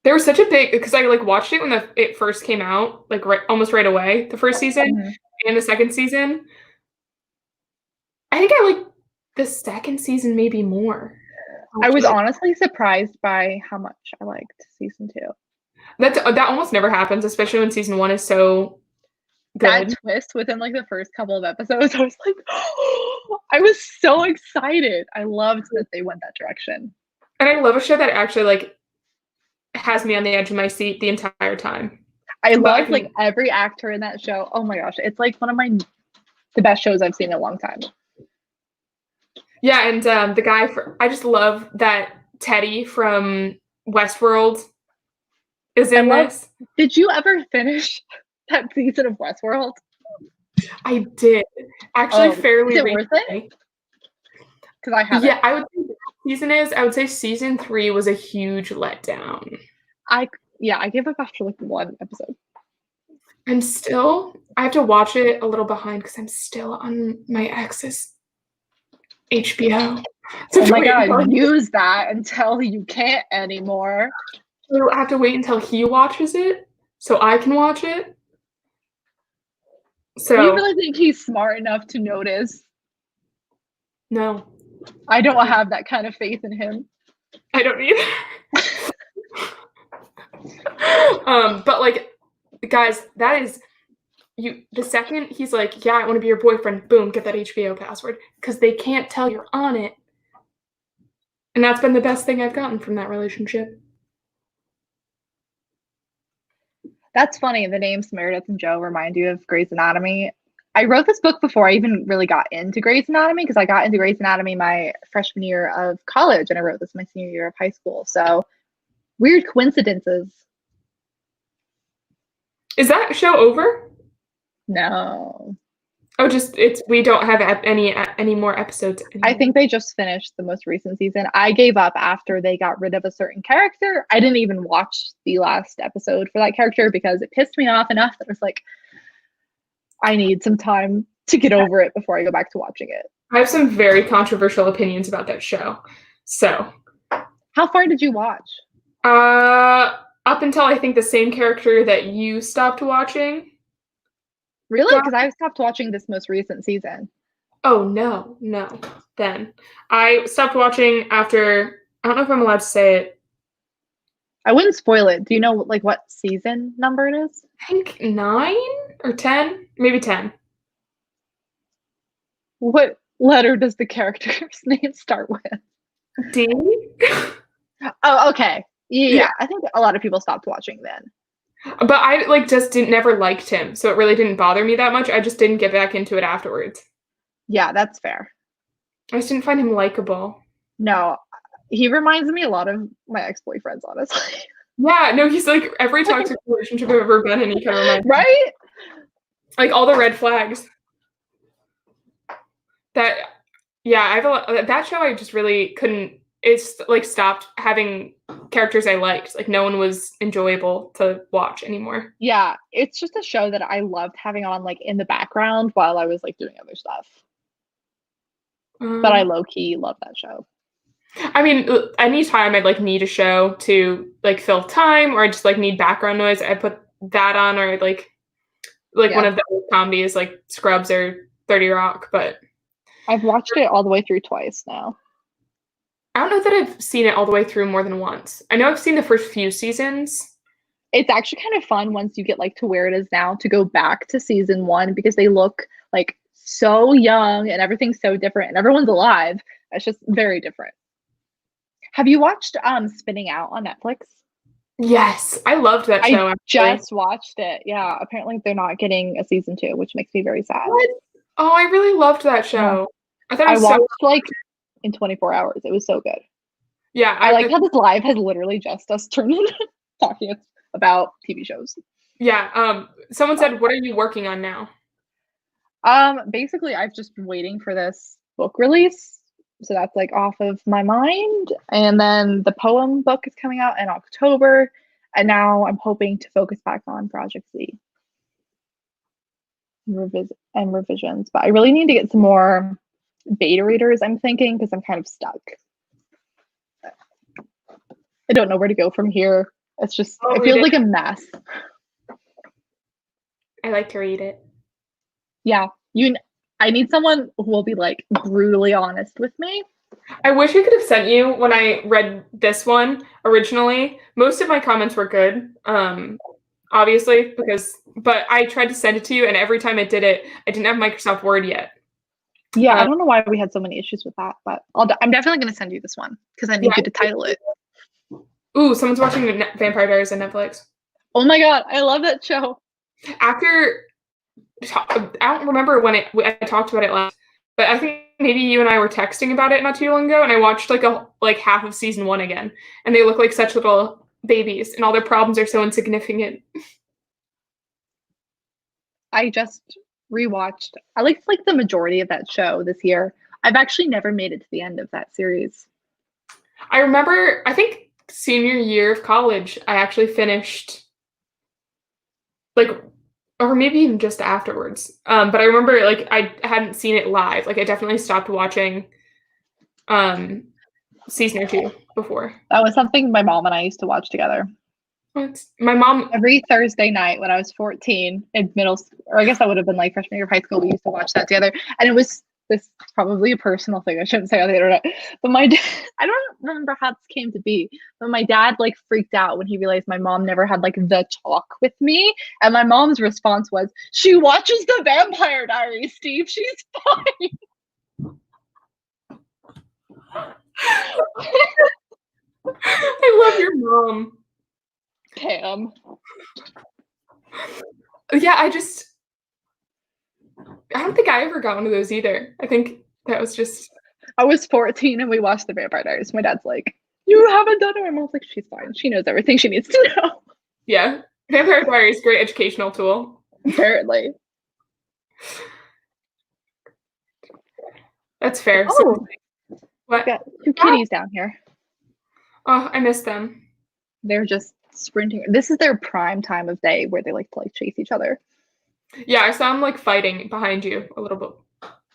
There was such a big, because I like watched it when it first came out, like almost right away. The first season and the second season. I think I like the second season maybe more. I was honestly surprised by how much I liked season 2. That almost never happens, especially when season 1 is so good. That twist within like the first couple of episodes, I was like, oh, I was so excited. I loved that they went that direction. And I love a show that actually like has me on the edge of my seat the entire time. I love like every actor in that show. Oh my gosh, it's like one of the best shows I've seen in a long time. Yeah, and the guy I just love that Teddy from Westworld is in this. Did you ever finish that season of Westworld? I did. Actually, fairly. Is it worth it? Because I haven't. Yeah, I would say I would say season 3 was a huge letdown. I gave up after like 1 episode. I have to watch it a little behind because I'm still on my ex's HBO. Oh my god, use that until you can't anymore. I have to wait until he watches it so I can watch it. So You really think he's smart enough to notice? no, I don't have that kind of faith in him. I don't either. But like, guys, that is you. The second he's like, "Yeah, I want to be your boyfriend," boom, get that HBO password, because they can't tell you're on it. And that's been the best thing I've gotten from that relationship. That's funny. The names Meredith and Joe remind you of Grey's Anatomy. I wrote this book before I even really got into Grey's Anatomy because I got into Grey's Anatomy my freshman year of college and I wrote this my senior year of high school. So weird coincidences. Is that show over? No. Oh, just we don't have any more episodes anymore. I think they just finished the most recent season. I gave up after they got rid of a certain character. I didn't even watch the last episode for that character because it pissed me off enough that I was like, I need some time to get over it before I go back to watching it. I have some very controversial opinions about that show. So, how far did you watch? Up until I think the same character that you stopped watching. Really? Because I stopped watching this most recent season. Oh, no. Then I stopped watching after, I don't know if I'm allowed to say it. I wouldn't spoil it. Do you know like what season number it is? I think 9 or 10, maybe 10. What letter does the character's name start with? D? Oh, okay. Yeah, I think a lot of people stopped watching then. But I like just never liked him, so it really didn't bother me that much. I just didn't get back into it afterwards. Yeah, that's fair. I just didn't find him likable. No, he reminds me a lot of my ex-boyfriends, honestly. Yeah, no, he's like every toxic relationship I've ever been in, he kind of reminds me. Right? Like all the red flags. That show I just really couldn't. It's like stopped having characters I liked. Like no one was enjoyable to watch anymore. Yeah, it's just a show that I loved having on like in the background while I was like doing other stuff. But I low-key love that show. I mean, anytime I'd like need a show to like fill time or I just like need background noise, I put that on or like one of the comedies like Scrubs or 30 Rock, but I've watched it all the way through twice now. I don't know that I've seen it all the way through more than once. I know I've seen the first few seasons. It's actually kind of fun once you get like to where it is now to go back to season 1 because they look like so young and everything's so different and everyone's alive. It's just very different. Have you watched Spinning Out on Netflix? Yes, I loved that show. I just watched it. Yeah, apparently they're not getting a season 2, which makes me very sad. What? Oh, I really loved that show. Yeah. I thought it was watched like in 24 hours. It was so good. Yeah, I like how this live has literally just us turning talking about TV shows. Yeah. Someone said, "What are you working on now?" Basically, I've just been waiting for this book release. So that's like off of my mind. And then the poem book is coming out in October. And now I'm hoping to focus back on Project Z and revisions. But I really need to get some more beta readers, I'm thinking, because I'm kind of stuck. I don't know where to go from here. It's just, it feels like a mess. I like to read it. Yeah. I need someone who will be like brutally honest with me. I wish I could have sent you when I read this one originally. Most of my comments were good, obviously, but I tried to send it to you, and every time I did it, I didn't have Microsoft Word yet. Yeah, I don't know why we had so many issues with that, but I'm definitely going to send you this one because I need you to title it. Ooh, someone's watching Vampire Diaries on Netflix. Oh my god, I love that show. I don't remember when I talked about it last, but I think maybe you and I were texting about it not too long ago, and I watched like half of season 1 again, and they look like such little babies, and all their problems are so insignificant. I just rewatched. I liked like the majority of that show this year. I've actually never made it to the end of that series. I remember, I think senior year of college, I actually finished or maybe even just afterwards. But I remember like I hadn't seen it live. Like I definitely stopped watching season or 2 before. That was something my mom and I used to watch together. My mom every Thursday night when I was 14 in or I guess that would have been like freshman year of high school. We used to watch that together, and it was this probably a personal thing. I shouldn't say on the internet, but my dad, I don't remember how this came to be, but my dad like freaked out when he realized my mom never had like the talk with me, and my mom's response was, "She watches the Vampire Diaries, Steve. She's fine." I love your mom. Pam. Yeah, I don't think I ever got one of those either. I think that was just... I was 14 and we watched the Vampire Diaries. My dad's like, "You haven't done it." My mom's like, "She's fine. She knows everything she needs to know." Yeah. Vampire Diaries, great educational tool. Apparently. That's fair. Oh, so, what? got two kitties down here. Oh, I miss them. They're just sprinting. This is their prime time of day where they like to like chase each other. Yeah, I saw them like fighting behind you a little bit,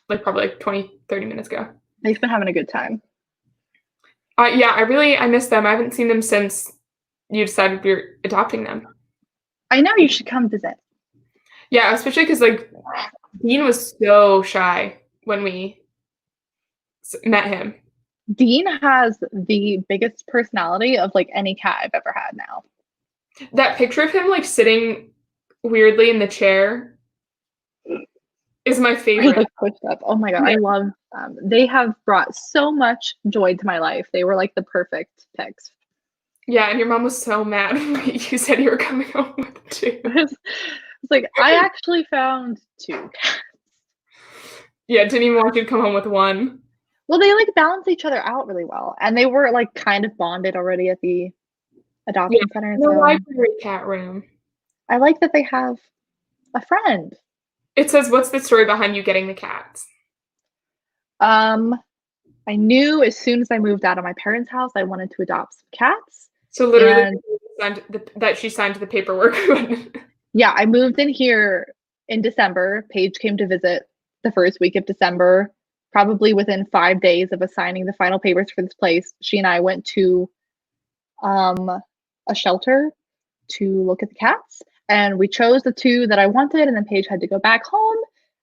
like probably like 20, 30 minutes ago. They've been having a good time. Yeah, I miss them. I haven't seen them since you decided you're adopting them. I know, you should come visit. Yeah, especially because like Dean was so shy when we met him. Dean has the biggest personality of like any cat I've ever had now. That picture of him like sitting weirdly in the chair is my favorite. He like pushed up. Oh my god, yeah. I love them. They have brought so much joy to my life. They were like the perfect picks. Yeah, and your mom was so mad when you said you were coming home with two. It's like, I actually found two cats. Yeah, didn't even want you to come home with one. Well, they like balance each other out really well, and they were like kind of bonded already at the adoption center. The library cat room. I like that they have a friend. It says, "What's the story behind you getting the cats?" I knew as soon as I moved out of my parents' house, I wanted to adopt some cats. So literally, that she signed the paperwork. Yeah, I moved in here in December. Paige came to visit the first week of December. Probably within 5 days of us signing the final papers for this place, she and I went to a shelter to look at the cats, and we chose the two that I wanted, and then Paige had to go back home,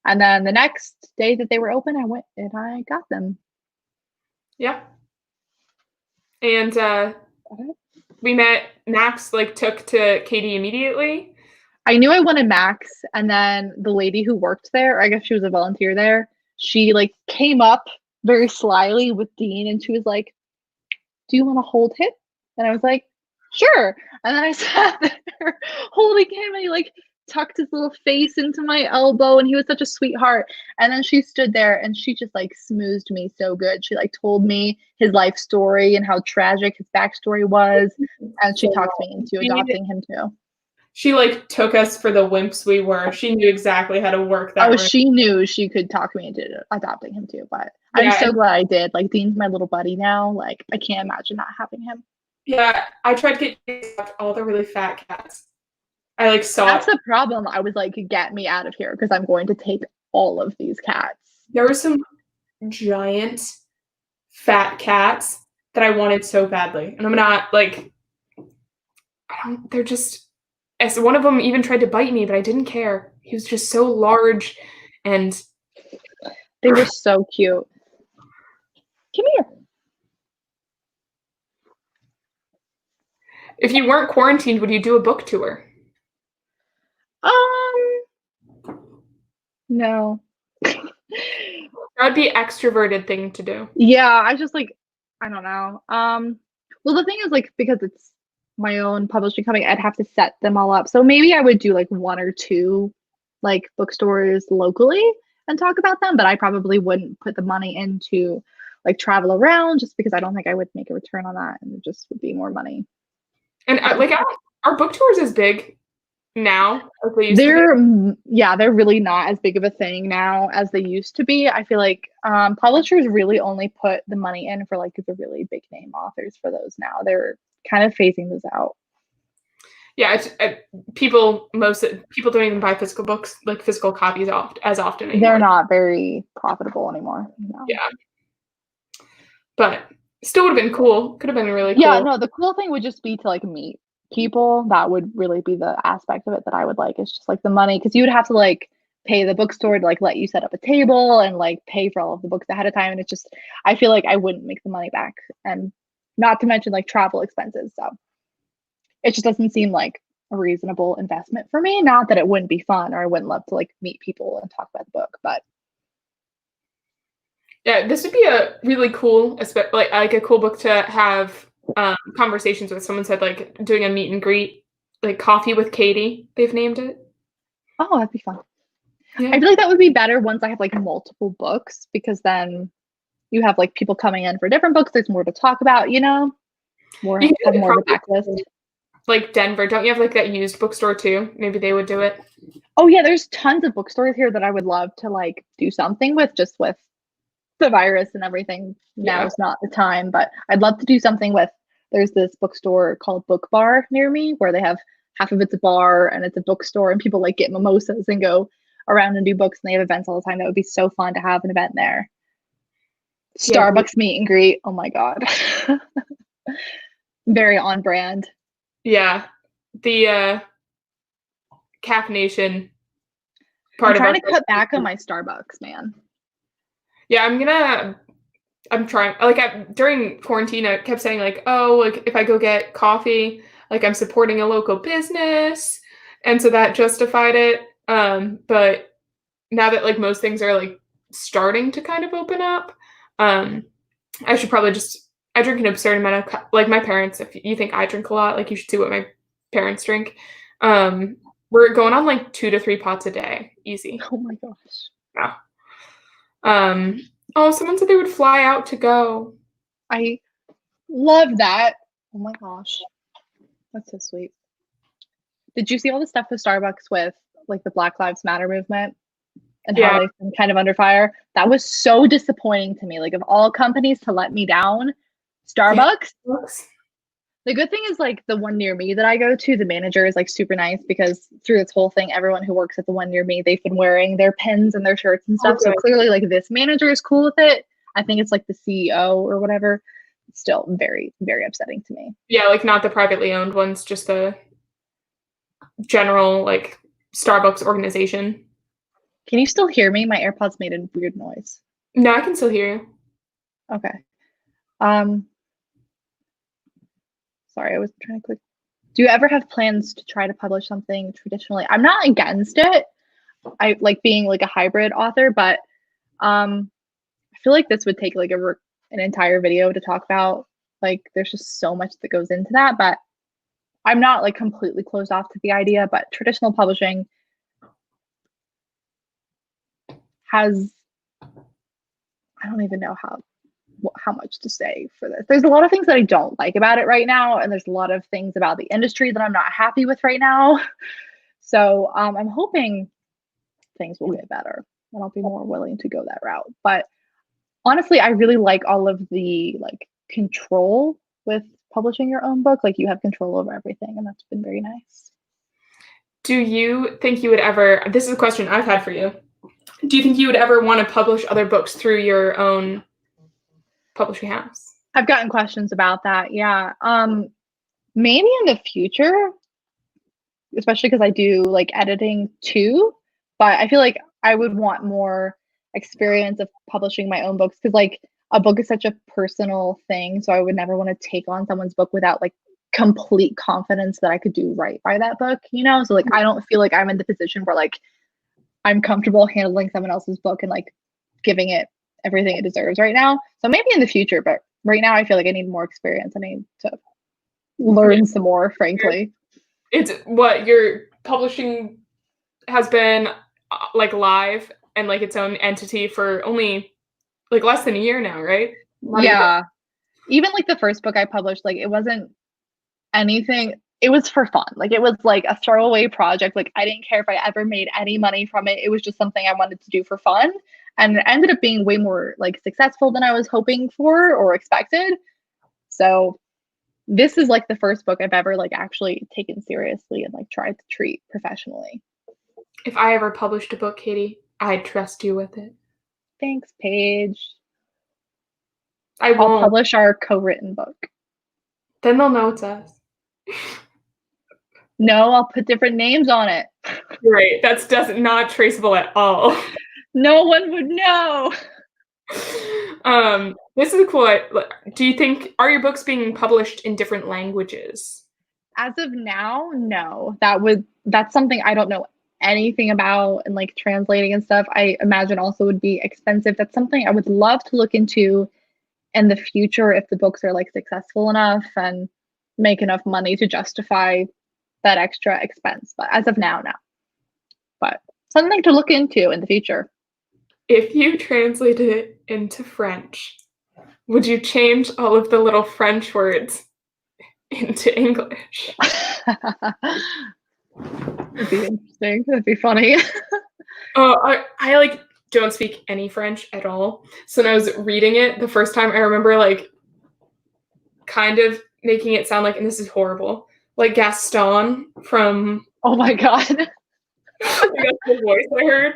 and then the next day that they were open, I went and I got them. Yeah. And we met. Max like took to Katie immediately. I knew I wanted Max, and then the lady who worked there, I guess she was a volunteer there, she like came up very slyly with Dean, and she was like, "Do you want to hold him?" And I was like, "Sure." And then I sat there holding him, and he like tucked his little face into my elbow, and he was such a sweetheart. And then she stood there and she just like smoothed me so good. She like told me his life story and how tragic his backstory was, and she talked me into adopting him too. She like took us for the wimps we were. She knew exactly how to work that. Oh, she knew she could talk me into adopting him too. But yeah, I'm so glad I did. Like, Dean's my little buddy now. Like, I can't imagine not having him. Yeah, I tried to get all the really fat cats. I like saw. That's the problem. I was like, get me out of here because I'm going to take all of these cats. There were some giant fat cats that I wanted so badly, and I'm not like. They're just. As one of them even tried to bite me, but I didn't care. He was just so large, and they were so cute. Come here. If you weren't quarantined, would you do a book tour? No. That would be an extroverted thing to do. Yeah, I just like, I don't know. Well, the thing is, like, because it's my own publishing company, I'd have to set them all up. So maybe I would do like one or two like bookstores locally and talk about them, but I probably wouldn't put the money into like travel around just because I don't think I would make a return on that, and it just would be more money. And like our book tours is big now. They're really not as big of a thing now as they used to be. I feel like publishers really only put the money in for like the really big name authors for those now. They're kind of phasing those out. Yeah, people don't even buy physical books, like physical copies as often anymore. They're not very profitable anymore. No. Yeah, but still would have been cool. Could have been really cool. Yeah, no, the cool thing would just be to like meet people, that would really be the aspect of it that I would like. It's just like the money, because you would have to like pay the bookstore to like let you set up a table and like pay for all of the books ahead of time. And it's just, I feel like I wouldn't make the money back. And not to mention like travel expenses. So it just doesn't seem like a reasonable investment for me. Not that it wouldn't be fun or I wouldn't love to like meet people and talk about the book, but Yeah, this would be a really cool, like a cool book to have conversations with. Someone said like doing a meet and greet, like coffee with Katie. They've named it. oh, that'd be fun. Yeah. I feel like that would be better once I have like multiple books, because then you have like people coming in for different books. There's more to talk about, you know, more You have could more of a probably backlist. Like Denver, don't you have like that used bookstore too? Maybe they would do it. Oh yeah, there's tons of bookstores here that I would love to like do something with, just with the virus and everything. Now Yeah. is not the time, but I'd love to do something with. There's this bookstore called Book Bar near me where they have half of it's a bar and it's a bookstore, and people like get mimosas and go around and do books, and they have events all the time. That would be so fun to have an event there. Yeah. Starbucks meet and greet. Oh my god. Very on brand. Yeah. The caffeination part I'm of trying our to cut back on my Starbucks, man. Yeah, I'm trying, like, during quarantine, I kept saying, like, oh, like, if I go get coffee, like, I'm supporting a local business, and so that justified it, but now that, like, most things are, like, starting to kind of open up, I should probably just I drink an absurd amount of like, my parents, if you think I drink a lot, like, you should see what my parents drink. We're going on, like, 2 to 3 pots a day, easy. Oh my gosh. Yeah. Oh, someone said they would fly out to go. I love that. Oh my gosh. That's so sweet. Did you see all the stuff with Starbucks with like the Black Lives Matter movement and how Yeah. they've been kind of under fire? That was so disappointing to me. Like, of all companies to let me down, Starbucks. Yeah. The good thing is like the one near me that I go to, the manager is like super nice, because through this whole thing, everyone who works at the one near me, they've been wearing their pins and their shirts and stuff. So Okay. clearly like this manager is cool with it. I think it's like the CEO or whatever. It's still very, very upsetting to me. Yeah, like, not the privately owned ones, just the general, like, Starbucks organization. Can you still hear me? My AirPods made a weird noise. No, I can still hear you. Okay. Sorry, I was trying to click. Do you ever have plans to try to publish something traditionally? I'm not against it. I like being like a hybrid author, but I feel like this would take like an entire video to talk about. Like, there's just so much that goes into that, but I'm not like completely closed off to the idea. But traditional publishing has, I don't even know how much to say for this. There's a lot of things that I don't like about it right now, and there's a lot of things about the industry that I'm not happy with right now. So I'm hoping things will get better and I'll be more willing to go that route. But honestly, I really like all of the like control with publishing your own book. Like, you have control over everything, and that's been very nice. Do you think you would ever, this is a question I've had for you. Do you think you would ever want to publish other books through your own publishing house? I've gotten questions about that. Yeah. Maybe in the future, especially because I do like editing too, but I feel like I would want more experience of publishing my own books, because like a book is such a personal thing. So I would never want to take on someone's book without like complete confidence that I could do right by that book, you know? So like I don't feel like I'm in the position where like I'm comfortable handling someone else's book and like giving it everything it deserves right now. So maybe in the future, but right now I feel like I need more experience. I need to learn some more, frankly. It's what your publishing has been like live and like its own entity for only like less than a year now, right? Yeah. Even like the first book I published, like it wasn't anything. It was for fun. Like, it was like a throwaway project. Like, I didn't care if I ever made any money from it. It was just something I wanted to do for fun. And it ended up being way more like successful than I was hoping for or expected. So this is like the first book I've ever like actually taken seriously and like tried to treat professionally. If I ever published a book, Katie, I'd trust you with it. Thanks, Paige. I'll publish our co-written book. Then they'll know it's us. No, I'll put different names on it. Right. That's not traceable at all. No one would know. This is cool. Do you think, are your books being published in different languages? As of now, no. That's something I don't know anything about, and like translating and stuff, I imagine also would be expensive. That's something I would love to look into in the future if the books are like successful enough and make enough money to justify that extra expense. But as of now, no. But something to look into in the future. If you translated it into French, would you change all of the little French words into English? That'd be interesting. That'd be funny. I like don't speak any French at all. So when I was reading it the first time, I remember like kind of making it sound like, and this is horrible, like Gaston from. Oh my god. That's the voice I heard.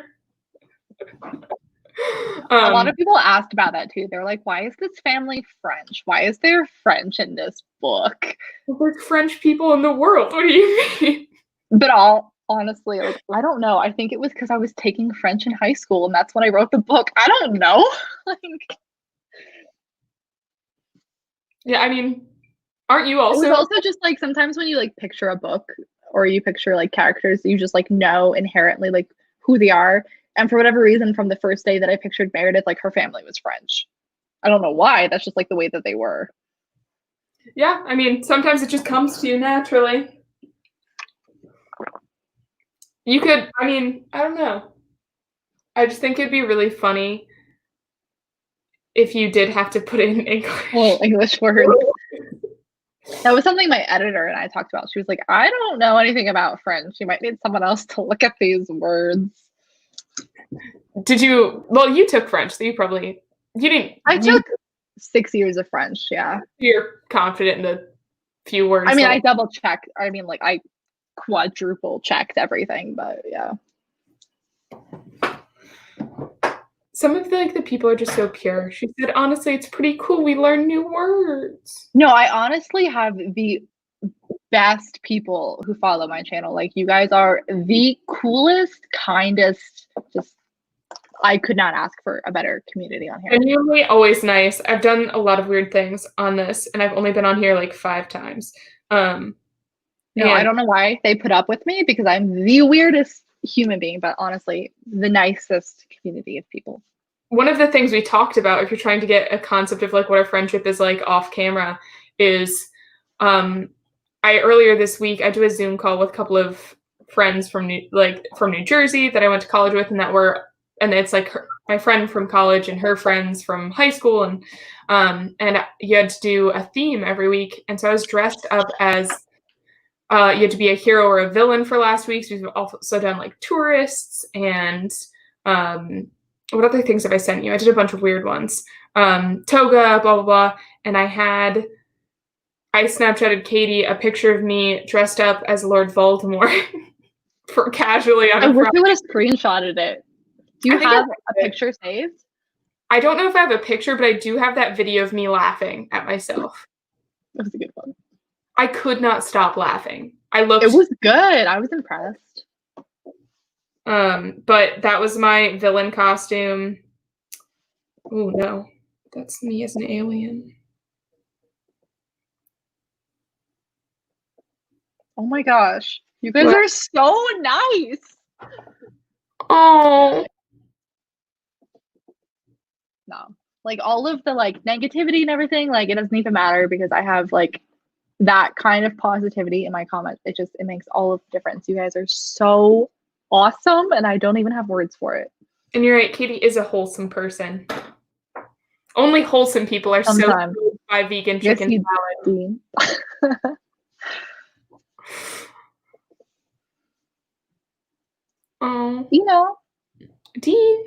A lot of people asked about that too. They're like, why is this family French? Why is there French in this book? There's French people in the world. What do you mean? But honestly, like, I don't know. I think it was because I was taking French in high school and that's when I wrote the book. I don't know. Yeah, I mean, aren't you also? It was also just like sometimes when you like picture a book or you picture like characters, you just like know inherently like who they are. And for whatever reason, from the first day that I pictured Meredith, like her family was French. I don't know why. That's just like the way that they were. Yeah, I mean, sometimes it just comes to you naturally. You could, I mean, I don't know. I just think it'd be really funny if you did have to put it in English. Well, English words. That was something my editor and I talked about. She was like, I don't know anything about French. You might need someone else to look at these words. Did you, well, you took French, so you didn't. I took 6 years of French, yeah. You're confident in the few words. I mean, I double checked. I mean, like, I quadruple checked everything, but yeah. Some of the people are just so pure. She said, honestly, it's pretty cool. We learn new words. No, I honestly have the best people who follow my channel. Like, you guys are the coolest, kindest, just, I could not ask for a better community on here. Genuinely always nice. I've done a lot of weird things on this, and I've only been on here like 5 times. No, I don't know why they put up with me because I'm the weirdest human being, but honestly, the nicest community of people. One of the things we talked about, if you're trying to get a concept of like what a friendship is like off camera, is earlier this week I do a Zoom call with a couple of friends from New Jersey that I went to college with, and it's like my friend from college and her friends from high school, and you had to do a theme every week, and so I was dressed up as you had to be a hero or a villain for last week. So we've also done like tourists and what other things have I sent you? I did a bunch of weird ones. Toga, blah, blah, blah. And I Snapchatted Katie a picture of me dressed up as Lord Voldemort for casually on I wish I would have screenshotted it. Do you have a picture saved? I don't know if I have a picture, but I do have that video of me laughing at myself. That was a good one. I could not stop laughing. It was good. I was impressed. But that was my villain costume. Oh no, that's me as an alien. Oh my gosh. You guys are so nice. Oh. No. Like all of the like negativity and everything, like it doesn't even matter because I have like that kind of positivity in my comments. It makes all of the difference. You guys are so awesome and I don't even have words for it. And you're right, Katie is a wholesome person. Only wholesome people are Sometimes. So fooled by vegan chicken salad. Oh. Dean.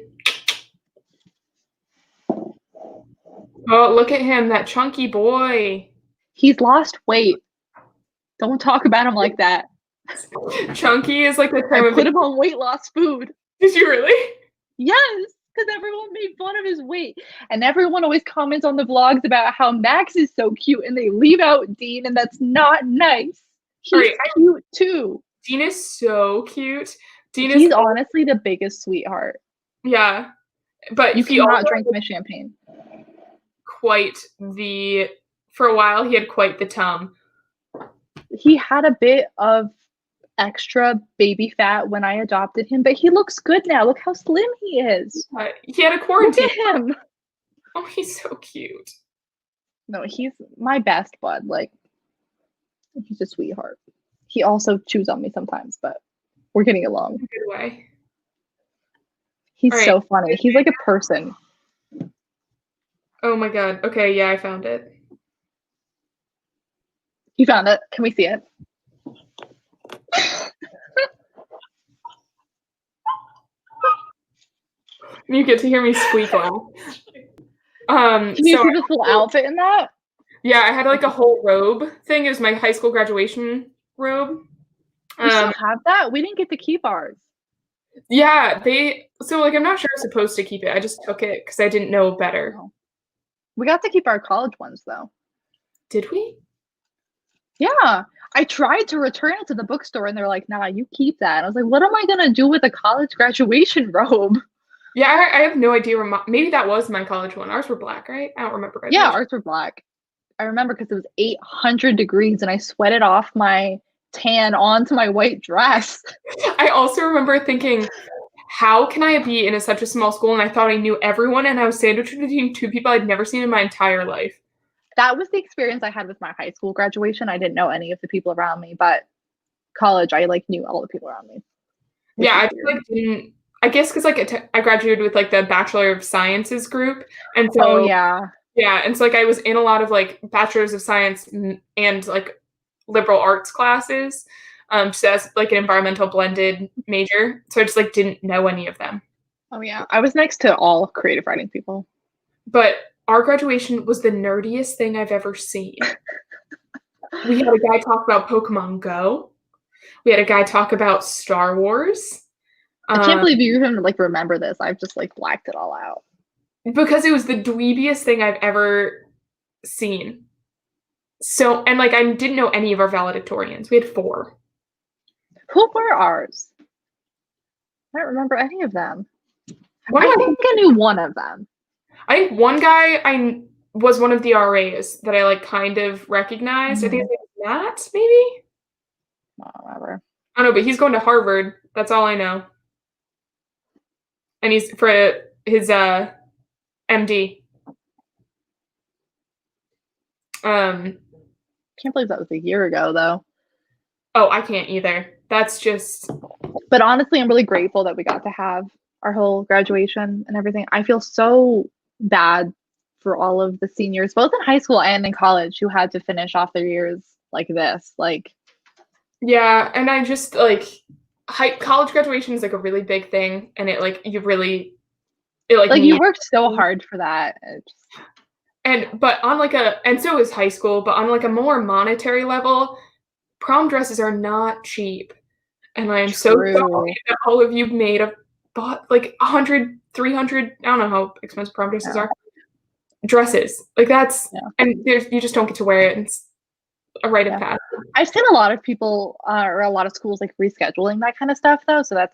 Oh, look at him, that chunky boy. He's lost weight. Don't talk about him like that. Chunky is like the term I put him on weight loss food. Did you really? Yes, because everyone made fun of his weight. And everyone always comments on the vlogs about how Max is so cute and they leave out Dean and that's not nice. He's cute too. Dean is so cute. He's honestly the biggest sweetheart. Yeah. But you cannot drink my champagne. For a while, he had quite the tum. He had a bit of extra baby fat when I adopted him, but he looks good now. Look how slim he is. He had a quarantine. Look at him. Oh, he's so cute. No, he's my best bud. Like, he's a sweetheart. He also chews on me sometimes, but we're getting along. In a good way. He's so funny. He's like a person. Oh my god. Okay, yeah, I found it. You found it? Can we see it? You get to hear me squeak laugh. Can you see this little outfit in that? Yeah, I had like a whole robe thing. It was my high school graduation robe. You still have that? We didn't get to keep ours. Yeah, I'm not sure I was supposed to keep it. I just took it because I didn't know better. We got to keep our college ones though. Did we? Yeah. I tried to return it to the bookstore and they're like, nah, you keep that. And I was like, what am I going to do with a college graduation robe? Yeah, I have no idea where maybe that was my college one. Ours were black, right? I don't remember. Yeah, ours were black. I remember because it was 800 degrees and I sweated off my tan onto my white dress. I also remember thinking, how can I be in such a small school? And I thought I knew everyone and I was sandwiched between two people I'd never seen in my entire life. That was the experience I had with my high school graduation. I didn't know any of the people around me, but college, I like knew all the people around me. Yeah, I guess because I graduated with like the Bachelor of Sciences group, and so yeah, and so like I was in a lot of like Bachelors of Science and like liberal arts classes, just as like an environmental blended major. So I just like didn't know any of them. Oh yeah, I was next to all creative writing people. But our graduation was the nerdiest thing I've ever seen. We had a guy talk about Pokemon Go. We had a guy talk about Star Wars. I can't believe you even like remember this. I've just like blacked it all out. Because it was the dweebiest thing I've ever seen. So, and like I didn't know any of our valedictorians. We had 4. Who were ours? I don't remember any of them. I think I knew one of them. I think one guy was one of the RAs that I like kind of recognized. I think his name was Matt, maybe? I don't remember. I don't know, but he's going to Harvard. That's all I know. And he's for his MD. Can't believe that was a year ago though. Oh, I can't either. That's just. But honestly, I'm really grateful that we got to have our whole graduation and everything. I feel so bad for all of the seniors, both in high school and in college, who had to finish off their years like this. Like, yeah, and I just like college graduation is like a really big thing, and it like you worked so hard for that. But on like and so is high school, but on like a more monetary level, prom dresses are not cheap. And I am so sorry that all of you bought like 100, 300, I don't know how expensive prom dresses are. Dresses. Like that's, and you just don't get to wear it. And it's a rite of passage. I've seen a lot of people or a lot of schools like rescheduling that kind of stuff though. So that's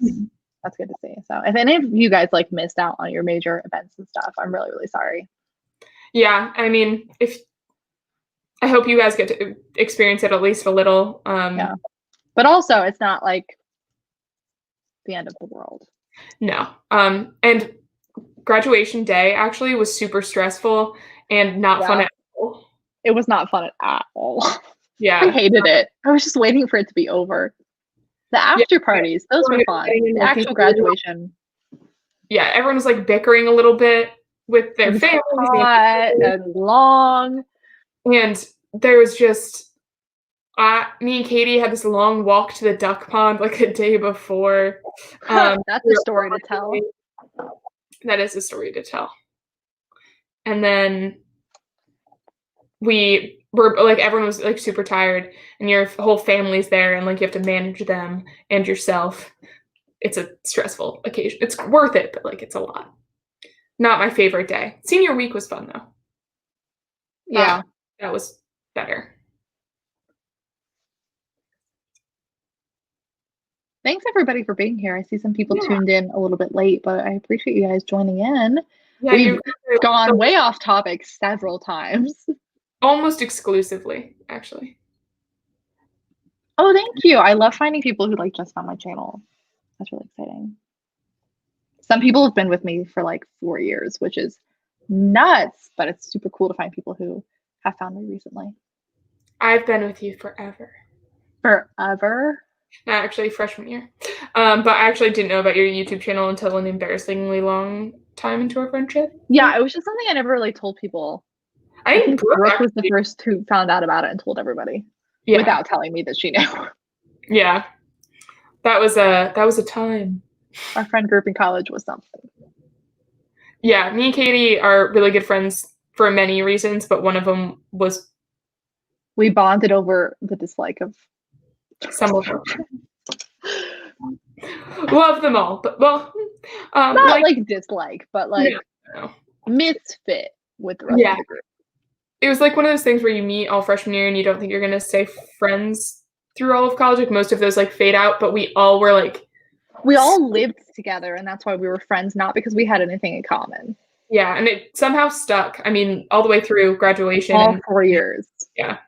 good to see. So if any of you guys like missed out on your major events and stuff, I'm really, really sorry. Yeah. I mean, I hope you guys get to experience it at least a little. But also it's not like the end of the world. No. And graduation day actually was super stressful and not fun at all. It was not fun at all. Yeah. I hated it. I was just waiting for it to be over. The after parties, those were fun. The actual graduation. Yeah, everyone was like bickering a little bit with their families. Hot and long. And there was just me and Katie had this long walk to the duck pond like a day before. That's a story to tell. That is a story to tell. And then we were like, everyone was like super tired, and your whole family's there, and like you have to manage them and yourself. It's a stressful occasion. It's worth it, but like it's a lot. Not my favorite day. Senior week was fun though. Yeah, that was better. Thanks everybody for being here. I see some people Yeah. tuned in a little bit late, but I appreciate you guys joining in. Yeah, We've gone way off topic several times. almost exclusively, actually. Oh, thank you. I love finding people who like just found my channel. That's really exciting. Some people have been with me for like 4 years, which is nuts, but it's super cool to find people who have found me recently. I've been with you forever. Forever? Not actually freshman year. But I actually didn't know about your YouTube channel until an embarrassingly long time into our friendship. Yeah, it was just something I never really told people. I think Brooke was the first who found out about it and told everybody without telling me that she knew. Yeah. That was a time. Our friend group in college was something. Yeah, me and Katie are really good friends for many reasons, but one of them was we bonded over the dislike of some of them. Love them all, but well, not like dislike, but like no. misfit with the rest of the group. It was like one of those things where you meet all freshman year and you don't think you're gonna stay friends through all of college. Like most of those like fade out, but we all were like. We all lived together, and that's why we were friends, not because we had anything in common. Yeah, and it somehow stuck. I mean, all the way through graduation. All 4 years. Yeah.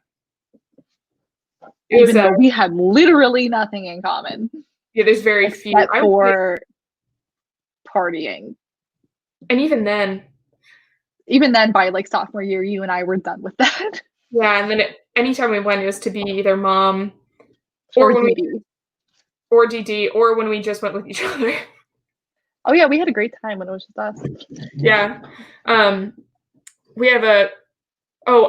Even though we had literally nothing in common. Yeah, there's very few. Except for partying. And even then, by like sophomore year, you and I were done with that. Yeah, and then anytime we went, it was to be either mom or DD. Or DD, or when we just went with each other. Oh yeah, we had a great time when it was just us. Yeah. We have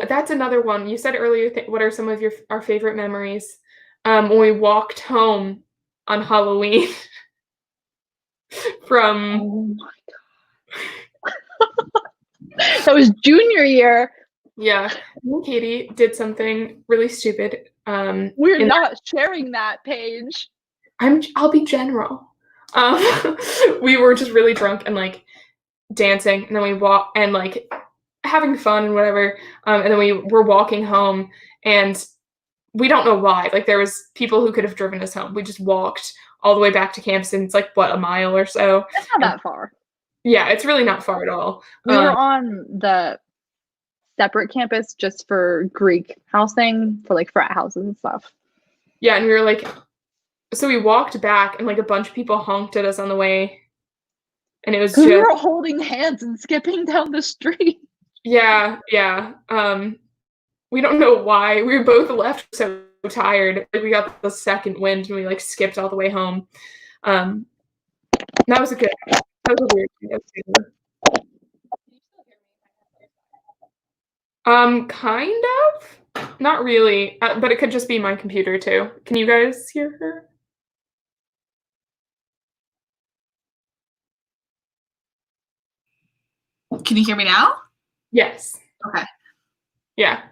that's another one. You said earlier, what are some of our favorite memories? When we walked home on Halloween from... Oh my God. That was junior year. Yeah. Me and Katie did something really stupid. We're not sharing that, Paige. I'll be general. We were just really drunk and like dancing, and then we walked and like having fun and whatever. And then we were walking home, and we don't know why. Like there was people who could have driven us home. We just walked all the way back to campus, and it's like a mile or so. That's not that far. Yeah, it's really not far at all. We were on the separate campus just for Greek housing, for like frat houses and stuff. Yeah, and we were like. So we walked back, and like a bunch of people honked at us on the way, and it was just... we were holding hands and skipping down the street. Yeah. We don't know why. We were both left so tired. We got the second wind, and we like skipped all the way home. That was a weird thing. Kind of. Not really, but it could just be my computer too. Can you guys hear her? Can you hear me now? Yes. Okay. Yeah.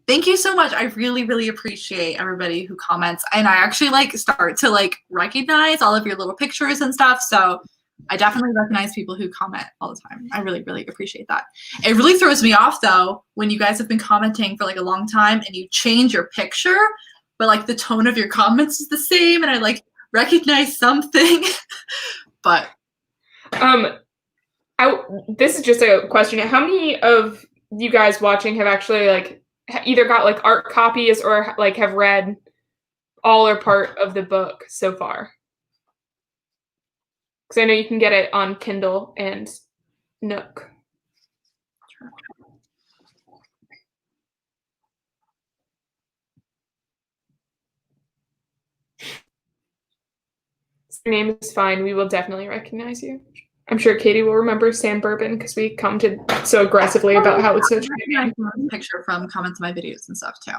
Thank you so much. I really, really appreciate everybody who comments. And I actually like start to like recognize all of your little pictures and stuff. So I definitely recognize people who comment all the time. I really, really appreciate that. It really throws me off though, when you guys have been commenting for like a long time and you change your picture, but like the tone of your comments is the same, and I like recognize something. But this is just a question. How many of you guys watching have actually like either got like art copies or like have read all or part of the book so far? Because I know you can get it on Kindle and Nook. Your name is fine. We will definitely recognize you. I'm sure Katie will remember Sam Bourbon because we commented so aggressively about how it's such a picture from comments on my videos and stuff too.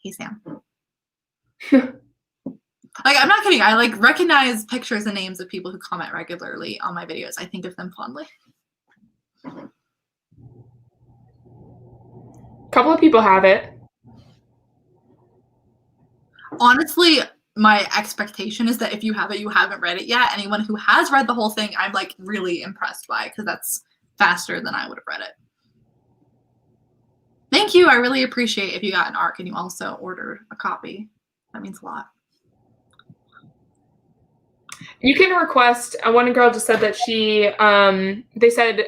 Hey, Sam. Like, I'm not kidding. I like recognize pictures and names of people who comment regularly on my videos. I think of them fondly. A couple of people have it. Honestly, my expectation is that if you have it, you haven't read it yet. Anyone who has read the whole thing, I'm like really impressed by, because that's faster than I would have read it. Thank you. I really appreciate if you got an ARC and you also ordered a copy. That means a lot. You can request. One girl just said that they said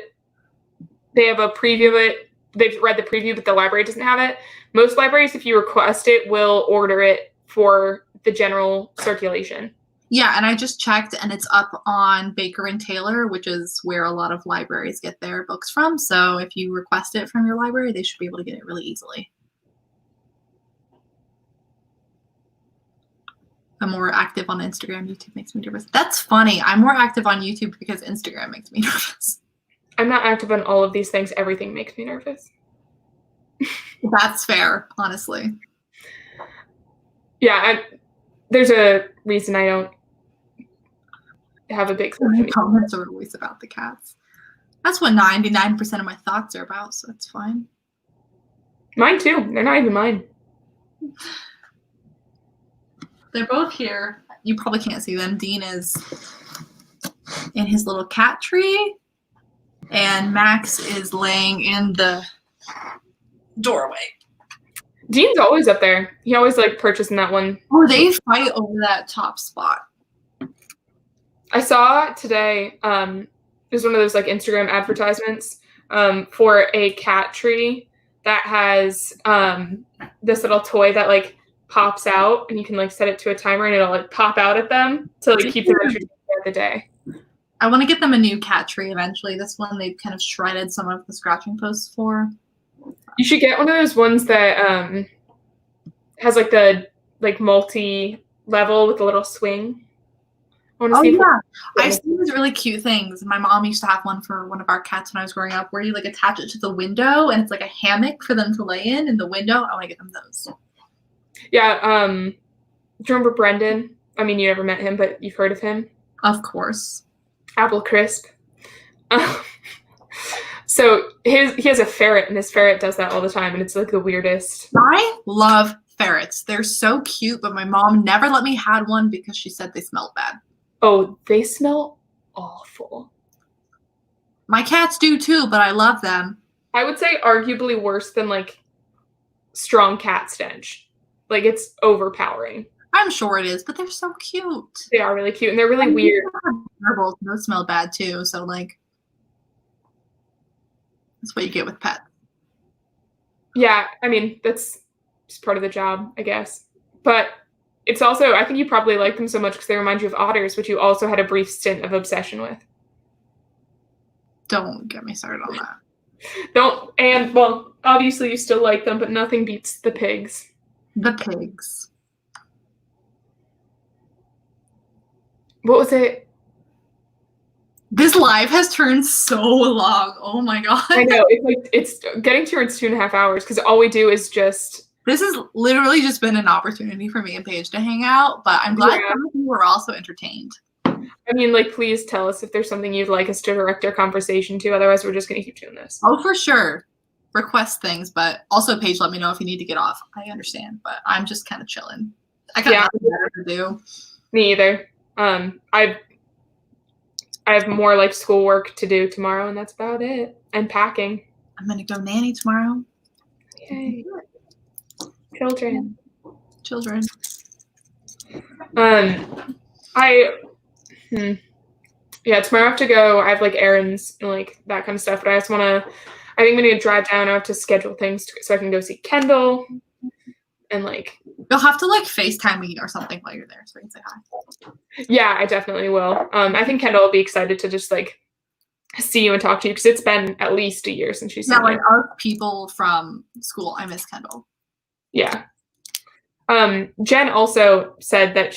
they have a preview of it. They've read the preview, but the library doesn't have it. Most libraries, if you request it, will order it for the general circulation. Yeah, and I just checked, and it's up on Baker and Taylor, which is where a lot of libraries get their books from. So if you request it from your library, they should be able to get it really easily. I'm more active on Instagram. YouTube makes me nervous. That's funny. I'm more active on YouTube because Instagram makes me nervous. I'm not active on all of these things. Everything makes me nervous. That's fair, honestly. Yeah, there's a reason I don't have a big comments are always about the cats. That's what 99% of my thoughts are about, so it's fine. Mine too. They're not even mine. They're both here. You probably can't see them. Dean is in his little cat tree, and Max is laying in the doorway. Dean's always up there. He always like perches in that one. Oh, they fight over that top spot. I saw today, it was one of those like Instagram advertisements for a cat tree that has this little toy that like pops out, and you can like set it to a timer and it'll like pop out at them to like keep them entertained throughout the day. I want to get them a new cat tree eventually. This one they've kind of shredded some of the scratching posts for. You should get one of those ones that has like the like multi-level with a little swing. Oh yeah, I've seen these really cute things. My mom used to have one for one of our cats when I was growing up, where you like attach it to the window and it's like a hammock for them to lay in the window. I want to get them those. Yeah. Do you remember Brendan? I mean, you never met him, but you've heard of him. Of course. Apple Crisp. So he has a ferret, and his ferret does that all the time, and it's like the weirdest. I love ferrets. They're so cute, but my mom never let me have one because she said they smelled bad. Oh, they smell awful. My cats do too, but I love them. I would say arguably worse than like strong cat stench. Like it's overpowering. I'm sure it is, but they're so cute. They are really cute, and they're really weird. Those smell bad too, so like that's what you get with pets. Yeah, I mean that's just part of the job, I guess. But it's also, I think you probably like them so much because they remind you of otters, which you also had a brief stint of obsession with. Don't get me started on that. Well, obviously you still like them, but nothing beats the pigs. The pigs. What was it? This live has turned so long. Oh my god. I know. It's getting towards 2.5 hours because all we do is just... This has literally just been an opportunity for me and Paige to hang out, but I'm glad some of you were also entertained. I mean, like, please tell us if there's something you'd like us to direct our conversation to. Otherwise, we're just going to keep doing this. Oh, for sure. Request things, but also, Paige, let me know if you need to get off. I understand, but I'm just kind of chilling. I got nothing better to do. Me either. I have more, like, schoolwork to do tomorrow, and that's about it. And packing. I'm going to go nanny tomorrow. Yay. Children. Yeah, tomorrow I have to go. I have like errands and like that kind of stuff, but I just want to, I think we need to drive down. I have to schedule things so I can go see Kendall and like. You'll have to like FaceTime me or something while you're there so we can say hi. Yeah, I definitely will. I think Kendall will be excited to just like see you and talk to you because it's been at least a year since she's seen you. Like our people from school. I miss Kendall. Yeah. Jen also said that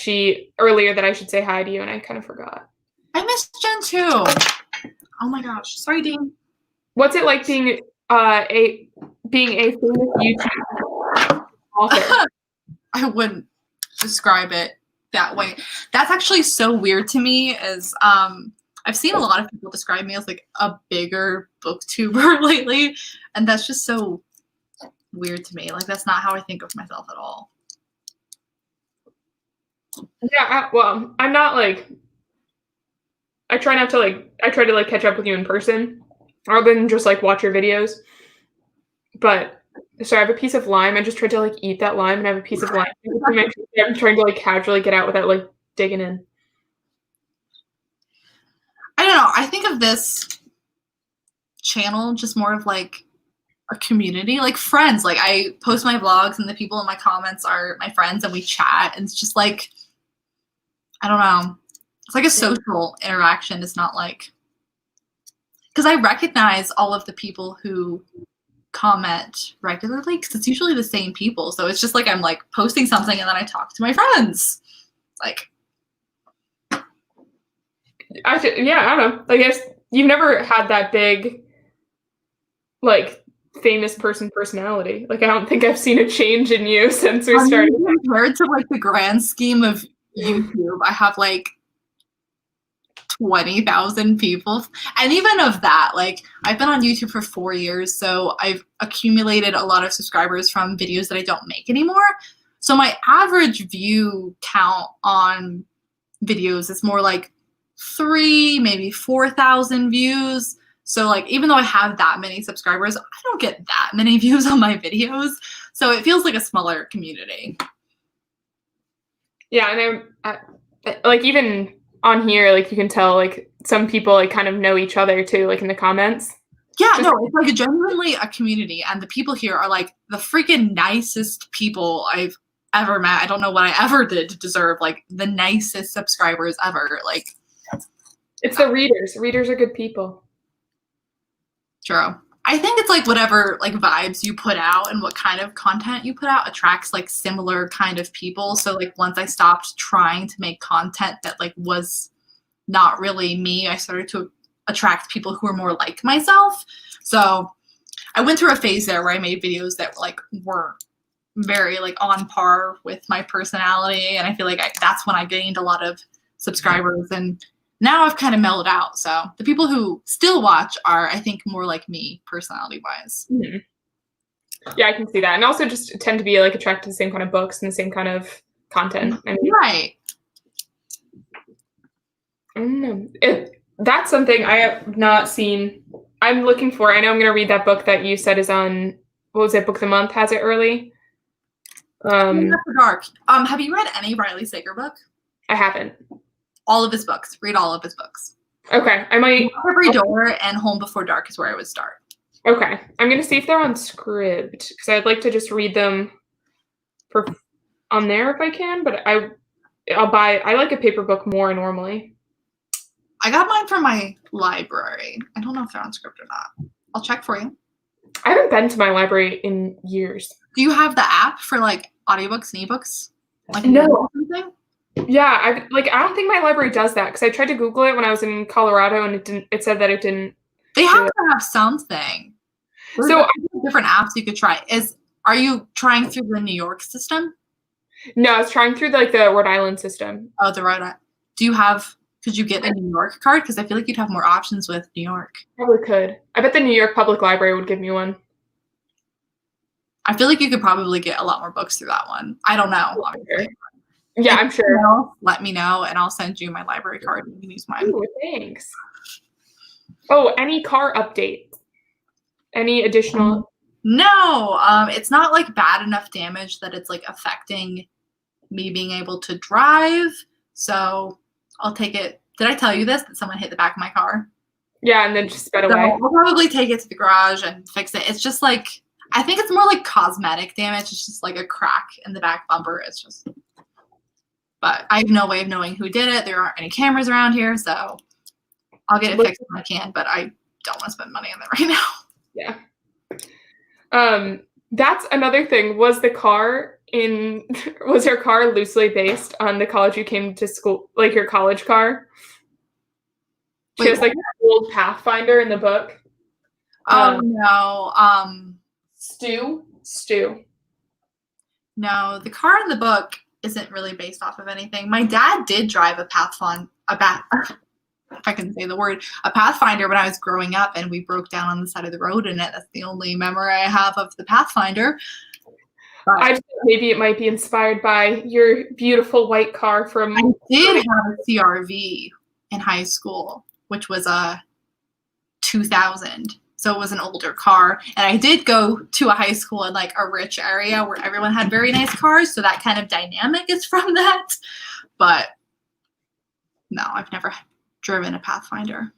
earlier that I should say hi to you, and I kind of forgot. I missed Jen too. Oh my gosh. Sorry, Dean. What's it like being a famous YouTube author? I wouldn't describe it that way. That's actually so weird to me as I've seen a lot of people describe me as like a bigger booktuber lately, and that's just so weird to me. Like that's not how I think of myself at all. Yeah, well, I'm not like I try to like catch up with you in person other than just like watch your videos. But I have a piece of lime. I just tried to like eat that lime, and I have a piece of lime. I'm trying to like casually get out without like digging in. I don't know. I think of this channel just more of like a community, like friends. Like I post my vlogs, and the people in my comments are my friends, and we chat. And it's just like, I don't know. It's like a social interaction. It's not like, because I recognize all of the people who comment regularly, because it's usually the same people. So it's just like I'm like posting something and then I talk to my friends. Like, I don't know. I guess you've never had that big, like, famous personality. Like, I don't think I've seen a change in you since we started. Compared to like the grand scheme of YouTube, I have like 20,000 people. And even of that, like I've been on YouTube for 4 years, so I've accumulated a lot of subscribers from videos that I don't make anymore. So my average view count on videos is more like 3, maybe 4,000 views. So like, even though I have that many subscribers, I don't get that many views on my videos. So it feels like a smaller community. Yeah, and I like even on here, like you can tell like some people like kind of know each other too, like in the comments. Yeah, no, it's like genuinely a community, and the people here are like the freaking nicest people I've ever met. I don't know what I ever did to deserve like the nicest subscribers ever. Like, it's the readers. Readers are good people. True. I think it's like whatever like vibes you put out and what kind of content you put out attracts like similar kind of people. So like once I stopped trying to make content that like was not really me, I started to attract people who were more like myself. So I went through a phase there where I made videos that like were very like on par with my personality, and I feel like that's when I gained a lot of subscribers, and now I've kind of mellowed out. So the people who still watch are, I think, more like me personality-wise. Mm-hmm. Yeah, I can see that. And also just tend to be like attracted to the same kind of books and the same kind of content. I mean, right. I don't know. That's something I have not seen. I'm looking for. I know I'm going to read that book that you said is on, what was it, Book of the Month, has it early? After Dark. Have you read any Riley Sager book? I haven't. All of his books. Read all of his books. Okay, I might. Every Door and Home Before Dark is where I would start. Okay, I'm gonna see if they're on Scribd, because I'd like to just read them on there if I can. But I'll buy. I like a paper book more normally. I got mine from my library. I don't know if they're on Scribd or not. I'll check for you. I haven't been to my library in years. Do you have the app for like audiobooks and ebooks? Like no. Yeah, I don't think my library does that, because I tried to Google it when I was in Colorado and it didn't. It said that it didn't. They have to have something. So different apps you could try. Are you trying through the New York system? No, I was trying through the Rhode Island system. Oh, the Rhode Island. Could you get a New York card? Because I feel like you'd have more options with New York. Probably could. I bet the New York Public Library would give me one. I feel like you could probably get a lot more books through that one. I don't know. Yeah, I'm sure. Let me know, and I'll send you my library card, and you can use mine. Ooh, thanks. Oh, any car update? Any additional? No, it's not like bad enough damage that it's like affecting me being able to drive. So I'll take it. Did I tell you this? That someone hit the back of my car? Yeah, and then just sped away. I'll probably take it to the garage and fix it. It's just like, I think it's more like cosmetic damage. It's just like a crack in the back bumper. It's just, but I have no way of knowing who did it. There aren't any cameras around here, so I'll get it fixed when I can, but I don't want to spend money on that right now. Yeah. That's another thing. Was your car loosely based on the college you came to school, like your college car? She has like an old Pathfinder in the book. Oh no. Stu. No, the car in the book isn't really based off of anything. My dad did drive a Pathfinder when I was growing up, and we broke down on the side of the road in it. That's the only memory I have of the Pathfinder. I just think maybe it might be inspired by your beautiful white car from... I did have a CRV in high school, which was a 2000. So it was an older car. And I did go to a high school in like a rich area where everyone had very nice cars. So that kind of dynamic is from that. But no, I've never driven a Pathfinder.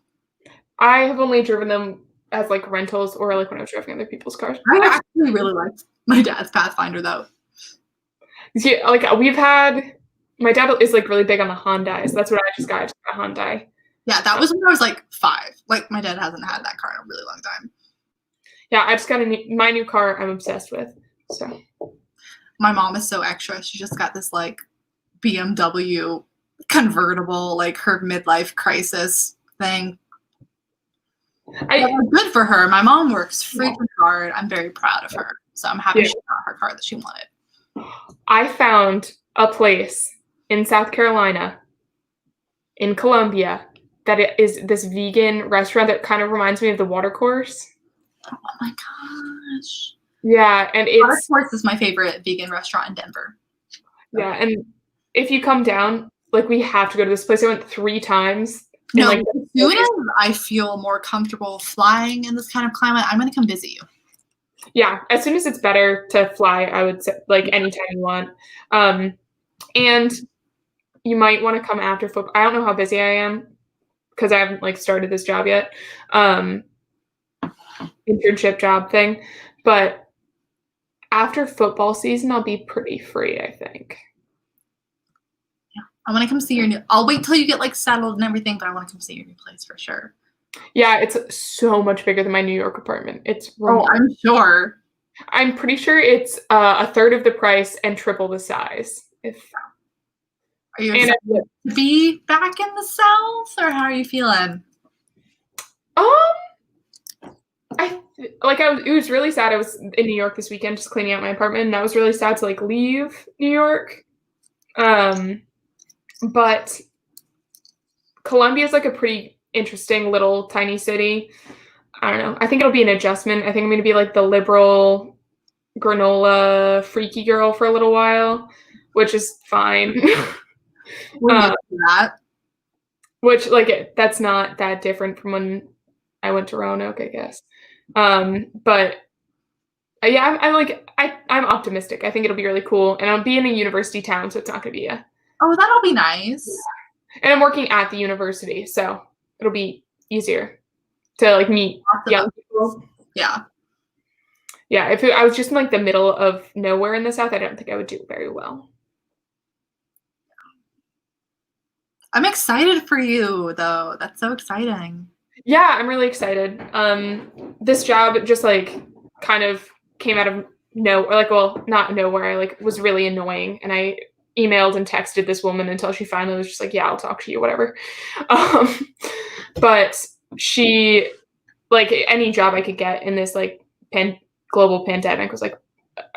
I have only driven them as like rentals or like when I was driving other people's cars. I actually really liked my dad's Pathfinder though. Yeah, like my dad is like really big on the Hyundai, so that's what I just got. I just got a Hyundai. Yeah, that was when I was like 5. Like my dad hasn't had that car in a really long time. Yeah, I just got my new car. I'm obsessed with. So my mom is so extra. She just got this like BMW convertible, like her midlife crisis thing. Good for her. My mom works freaking hard. I'm very proud of her. So I'm happy she got her car that she wanted. I found a place in South Carolina, in Columbia, that it is this vegan restaurant that kind of reminds me of the Watercourse. Oh my gosh. Yeah, and Watercourse is my favorite vegan restaurant in Denver. Yeah, and if you come down, like we have to go to this place. I went 3 times. No, as soon as I feel more comfortable flying in this kind of climate, I'm going to come visit you. Yeah, as soon as it's better to fly, I would say, like anytime you want. And you might want to come after football. I don't know how busy I am because I haven't like started this job yet. Internship job thing. But after football season, I'll be pretty free, I think. Yeah, I want to come see your new. I'll wait till you get like settled and everything, but I want to come see your new place for sure. Yeah, it's so much bigger than my New York apartment. It's I'm sure. I'm pretty sure it's a third of the price and triple the size. Are you excited to be back in the South, or how are you feeling? It was really sad. I was in New York this weekend just cleaning out my apartment, and I was really sad to like leave New York. But Columbia is like a pretty interesting little tiny city. I don't know. I think it'll be an adjustment. I think I'm going to be like the liberal granola freaky girl for a little while, which is fine. Which like that's not that different from when I went to Roanoke, I guess. But yeah, I'm optimistic. I think it'll be really cool, and I'll be in a university town, so it's not going to be Oh, that'll be nice. And I'm working at the university, so it'll be easier to like meet young people. Yeah. Yeah, if I was just in like the middle of nowhere in the South, I don't think I would do very well. I'm excited for you, though. That's so exciting. Yeah, I'm really excited. This job just like kind of came out of not nowhere. I like was really annoying, and I emailed and texted this woman until she finally was just like, yeah, I'll talk to you, whatever. But she, like, any job I could get in this like global pandemic was like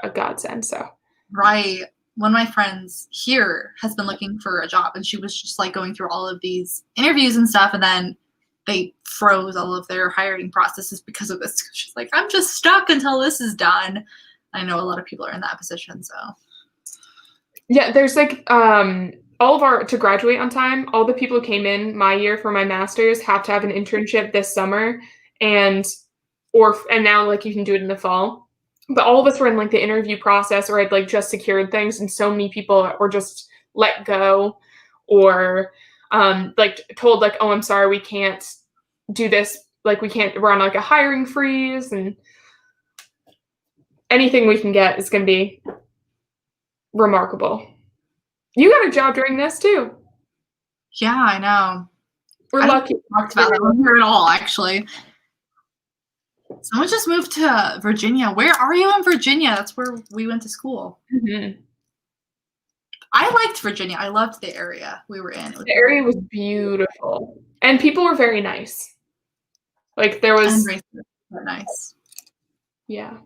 a godsend. So right. One of my friends here has been looking for a job, and she was just like going through all of these interviews and stuff, and then they froze all of their hiring processes because of this. She's like, I'm just stuck until this is done. I know a lot of people are in that position, so. Yeah, there's like to graduate on time, all the people who came in my year for my master's have to have an internship this summer, and now like you can do it in the fall. But all of us were in like the interview process, or had like just secured things, and so many people were just let go, or like told like, oh, I'm sorry, we can't do this. Like we're on like a hiring freeze, and anything we can get is going to be remarkable. You got a job during this too. Yeah, I know. We're lucky. Talked about that. I don't hear it all, actually. Someone just moved to Virginia. Where are you in Virginia? That's where we went to school. Mm-hmm. I liked Virginia. I loved the area we were in. The area was beautiful, and people were very nice. Like there was nice. Yeah.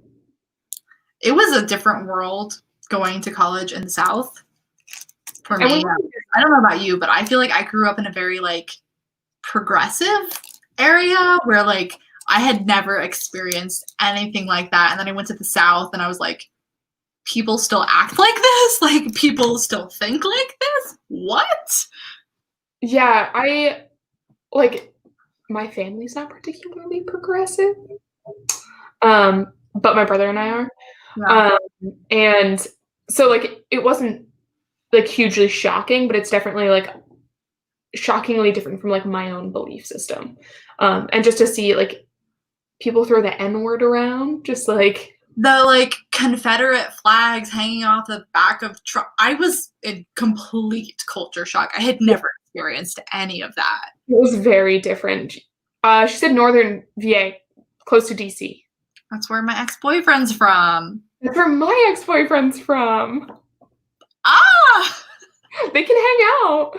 It was a different world going to college in the South. For me, I don't know about you, but I feel like I grew up in a very like progressive area where like I had never experienced anything like that. And then I went to the South and I was like, people still act like this? Like people still think like this? What? Yeah, my family's not particularly progressive. But my brother and I are. Yeah. And so like it wasn't like hugely shocking, but it's definitely like shockingly different from like my own belief system. And just to see like people throw the N-word around, just like the like Confederate flags hanging off the back of truck. I was in complete culture shock. I had never experienced any of that. It was very different. She said Northern VA, close to DC. That's where my ex-boyfriend's from. That's where my ex-boyfriend's from. Ah! They can hang out.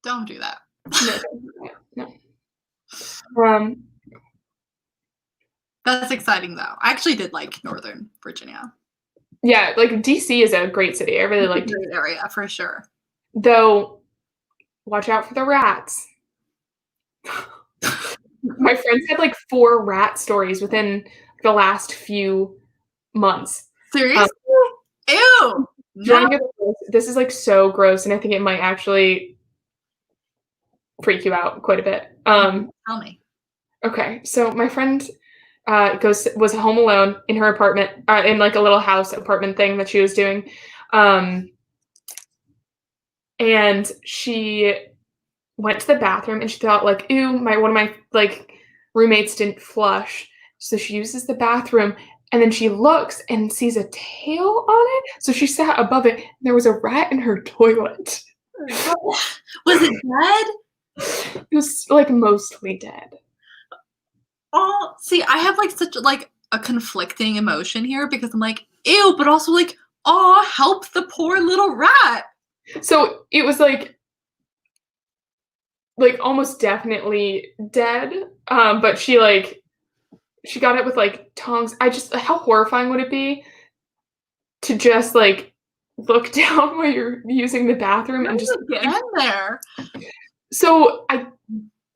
Don't do that. No. That's exciting though. I actually did like Northern Virginia. Yeah, like DC is a great city. I really liked it. Great area for sure. Though, watch out for the rats. My friends had like 4 rat stories within the last few months. Seriously? Ew! No. This is like so gross, and I think it might actually freak you out quite a bit. Tell me. Okay, so my friend was home alone in her apartment, in like a little house apartment thing that she was doing, and she went to the bathroom and she thought like, ew, one of my like roommates didn't flush, so she uses the bathroom. And then she looks and sees a tail on it. So she sat above it. And there was a rat in her toilet. Was it dead? It was like mostly dead. Oh, see, I have like such like a conflicting emotion here because I'm like, ew, but also like, oh, help the poor little rat. So it was like almost definitely dead. But she got it with like tongs. How horrifying would it be to just like look down while you're using the bathroom and just get in there? So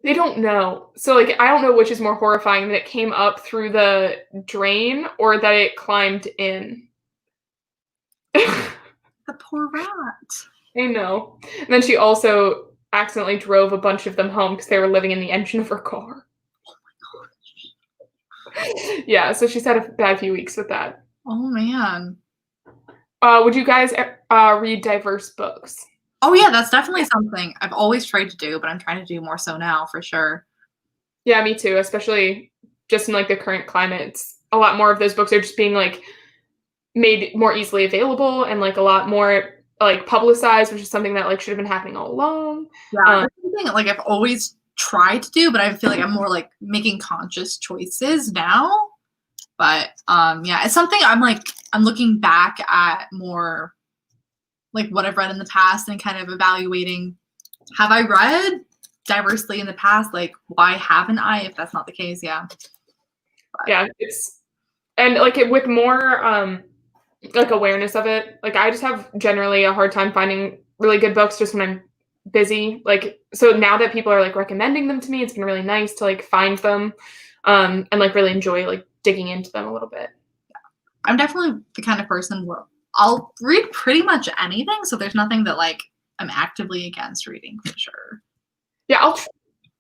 they don't know. So like I don't know which is more horrifying, that it came up through the drain or that it climbed in. The poor rat. I know. And then she also accidentally drove a bunch of them home because they were living in the engine of her car. Yeah, so she's had a bad few weeks with that. Oh man. Would you guys read diverse books? Oh yeah, that's definitely something I've always tried to do, but I'm trying to do more so now for sure. Yeah, me too, especially just in like the current climate. It's a lot more of those books are just being like made more easily available and like a lot more like publicized, which is something that like should have been happening all along. Yeah, that's something like I've always tried to do, but I feel like I'm more like making conscious choices now. But yeah, it's something I'm looking back at more like what I've read in the past and kind of evaluating, have I read diversely in the past? Like, why haven't I? If that's not the case, yeah. But, yeah, and like with more like awareness of it, like I just have generally a hard time finding really good books just when I'm busy. Like, so now that people are like recommending them to me, it's been really nice to like find them and like really enjoy like digging into them a little bit. Yeah. I'm definitely the kind of person where I'll read pretty much anything, so there's nothing that like I'm actively against reading for sure. Yeah,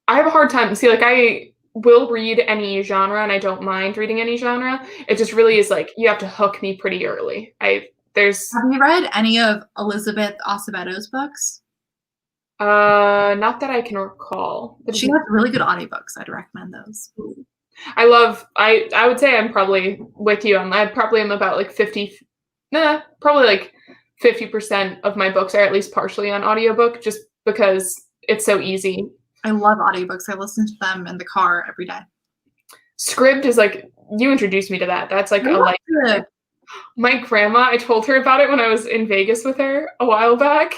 I have a hard time. See, like I will read any genre and I don't mind reading any genre. It just really is like you have to hook me pretty early. Have you read any of Elizabeth Aceveto's books? Not that I can recall. She has really good audiobooks. I'd recommend those. I would say I'm probably with you. I probably am about like probably like 50% of my books are at least partially on audiobook just because it's so easy. I love audiobooks. I listen to them in the car every day. Scribd is like, you introduced me to that. That's like a life. My grandma, I told her about it when I was in Vegas with her a while back,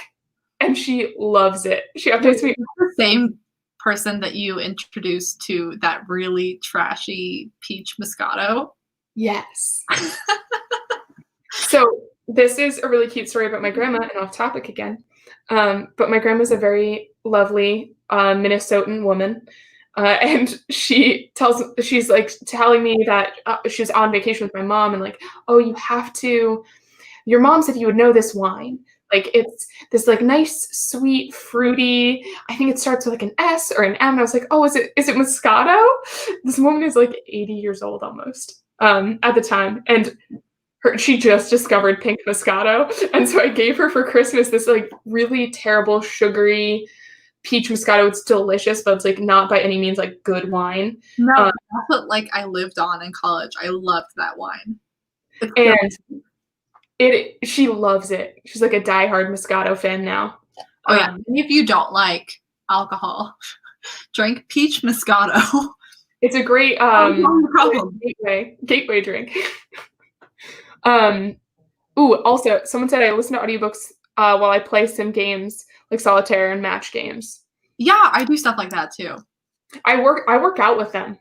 and she loves it. She updates me. The same person that you introduced to that really trashy peach Moscato. Yes. So this is a really cute story about my grandma, and off topic again. But my grandma's a very lovely Minnesotan woman. And she's like telling me that she was on vacation with my mom and like, oh, your mom said you would know this wine. Like it's this like nice, sweet, fruity. I think it starts with like an S or an M. And I was like, oh, is it Moscato? This woman is like 80 years old almost at the time, and she just discovered pink Moscato, and so I gave her for Christmas this like really terrible sugary peach Moscato. It's delicious, but it's like not by any means like good wine. No, that's what like I lived on in college. I loved that wine. She loves it. She's like a diehard Moscato fan now. Oh yeah. And if you don't like alcohol, drink peach Moscato. It's a great gateway drink. Also, someone said I listen to audiobooks while I play sim games like solitaire and match games. Yeah, I do stuff like that too. I work out with them.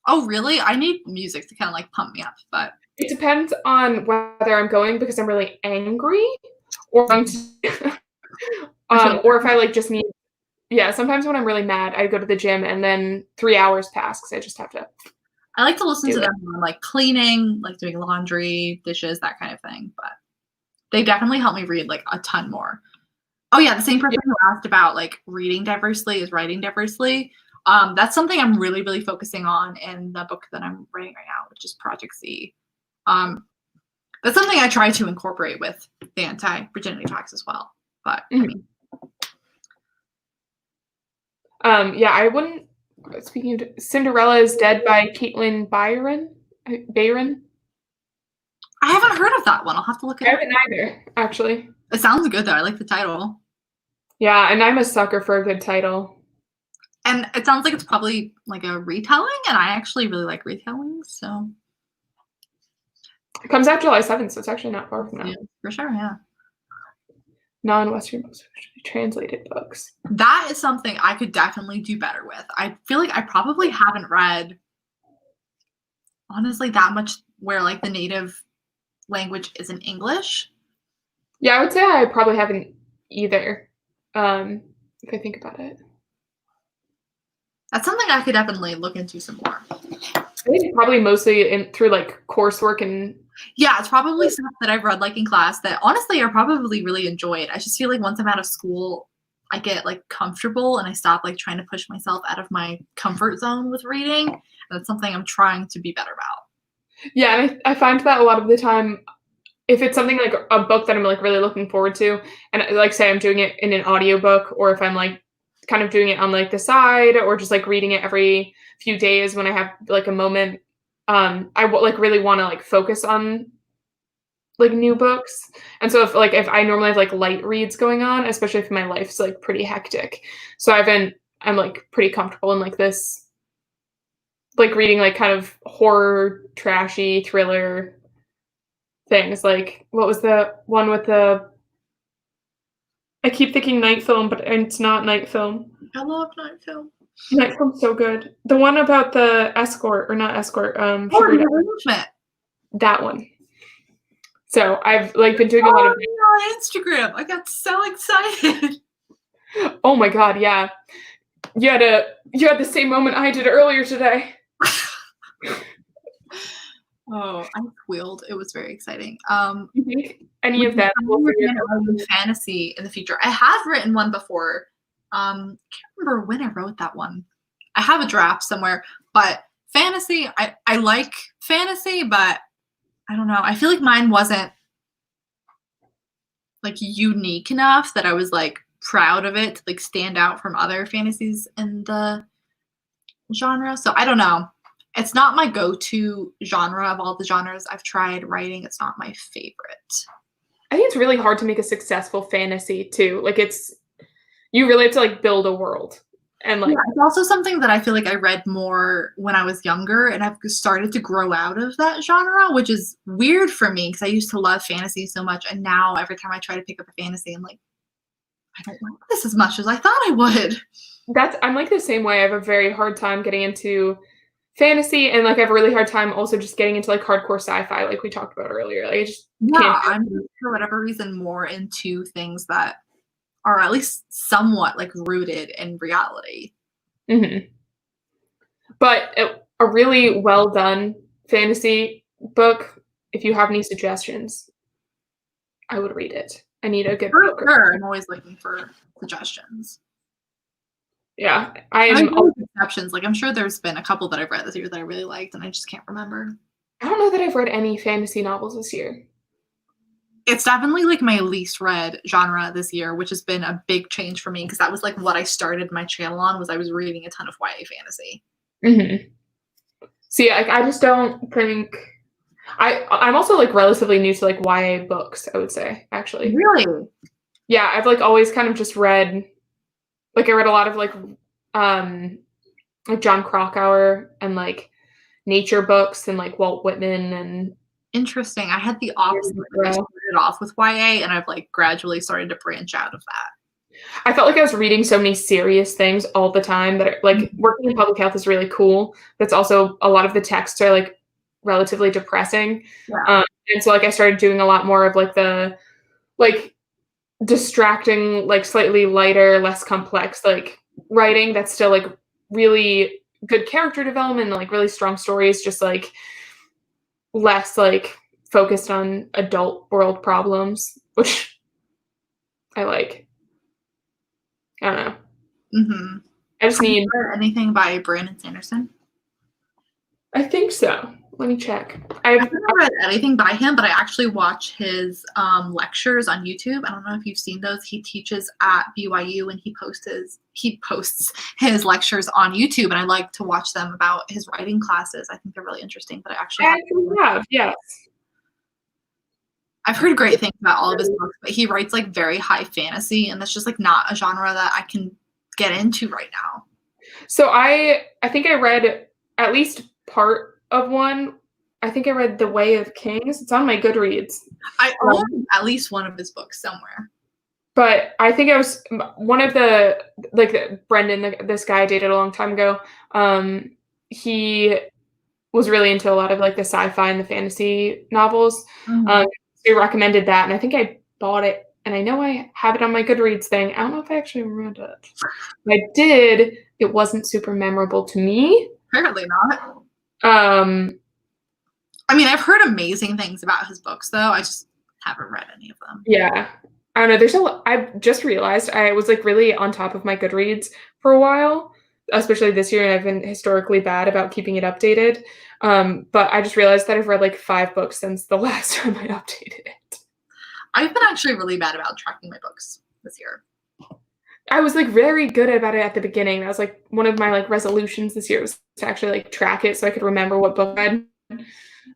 Oh, really? I need music to kind of like pump me up, but it depends on whether I'm going because I'm really angry, or or if I like just need. Yeah, sometimes when I'm really mad, I go to the gym and then 3 hours pass because I just have to. I like to listen to them when I'm like cleaning, like doing laundry, dishes, that kind of thing. But they definitely help me read like a ton more. Oh yeah, the same person who asked about like reading diversely is writing diversely. That's something I'm really, really focusing on in the book that I'm writing right now, which is Project Z. That's something I try to incorporate with the Anti-Virginity Pact as well. But yeah, I wouldn't. Speaking of Cinderella is Dead by Caitlin Byron. I haven't heard of that one. I'll have to look it up. I haven't either, actually. It sounds good though. I like the title. Yeah, and I'm a sucker for a good title. And it sounds like it's probably like a retelling, and I actually really like retellings, so. It comes out July 7th, so it's actually not far from now. Yeah, for sure, yeah. Non-Western books, translated books. That is something I could definitely do better with. I feel like I probably haven't read, honestly, that much where like the native language is in English. Yeah, I would say I probably haven't either, if I think about it. That's something I could definitely look into some more. I think probably mostly through like coursework and. Yeah, it's probably stuff that I've read like in class that honestly I probably really enjoyed. I just feel like once I'm out of school, I get like comfortable and I stop like trying to push myself out of my comfort zone with reading. And that's something I'm trying to be better about. Yeah, and I find that a lot of the time, if it's something like a book that I'm like really looking forward to, and like say I'm doing it in an audiobook, or if I'm like kind of doing it on like the side, or just like reading it every few days when I have like a moment, I like really want to like focus on like new books. And so if I normally have like light reads going on, especially if my life's like pretty hectic, so I'm like pretty comfortable in like this, like reading like kind of horror, trashy thriller things. Like what was the one with the? I keep thinking Night Film, but it's not Night Film. I love Night Film. Night Film's so good. The one about the escort, or not escort, that one. So I've like been doing a lot of on Instagram. I got so excited. Oh my god, yeah. You had the same moment I did earlier today. Oh, I squealed. It was very exciting. You think any of that fantasy in the future? I have written one before. I can't remember when I wrote that one. I have a draft somewhere, but fantasy, I like fantasy, but I don't know. I feel like mine wasn't like unique enough that I was like proud of it to like stand out from other fantasies in the genre. So I don't know. It's not my go-to genre of all the genres I've tried writing. It's not my favorite. I think it's really hard to make a successful fantasy too. Like you really have to like build a world. And like it's also something that I feel like I read more when I was younger, and I've started to grow out of that genre, which is weird for me because I used to love fantasy so much, and now every time I try to pick up a fantasy, I'm like, I don't like this as much as I thought I would. I'm like the same way. I have a very hard time getting into fantasy, and like I have a really hard time also just getting into like hardcore sci-fi, like we talked about earlier. Like I just can't. I'm for whatever reason more into things that are at least somewhat like rooted in reality. Mm-hmm. But a really well done fantasy book, if you have any suggestions, I would read it. I need a good For book. sure. I'm always looking for suggestions. Yeah, I know exceptions. Like, I'm sure there's been a couple that I've read this year that I really liked, and I just can't remember. I don't know that I've read any fantasy novels this year. It's definitely like my least read genre this year, which has been a big change for me because that was like what I started my channel on, was I was reading a ton of YA fantasy. Mm-hmm. See, like, I just don't think I'm also like relatively new to like YA books, I would say, actually. Really? Yeah, I've like always kind of just read, like I read a lot of like John Krakauer and like nature books and like Walt Whitman and interesting. I had the opposite. I started off with YA and I've like gradually started to branch out of that. I felt like I was reading so many serious things all the time that like working in public health is really cool. But it's also a lot of the texts are like relatively depressing. Yeah. And so like I started doing a lot more of like the like distracting, like slightly lighter, less complex like writing that's still like really good character development and like really strong stories, just like less like focused on adult world problems, which I like. I don't know. Mm-hmm. I just need anything by Brandon Sanderson. I think so. Let me check. I've never read anything by him, but I actually watch his lectures on YouTube. I don't know if you've seen those. He teaches at BYU and he posts his lectures on YouTube, and I like to watch them about his writing classes. I think they're really interesting. But I actually have, yes. I've heard great things about all of his books, but he writes like very high fantasy, and that's just like not a genre that I can get into right now. So I think I read at least part of one. I think I read The Way of Kings. It's on my Goodreads. I own at least one of his books somewhere. But I think I was one of the like Brendan, this guy I dated a long time ago. He was really into a lot of like the sci-fi and the fantasy novels. Mm-hmm. So he recommended that, and I think I bought it. And I know I have it on my Goodreads thing. I don't know if I actually read it. If I did, it wasn't super memorable to me. Apparently not. I mean, I've heard amazing things about his books, though. I just haven't read any of them. Yeah. I don't know. There's I just realized I was like really on top of my Goodreads for a while, especially this year, and I've been historically bad about keeping it updated. But I just realized that I've read like 5 books since the last time I updated it. I've been actually really bad about tracking my books this year. I was like very good about it at the beginning. That was like one of my like resolutions this year, was to actually like track it so I could remember what book I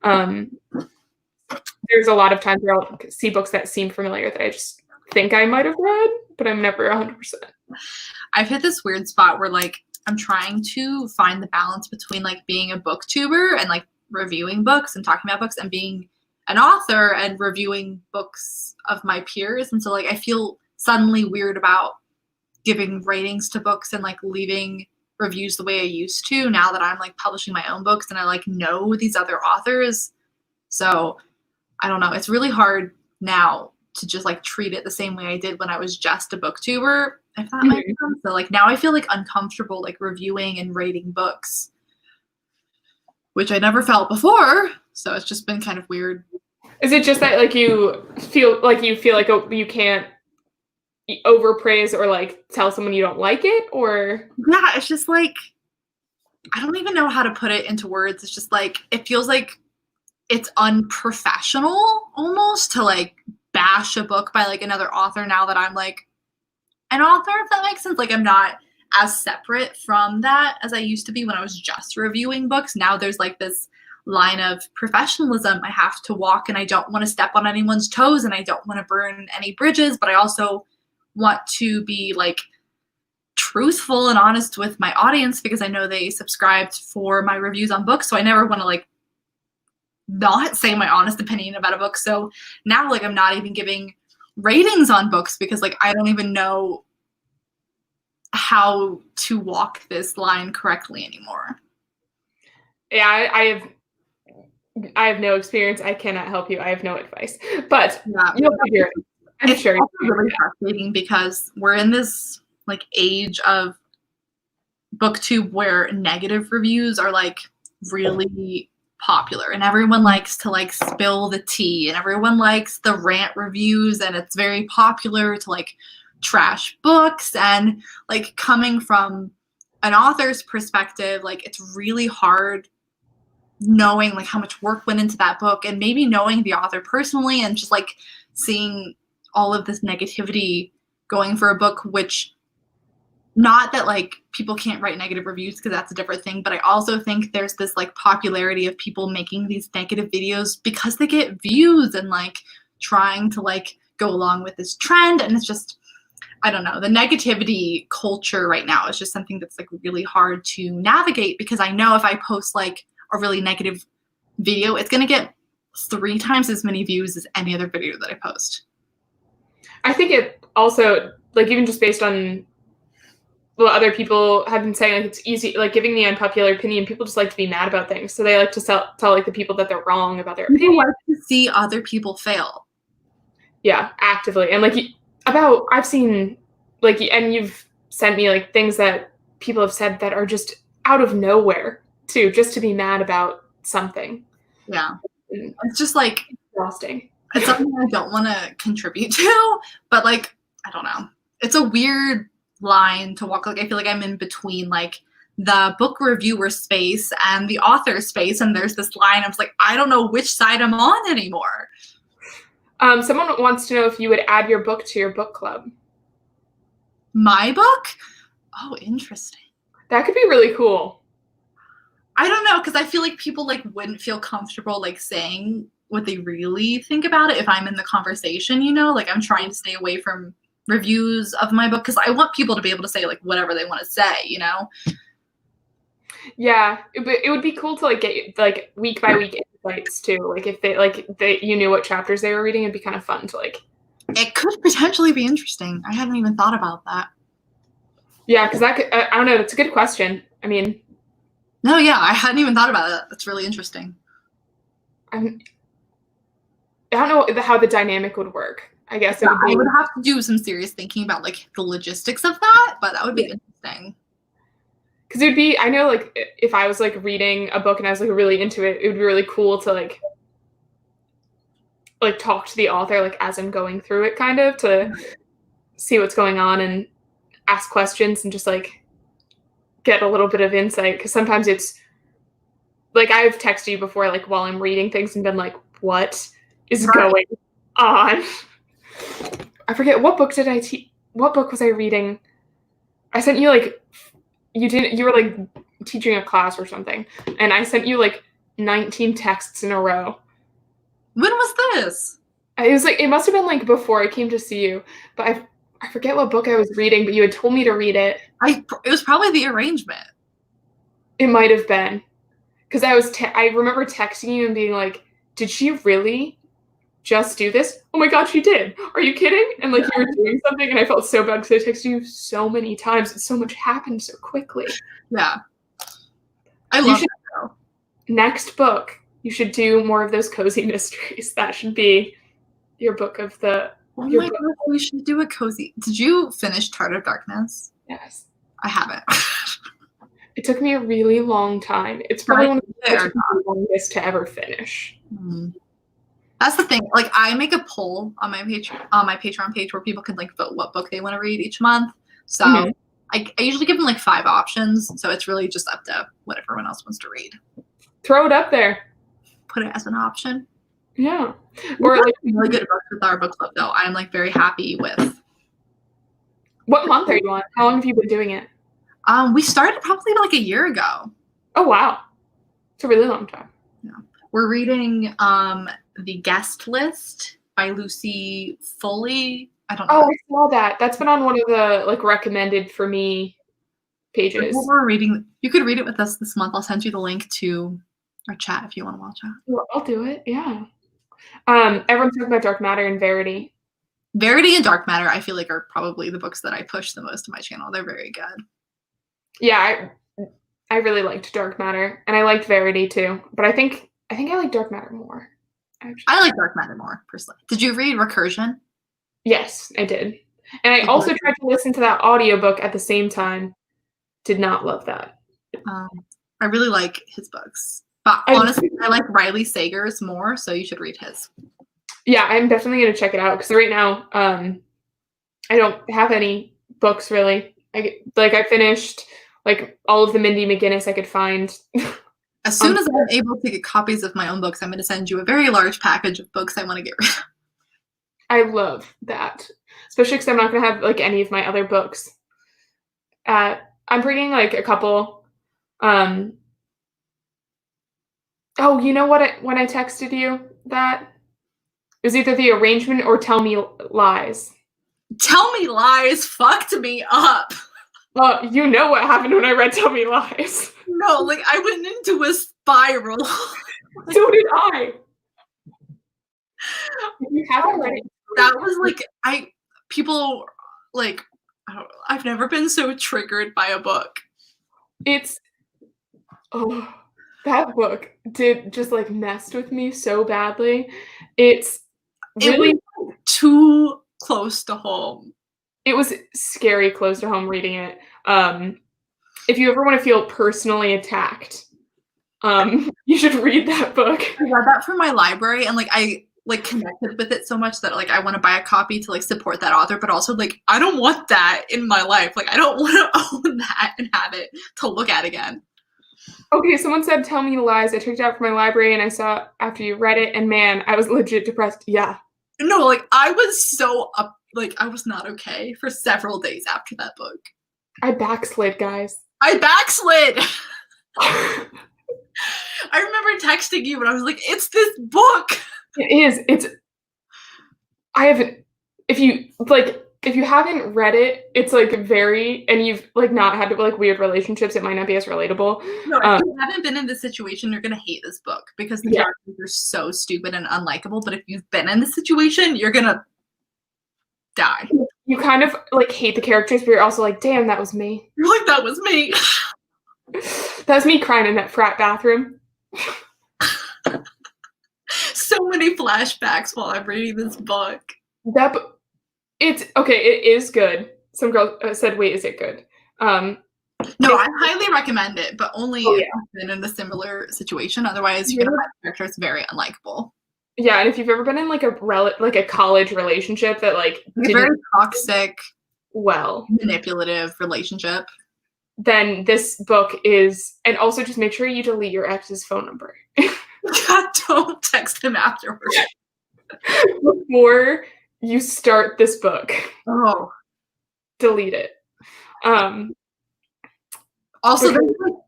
read. There's a lot of times where I'll see books that seem familiar that I just think I might have read, but I'm never 100%. I've hit this weird spot where like I'm trying to find the balance between like being a booktuber and like reviewing books and talking about books, and being an author and reviewing books of my peers. And so like I feel suddenly weird about giving ratings to books and like leaving reviews the way I used to, now that I'm like publishing my own books and I like know these other authors. So I don't know. It's really hard now to just like treat it the same way I did when I was just a booktuber, if that makes sense. So like now I feel like uncomfortable like reviewing and rating books, which I never felt before. So it's just been kind of weird. Is it just that like you feel like you can't overpraise or like tell someone you don't like it, or? Yeah, it's just like, I don't even know how to put it into words. It's just like, it feels like it's unprofessional almost to like bash a book by like another author now that I'm like an author, if that makes sense. Like I'm not as separate from that as I used to be when I was just reviewing books. Now there's like this line of professionalism I have to walk, and I don't want to step on anyone's toes, and I don't want to burn any bridges, but I also want to be like truthful and honest with my audience because I know they subscribed for my reviews on books. So I never want to like not say my honest opinion about a book. So now like I'm not even giving ratings on books because like I don't even know how to walk this line correctly anymore. Yeah, I have no experience. I cannot help you. I have no advice. But yeah, you'll figure it. I'm sure. It's really fascinating because we're in this like age of booktube where negative reviews are like really popular, and everyone likes to like spill the tea, and everyone likes the rant reviews, and it's very popular to like trash books. And like coming from an author's perspective, like it's really hard knowing like how much work went into that book, and maybe knowing the author personally, and just like seeing all of this negativity going for a book, which, not that like people can't write negative reviews, because that's a different thing, but I also think there's this like popularity of people making these negative videos because they get views and like trying to like go along with this trend. And it's just, I don't know, the negativity culture right now is just something that's like really hard to navigate, because I know if I post like a really negative video, it's going to get 3 times as many views as any other video that I post. I think it also, like, even just based on what other people have been saying, like, it's easy, like, giving the unpopular opinion, people just like to be mad about things. So they like to tell like, the people that they're wrong about their opinion. People like to see other people fail. Yeah, actively. And, like, I've seen, like, and you've sent me, like, things that people have said that are just out of nowhere, too, just to be mad about something. Yeah. It's just, like, exhausting. It's something I don't want to contribute to, but, like, I don't know. It's a weird line to walk. Like, I feel like I'm in between, like, the book reviewer space and the author space, and there's this line. I was like, I don't know which side I'm on anymore. Someone wants to know if you would add your book to your book club. My book? Oh, interesting. That could be really cool. I don't know, because I feel like people like wouldn't feel comfortable like saying what they really think about it if I'm in the conversation, you know? Like, I'm trying to stay away from reviews of my book because I want people to be able to say like whatever they want to say, you know? Yeah, it would be cool to like get like week by week insights too. Like if you knew what chapters they were reading, it'd be kind of fun to like. It could potentially be interesting. I hadn't even thought about that. Yeah, because I don't know. That's a good question. I mean. No, yeah, I hadn't even thought about it. That's really interesting. I don't know how the dynamic would work. I guess I would have to do some serious thinking about like the logistics of that, but that would be interesting. Because it would be, I know, like, if I was, like, reading a book and I was, like, really into it, it would be really cool to, like talk to the author, like, as I'm going through it, kind of, to see what's going on and ask questions and just, like, get a little bit of insight. Because sometimes it's, like, I've texted you before, like, while I'm reading things and been like, what is going on? I forget, what book did what book was I reading? I sent you, like, you were like teaching a class or something, and I sent you like 19 texts in a row. When was this? It was like, it must have been like before I came to see you, but I forget what book I was reading, but you had told me to read it. It was probably The Arrangement. It might have been, because I remember texting you and being like, did she really just do this? Oh my god, she did. Are you kidding? And like, you were doing something, and I felt so bad because I texted you so many times and so much happened so quickly. Yeah. I love that though. Next book, you should do more of those cozy mysteries. That should be your book of the Oh my god, we should do a cozy. Did you finish Heart of Darkness? Yes. I haven't. It took me a really long time. It's probably one of the longest to ever finish. Mm-hmm. That's the thing. Like, I make a poll on my Patreon page where people can like vote what book they want to read each month. So I usually give them like 5 options. So it's really just up to what everyone else wants to read. Throw it up there. Put it as an option. Yeah. Or like really good books with our book club though. I'm like very happy with. What month are you on? How long have you been doing it? We started probably like a year ago. Oh wow. It's a really long time. Yeah. We're reading The Guest List by Lucy Foley. I don't know. Oh, I saw that. That's been on one of the like recommended for me pages. We're reading. You could read it with us this month. I'll send you the link to our chat if you want to watch it. Well, I'll do it. Yeah. Everyone's talking about Dark Matter and Verity. Verity and Dark Matter, I feel like, are probably the books that I push the most to my channel. They're very good. Yeah, I really liked Dark Matter, and I liked Verity too. But I think I like Dark Matter more. Actually. I like Dark Matter more, personally. Did you read Recursion? Yes, I did. And I also tried to listen to that audiobook at the same time. Did not love that. I really like his books. But honestly, I like Riley Sager's more, so you should read his. Yeah, I'm definitely gonna check it out because right now, I don't have any books really. I finished like all of the Mindy McGinnis I could find. As soon as I'm able to get copies of my own books, I'm going to send you a very large package of books I want to get rid of. I love that, especially because I'm not gonna have like any of my other books. I'm bringing like a couple. Oh, you know what? When I texted you that, it was either The Arrangement or Tell Me Lies. Tell Me Lies fucked me up. Well, you know what happened when I read Tell Me Lies. No, like I went into a spiral. So did I. If you haven't read it, that was like I've never been so triggered by a book. That book did just like messed with me so badly. It's really too close to home. It was scary close to home reading it. If you ever want to feel personally attacked, you should read that book. I got that from my library, and like I like connected with it so much that like I want to buy a copy to like support that author, but also like I don't want that in my life. Like I don't want to own that and have it to look at again. Okay, someone said Tell Me Lies. I took it out from my library and I saw after you read it, and man, I was legit depressed. Yeah. No, like I was so up, like I was not okay for several days after that book. I backslid, guys. I backslid. I remember texting you and I was like, it's this book. It is. If you haven't read it, it's like and you've like not had like weird relationships, it might not be as relatable. No, if you haven't been in this situation, you're gonna hate this book because the characters are so stupid and unlikable. But if you've been in this situation, you're gonna die. You kind of like hate the characters, but you're also like, damn, that was me. You're like, that was me. That was me crying in that frat bathroom. So many flashbacks while I'm reading this book. It's okay. It is good. Some girl said, "Wait, is it good?" No, I highly recommend it, but only if you've been in a similar situation. Otherwise, you're gonna find characters very unlikable. Yeah, and if you've ever been in like a college relationship that like very toxic, manipulative relationship, then this book is. And also, just make sure you delete your ex's phone number. God, don't text him afterwards. Before you start this book. Oh. Delete it. Also,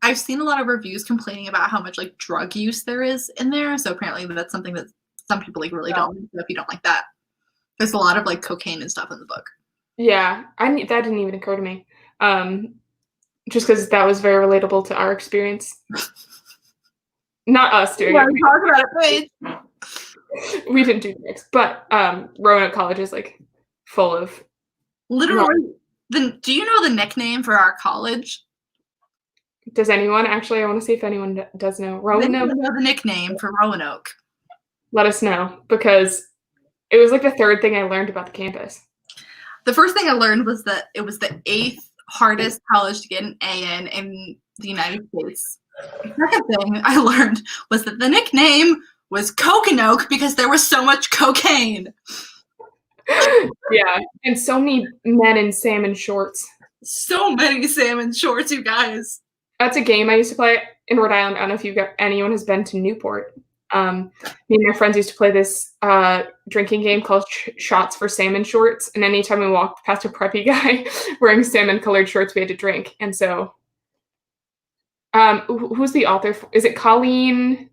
I've seen a lot of reviews complaining about how much like drug use there is in there. So apparently that's something that some people like really don't like. So if you don't like that, there's a lot of like cocaine and stuff in the book. Yeah, that didn't even occur to me. Just because that was very relatable to our experience. Not us doing it. Talk about it, Paige. We didn't do drugs, but Roanoke College is like full of literally. Do you know the nickname for our college? Does anyone actually? I want to see if anyone does know Roanoke. Know the nickname for Roanoke. Let us know, because it was like the third thing I learned about the campus. The first thing I learned was that it was the 8th hardest college to get an A in the United States. The second thing I learned was that the nickname was Coconoke because there was so much cocaine. Yeah, and so many men in salmon shorts. So many salmon shorts, you guys. That's a game I used to play in Rhode Island. I don't know if anyone has been to Newport. Me and my friends used to play this drinking game called Shots for Salmon Shorts. And anytime we walked past a preppy guy wearing salmon-colored shorts, we had to drink. And so, who's the author? Is it Colleen?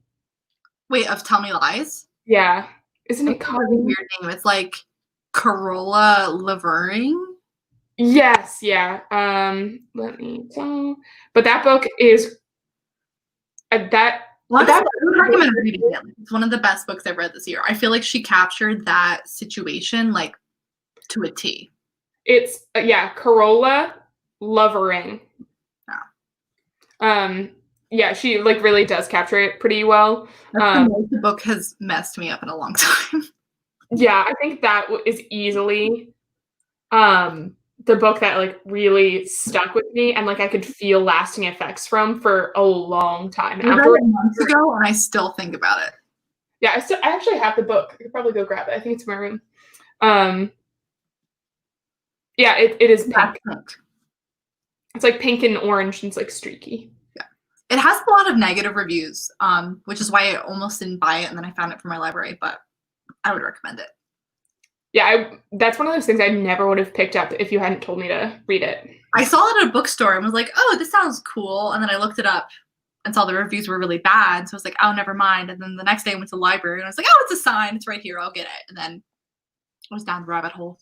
Wait, of Tell Me Lies? Yeah. Isn't it Colleen? A weird name. It's like Carola Lavering. Yes, yeah. Let me tell. But that book is I would recommend reading it. It's one of the best books I've read this year. I feel like she captured that situation like to a T. It's Carola Lavering. Yeah, she like really does capture it pretty well. The book has messed me up in a long time. Yeah, I think that is easily the book that like really stuck with me and like I could feel lasting effects from for a long time. I read it months ago and I still think about it. Yeah, I actually have the book. I could probably go grab it. I think it's in my room. Yeah, it is pink. It's like pink and orange and it's like streaky. Yeah. It has a lot of negative reviews, which is why I almost didn't buy it and then I found it from my library, but I would recommend it. Yeah, that's one of those things I never would have picked up if you hadn't told me to read it. I saw it at a bookstore and was like, oh, this sounds cool. And then I looked it up and saw the reviews were really bad. So I was like, oh, never mind. And then the next day I went to the library and I was like, oh, it's a sign. It's right here. I'll get it. And then I was down the rabbit hole.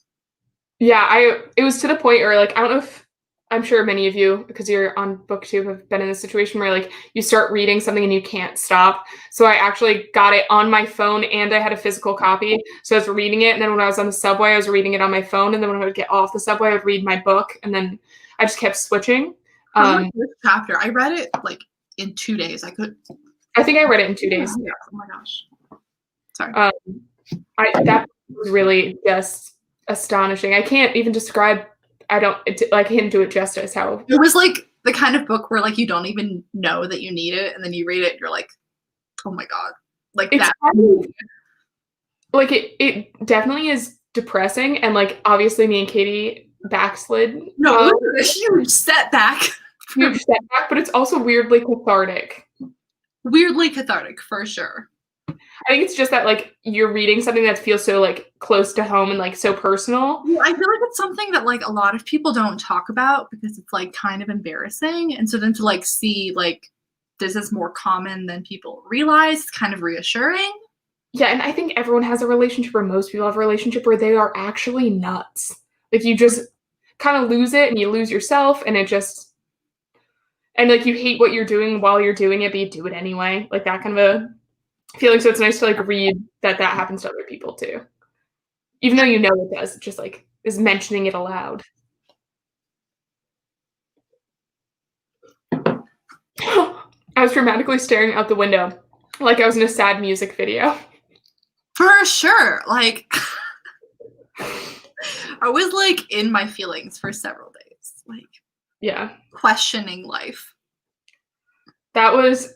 Yeah, it was to the point where like, I don't know if, I'm sure many of you, because you're on Booktube, have been in this situation where like you start reading something and you can't stop. So I actually got it on my phone and I had a physical copy. So I was reading it. And then when I was on the subway, I was reading it on my phone. And then when I would get off the subway, I would read my book. And then I just kept switching. This chapter, I read it like in 2 days. I think I read it in 2 days. Yeah. Oh my gosh. Sorry. That was really just astonishing. I can't even describe. I can't do it justice. How it was like the kind of book where like you don't even know that you need it, and then you read it, and you're like, oh my god, like it's that. Like it definitely is depressing, and like obviously me and Katie backslid. No, it was a huge setback. But it's also weirdly cathartic. Weirdly cathartic for sure. I think it's just that like you're reading something that feels so like close to home and like so personal. Yeah, I feel like it's something that like a lot of people don't talk about because it's like kind of embarrassing. And so then to like see like this is more common than people realize, it's kind of reassuring. Yeah, and I think everyone has a relationship, or most people have a relationship where they are actually nuts. Like you just kind of lose it and you lose yourself and like you hate what you're doing while you're doing it, but you do it anyway. Like that kind of a feeling. So it's nice to like read that happens to other people too, even though you know it does. It just like is mentioning it aloud. I was dramatically staring out the window like I was in a sad music video. For sure. Like I was like in my feelings for several days. Like yeah, questioning life. That was,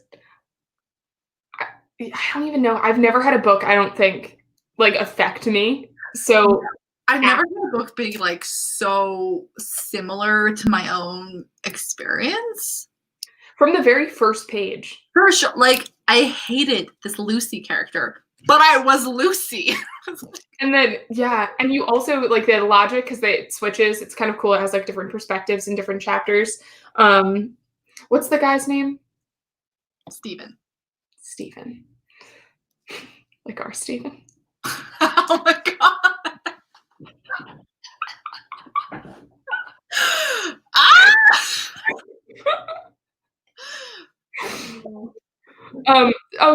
I don't even know. I've never had a book, I don't think, like affect me. So I've never had a book be like so similar to my own experience. From the very first page. For sure. Like I hated this Lucy character, but I was Lucy. And then, yeah. And you also like the logic, because it switches. It's kind of cool. It has like different perspectives in different chapters. What's the guy's name? Stephen. Like our Stephen. Oh my god.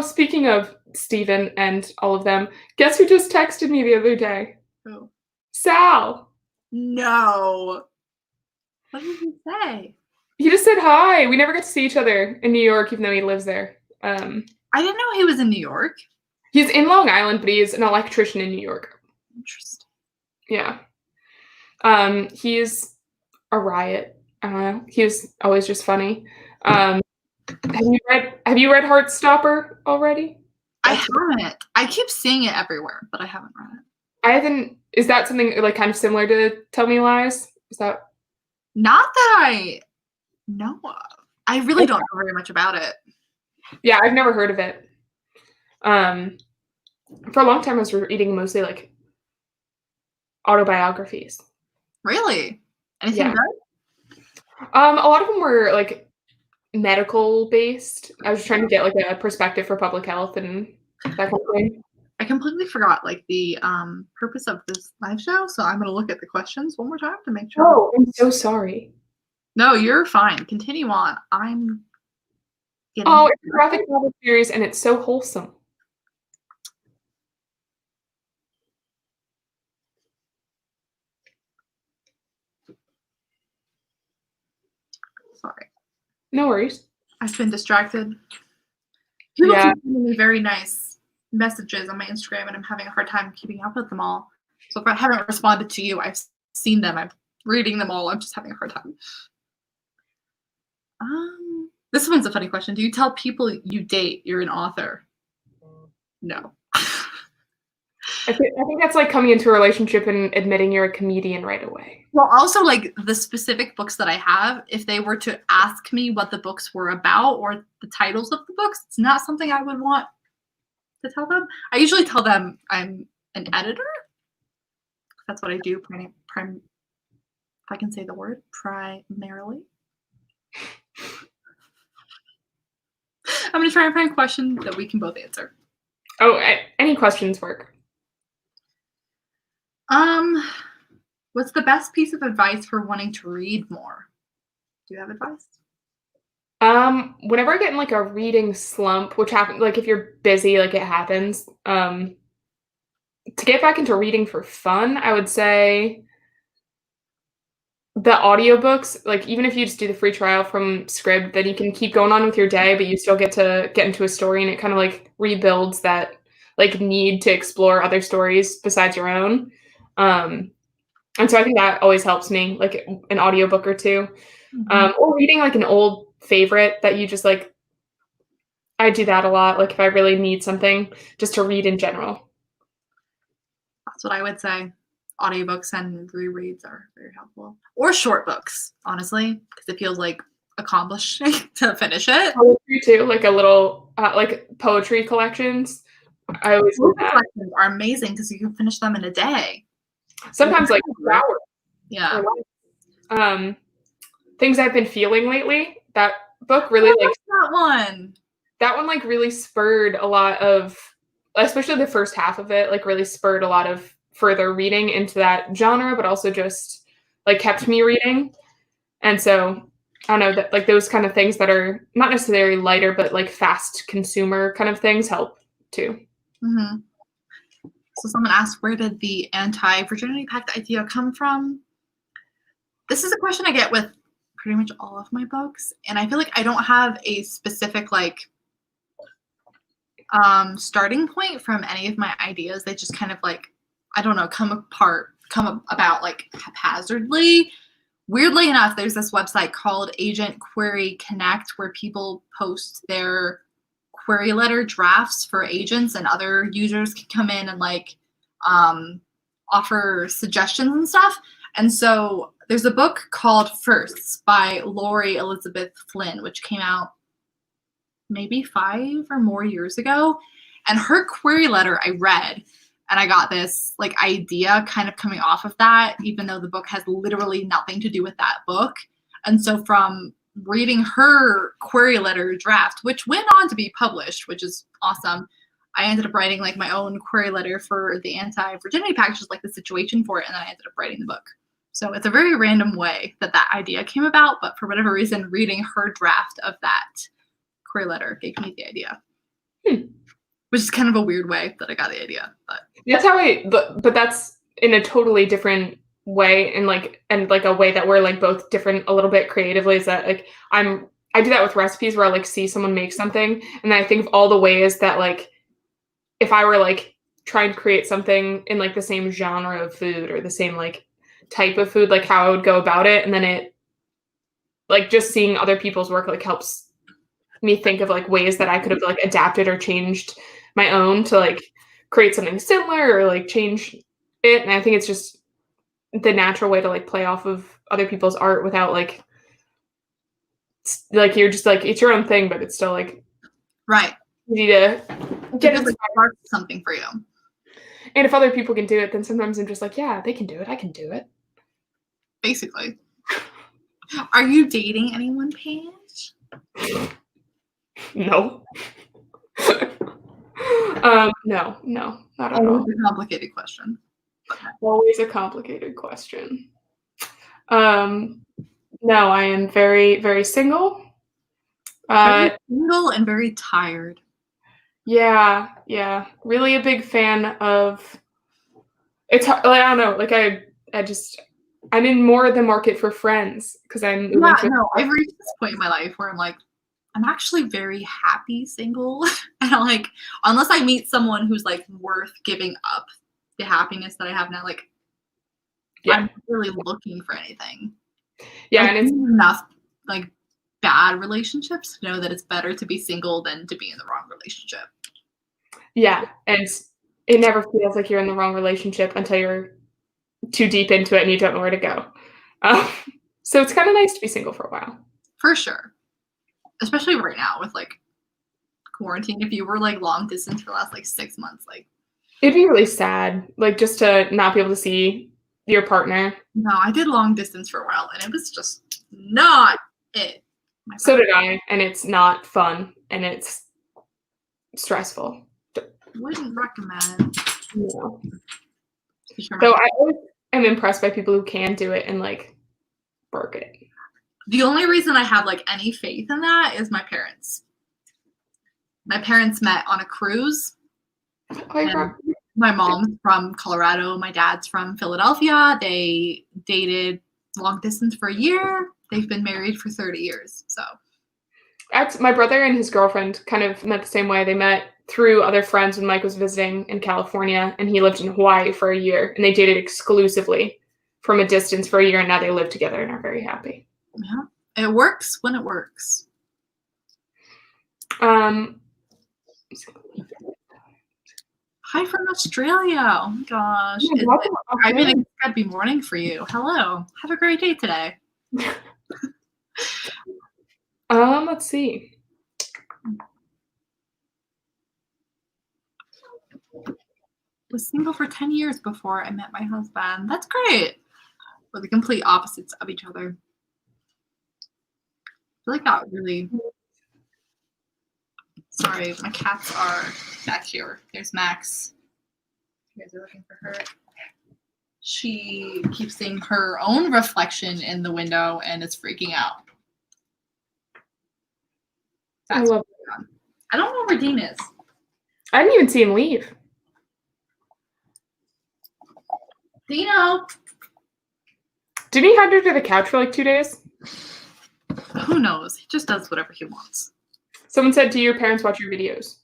Speaking of Stephen and all of them, guess who just texted me the other day? Who? Sal. No. What did he say? He just said hi. We never got to see each other in New York, even though he lives there. I didn't know he was in New York. He's in Long Island, but he's an electrician in New York. Interesting. Yeah. He's a riot. I don't know. He was always just funny. Have you read Heartstopper already? I haven't. I keep seeing it everywhere, but I haven't read it. I haven't. Is that something like kind of similar to Tell Me Lies? Is that not that I know of? I really don't know very much about it. Yeah, I've never heard of it. For a long time, I was reading mostly like autobiographies. Really? Anything good? A lot of them were like medical based. I was trying to get like a perspective for public health and that kind of thing. I completely forgot like the purpose of this live show, so I'm gonna look at the questions one more time to make sure. Oh, I'm so sorry. No, you're fine. Continue on. I'm getting it's a graphic novel series and it's so wholesome. Sorry. No worries. I've been distracted. People Yeah. keep sending me very nice messages on my Instagram, and I'm having a hard time keeping up with them all. So if I haven't responded to you, I've seen them. I've reading them all. I'm just having a hard time. This one's a funny question. Do you tell people you date you're an author? No. I think that's like coming into a relationship and admitting you're a comedian right away. Well, also like the specific books that I have, if they were to ask me what the books were about or the titles of the books, it's not something I would want to tell them. I usually tell them I'm an editor. That's what I do. If I can say the word, primarily. I'm gonna try and find a question that we can both answer. Oh, any questions work. What's the best piece of advice for wanting to read more? Do you have advice? Whenever I get in like a reading slump, which happens, like if you're busy, like it happens, to get back into reading for fun, I would say the audiobooks, like even if you just do the free trial from Scribd, then you can keep going on with your day, but you still get to get into a story, and it kind of like rebuilds that like need to explore other stories besides your own. And so I think that always helps me, like an audiobook or two. Or reading like an old favorite that you just like, I do that a lot, like if I really need something just to read in general. That's what I would say. Audiobooks and rereads are very helpful. Or short books, honestly, because it feels like accomplishing to finish it. Poetry too, like a little like poetry collections. I always do that. Collections are amazing because you can finish them in a day. Sometimes like 2 hours. Yeah. Things I've been feeling lately. That book really like that one. That one like really spurred a lot of, especially the first half of it, like really spurred a lot of further reading into that genre, but also just like kept me reading. And so I don't know, that like those kind of things that are not necessarily lighter, but like fast consumer kind of things help too. Mm-hmm. So someone asked, where did the Anti-Virginity Pact idea come from? This is a question I get with pretty much all of my books. And I feel like I don't have a specific like starting point from any of my ideas. They just kind of like, I don't know, come about like haphazardly. Weirdly enough, there's this website called Agent Query Connect where people post their query letter drafts for agents, and other users can come in and like offer suggestions and stuff. And so there's a book called Firsts by Lori Elizabeth Flynn, which came out maybe 5 or more years ago. And her query letter I read, and I got this like idea kind of coming off of that, even though the book has literally nothing to do with that book. And so from reading her query letter draft, which went on to be published, which is awesome, I ended up writing like my own query letter for the Anti-Virginity Pact, just like the situation for it, and then I ended up writing the book. So it's a very random way that that idea came about, but for whatever reason, reading her draft of that query letter gave me the idea. Which is kind of a weird way that I got the idea. But that's how but that's in a totally different way, and like a way that we're like both different a little bit creatively, is that like I do that with recipes where I like see someone make something and then I think of all the ways that like if I were like trying to create something in like the same genre of food or the same like type of food, like how I would go about it, and then it like just seeing other people's work like helps me think of like ways that I could have like adapted or changed my own to like create something similar or like change it. And I think it's just the natural way to like play off of other people's art without like you're just like it's your own thing, but it's still like right, easy to get into something for you. And if other people can do it, then sometimes I'm just like, yeah, they can do it, I can do it. Basically. Are you dating anyone, Paige? No. No, not at all. A complicated question. Always a complicated question. No, I am very, very single. Very single and very tired. Yeah. Really a big fan of. It's like, I don't know. Like I'm in more the market for friends because I'm. I've reached this point in my life where I'm like, I'm actually very happy single, and I'm like, unless I meet someone who's like worth giving up the happiness that I have now, like, Yeah. I'm not really looking for anything. Yeah, I've and it's seen enough like bad relationships to know that it's better to be single than to be in the wrong relationship. yeah, and it never feels like you're in the wrong relationship until you're too deep into it and you don't know where to go. So it's kind of nice to be single for a while. For sure. Especially right now with like quarantine. If you were like long distance for the last like 6 months, like It'd be really sad, like just to not be able to see your partner. no, I did long distance for a while and it was just not it. So did I, and it's not fun, and it's stressful. Wouldn't recommend. No. Sure, So I always am impressed by people who can do it and like work it. the only reason I have like any faith in that is my parents. My parents met on a cruise. And my mom's from Colorado. My dad's from Philadelphia. They dated long distance for a year. They've been married for 30 years. So My brother and his girlfriend kind of met the same way. They met through other friends when Mike was visiting in California, and he lived in Hawaii for a year, and they dated exclusively from a distance for a year, and now they live together and are very happy. yeah, it works when it works. Hi from Australia. Oh my gosh. I mean, it's gotta be morning for you. Hello. Have a great day today. Let's see. Was single for 10 years before I met my husband. That's great. We're the complete opposites of each other. I feel like that really. Sorry, my cats are back here. There's Max. You guys are looking for her. She keeps seeing her own reflection in the window and is freaking out. I love it. I don't know where Dean is. I didn't even see him leave. Dino. Didn't he hide under the couch for like 2 days? Who knows? He just does whatever he wants. Someone said, do your parents watch your videos?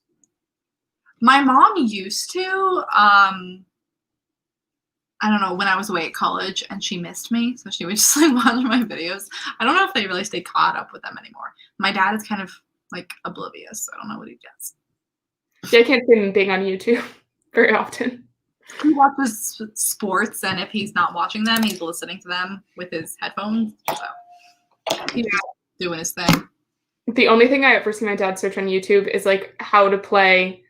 My mom used to. I don't know, when I was away at college and she missed me, so she would just like watch my videos. I don't know if they really stay caught up with them anymore. My dad is kind of like oblivious, so I don't know what he does. Yeah, I can't see him being on YouTube very often. He watches sports, and if he's not watching them, he's listening to them with his headphones. So he's doing his thing. The only thing I ever see my dad search on YouTube is like how to play,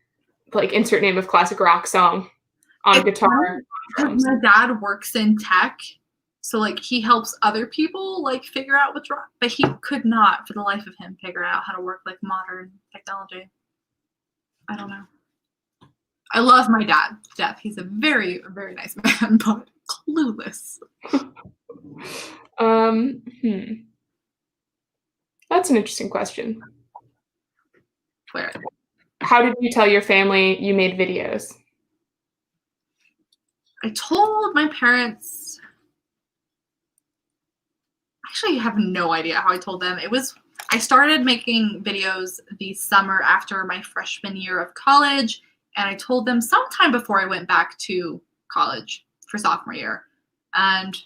like insert name of classic rock song on guitar. My dad works in tech, so like he helps other people like figure out what's wrong, but he could not, for the life of him, figure out how to work like modern technology. I don't know. I love my dad to death. He's a very, very nice man, but clueless. That's an interesting question. Where? How did you tell your family you made videos? I told my parents. Actually, I have no idea how I told them. I started making videos the summer after my freshman year of college, and I told them sometime before I went back to college for sophomore year. And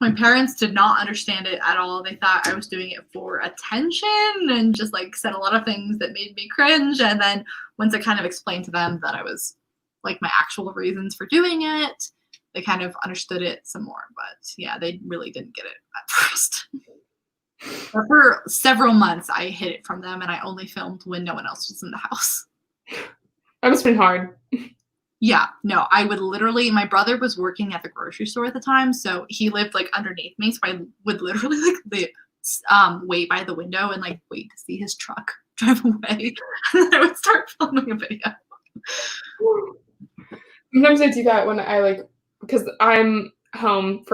my parents did not understand it at all. They thought I was doing it for attention and just like said a lot of things that made me cringe. And then once I kind of explained to them that I was like my actual reasons for doing it, they kind of understood it some more. But yeah, they really didn't get it at first. But for several months, I hid it from them, and I only filmed when no one else was in the house. That must have been hard. Yeah, no, I would literally, my brother was working at the grocery store at the time, so he lived like underneath me, so I would literally like wait by the window and like wait to see his truck drive away, and then I would start filming a video. Sometimes I do that when I like, because I'm home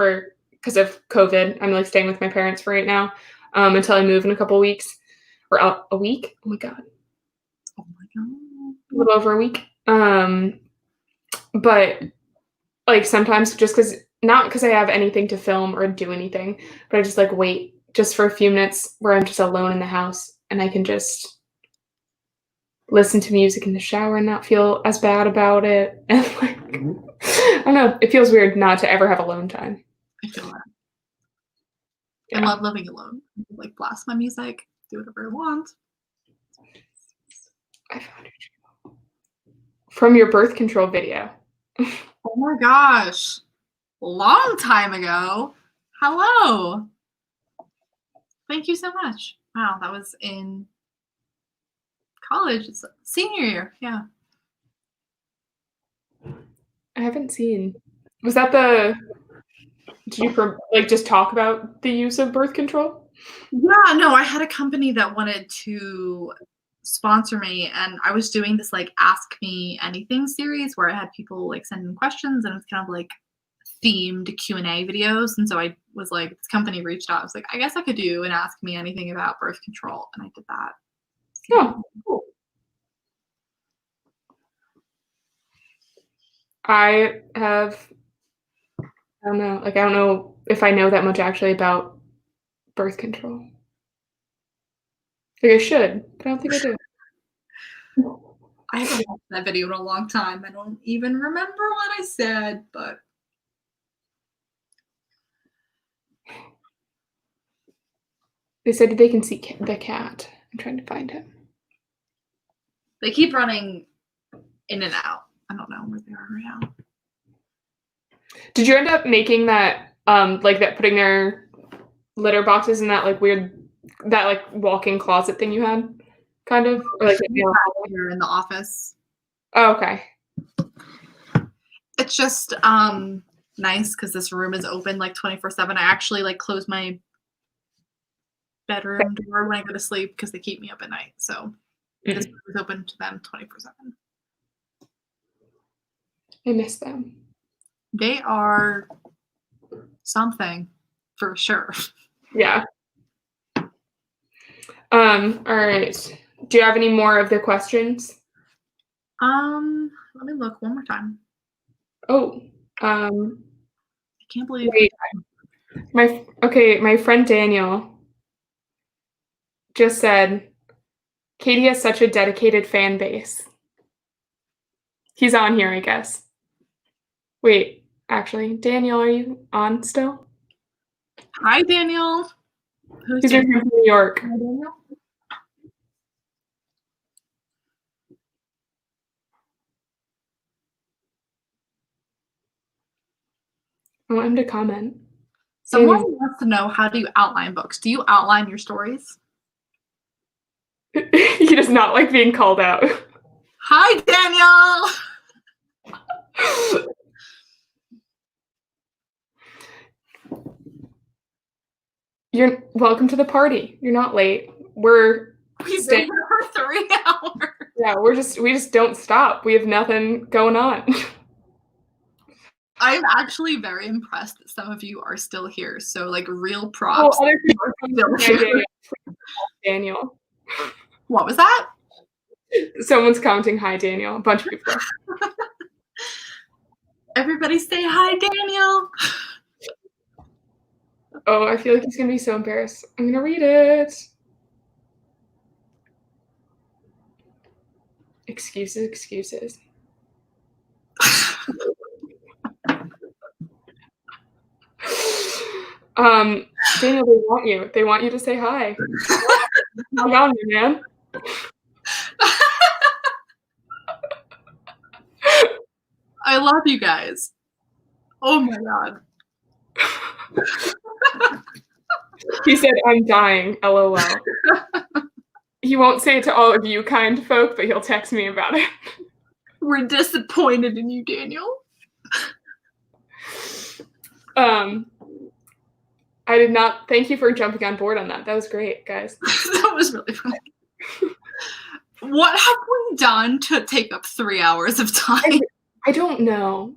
because of COVID, I'm like staying with my parents for right now until I move in a couple weeks, or a week. Oh my god. Oh my god. A little over a week. But like sometimes just not because I have anything to film or do anything, but I just like wait just for a few minutes where I'm just alone in the house and I can just listen to music in the shower and not feel as bad about it. And like I don't know. It feels weird not to ever have alone time. I feel that. Yeah. I love living alone. Like blast my music, do whatever I want. I found it from your birth control video. Oh my gosh. Long time ago. Hello. Thank you so much. Wow, that was in college. It's senior year. Yeah. I haven't seen. Was that the? Did you like just talk about the use of birth control? Yeah, no, I had a company that wanted to sponsor me, and I was doing this like Ask Me Anything series where I had people like send in questions, and it was kind of like themed Q&A videos. And so I was like, this company reached out. I was like, I guess I could do an Ask Me Anything about birth control, and I did that. Oh, cool. I don't know. Like, I don't know if I know that much actually about birth control. Like, I should, but I don't think I do. I haven't watched that video in a long time. I don't even remember what I said, but They said they can see the cat. I'm trying to find him. they keep running in and out. I don't know where they are right now. Did you end up making that, like that, putting their litter boxes in that like weird, that like walk-in closet thing you had, kind of, or like Here in the office. Oh, okay. It's just nice because this room is open like 24/7. I actually like close my bedroom door when I go to sleep because they keep me up at night. So this room is open to them 24/7. I miss them. They are something for sure. Yeah. All right. Do you have any more of the questions? Let me look one more time. Oh, I can't believe wait. My friend Daniel just said Katie has such a dedicated fan base. He's on here, I guess. Wait, actually, Daniel, are you on still? Hi, Daniel. Who's He's Daniel? from New York. Hi, Daniel. I want him to comment. Someone wants to know, how do you outline books? Do you outline your stories? He does not like being called out. Hi, Daniel. You're welcome to the party. You're not late. We've been here for 3 hours. Yeah, we just don't stop. We have nothing going on. I'm actually very impressed that some of you are still here. So, like, real props. Other people are still here. Daniel. What was that? Someone's counting hi, Daniel. A bunch of people. Everybody say hi, Daniel. Oh, I feel like he's going to be so embarrassed. I'm going to read it. Excuses. Daniel, they want you. They want you to say hi. Hang on, man. I love you guys. Oh my god. He said, I'm dying, LOL. He won't say it to all of you kind folk, but he'll text me about it. We're disappointed in you, Daniel. I did not. Thank you for jumping on board on that. That was great, guys. That was really funny. What have we done to take up 3 hours of time? I don't know.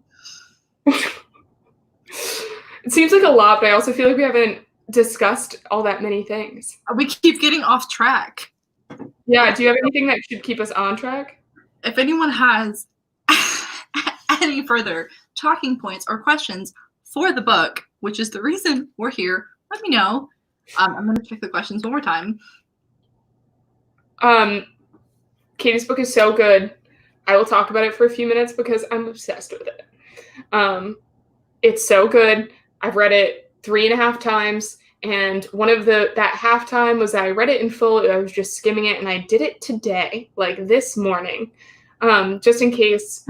It seems like a lot, but I also feel like we haven't discussed all that many things. We keep getting off track. Yeah, do you have anything that should keep us on track? If anyone has any further talking points or questions for the book, which is the reason we're here, let me know. I'm going to check the questions one more time. Katie's book is so good. I will talk about it for a few minutes because I'm obsessed with it. It's so good. I've read it 3.5 times. And one of that half time was that I read it in full. I was just skimming it, and I did it today, like this morning, just in case.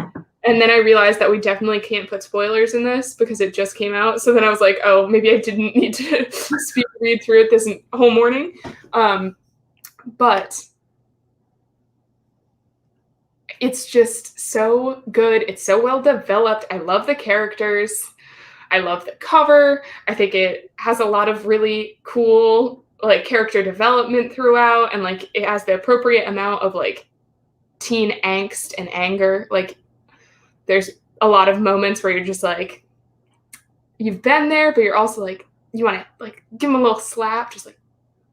And then I realized that we definitely can't put spoilers in this because it just came out. So then I was like, oh, maybe I didn't need to read through it this whole morning. But it's just so good. It's so well developed. I love the characters. I love the cover. I think it has a lot of really cool like character development throughout, and like it has the appropriate amount of like teen angst and anger. Like there's a lot of moments where you're just like, you've been there, but you're also like, you want to like give him a little slap, just like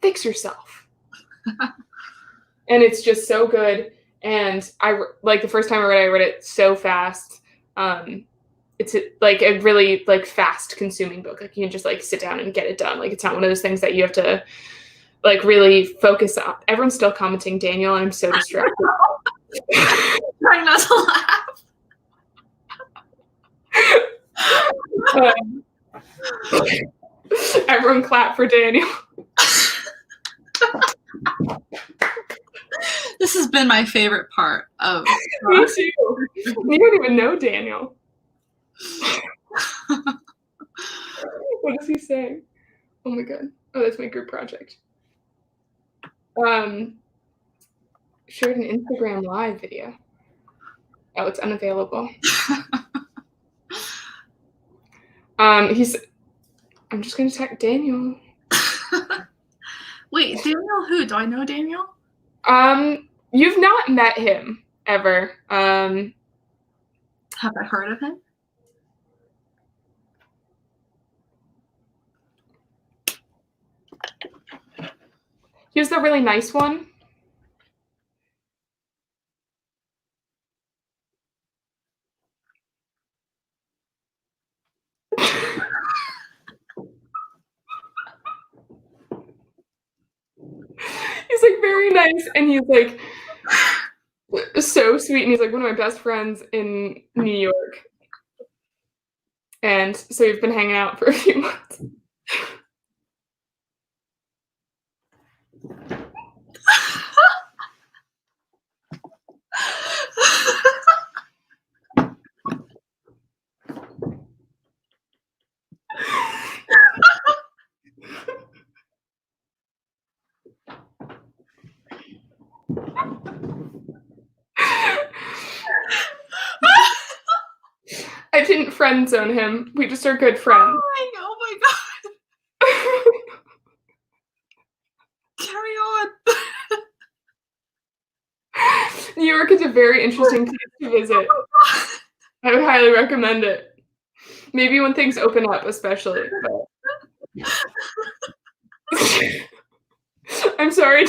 fix yourself. And it's just so good. And I like the first time I read it so fast. It's like a really like fast consuming book. Like you can just like sit down and get it done. Like it's not one of those things that you have to like really focus on. Everyone's still commenting Daniel, and I'm so distracted. Trying not to laugh. Everyone clap for Daniel. This has been my favorite part of. Me too. You don't even know Daniel. What does he say? Oh my god. Oh, that's my group project. Shared an Instagram live video. Oh, it's unavailable. I'm just gonna tag Daniel. Wait, Daniel who? Do I know Daniel? You've not met him ever. Have I heard of him? He was the really nice one. He's like very nice, and he's like so sweet, and he's like one of my best friends in New York. And so we've been hanging out for a few months. I didn't friend zone him. We just are good friends. Oh my god. Carry on. New York is a very interesting place to visit. I would highly recommend it. Maybe when things open up, especially. But... I'm sorry.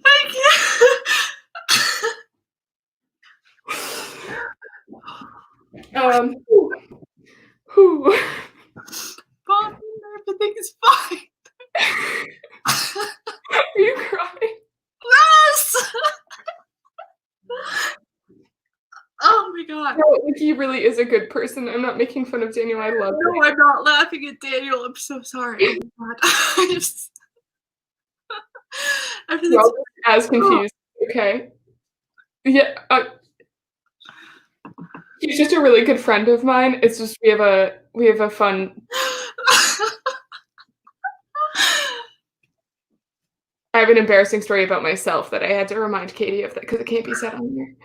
I can't. Whew. Bob, everything is fine. Are you crying? Yes! Oh my god. No, like, he really is a good person. I'm not making fun of Daniel. I love him. No, I'm not laughing at Daniel. I'm so sorry. Oh my god. We're all as confused. Okay. Yeah. He's just a really good friend of mine. It's just we have a fun. I have an embarrassing story about myself that I had to remind Katie of that because it can't be said on here.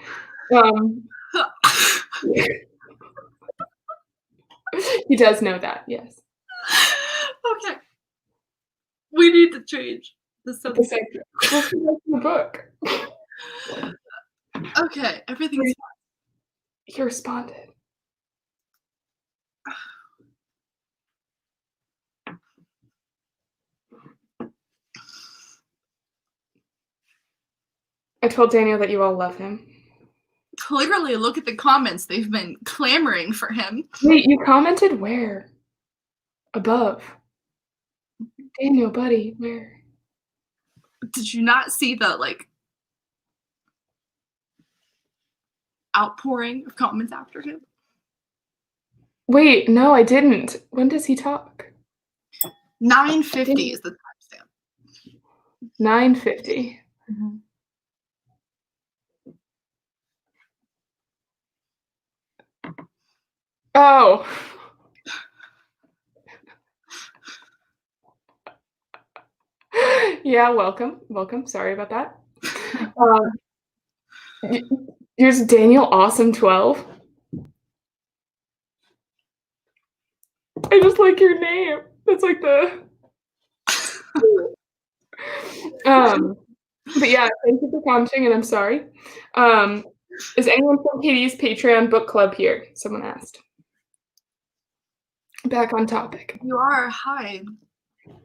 He does know that, yes. Okay. We need to change the subject. Let's go back to the book. Okay, everything's fine. He responded. I told Daniel that you all love him. Clearly, look at the comments. They've been clamoring for him. Wait, you commented where? Above. Daniel, buddy, where? Did you not see the, like... outpouring of comments after him. Wait, no, I didn't. When does he talk? 9:50 is the timestamp. 9:50. Mm-hmm. Oh. Yeah, welcome. Sorry about that. Here's Daniel Awesome 12. I just like your name. That's like the but yeah, thank you for commenting, and I'm sorry. Is anyone from Katie's Patreon book club here? Someone asked. Back on topic. You are. Hi.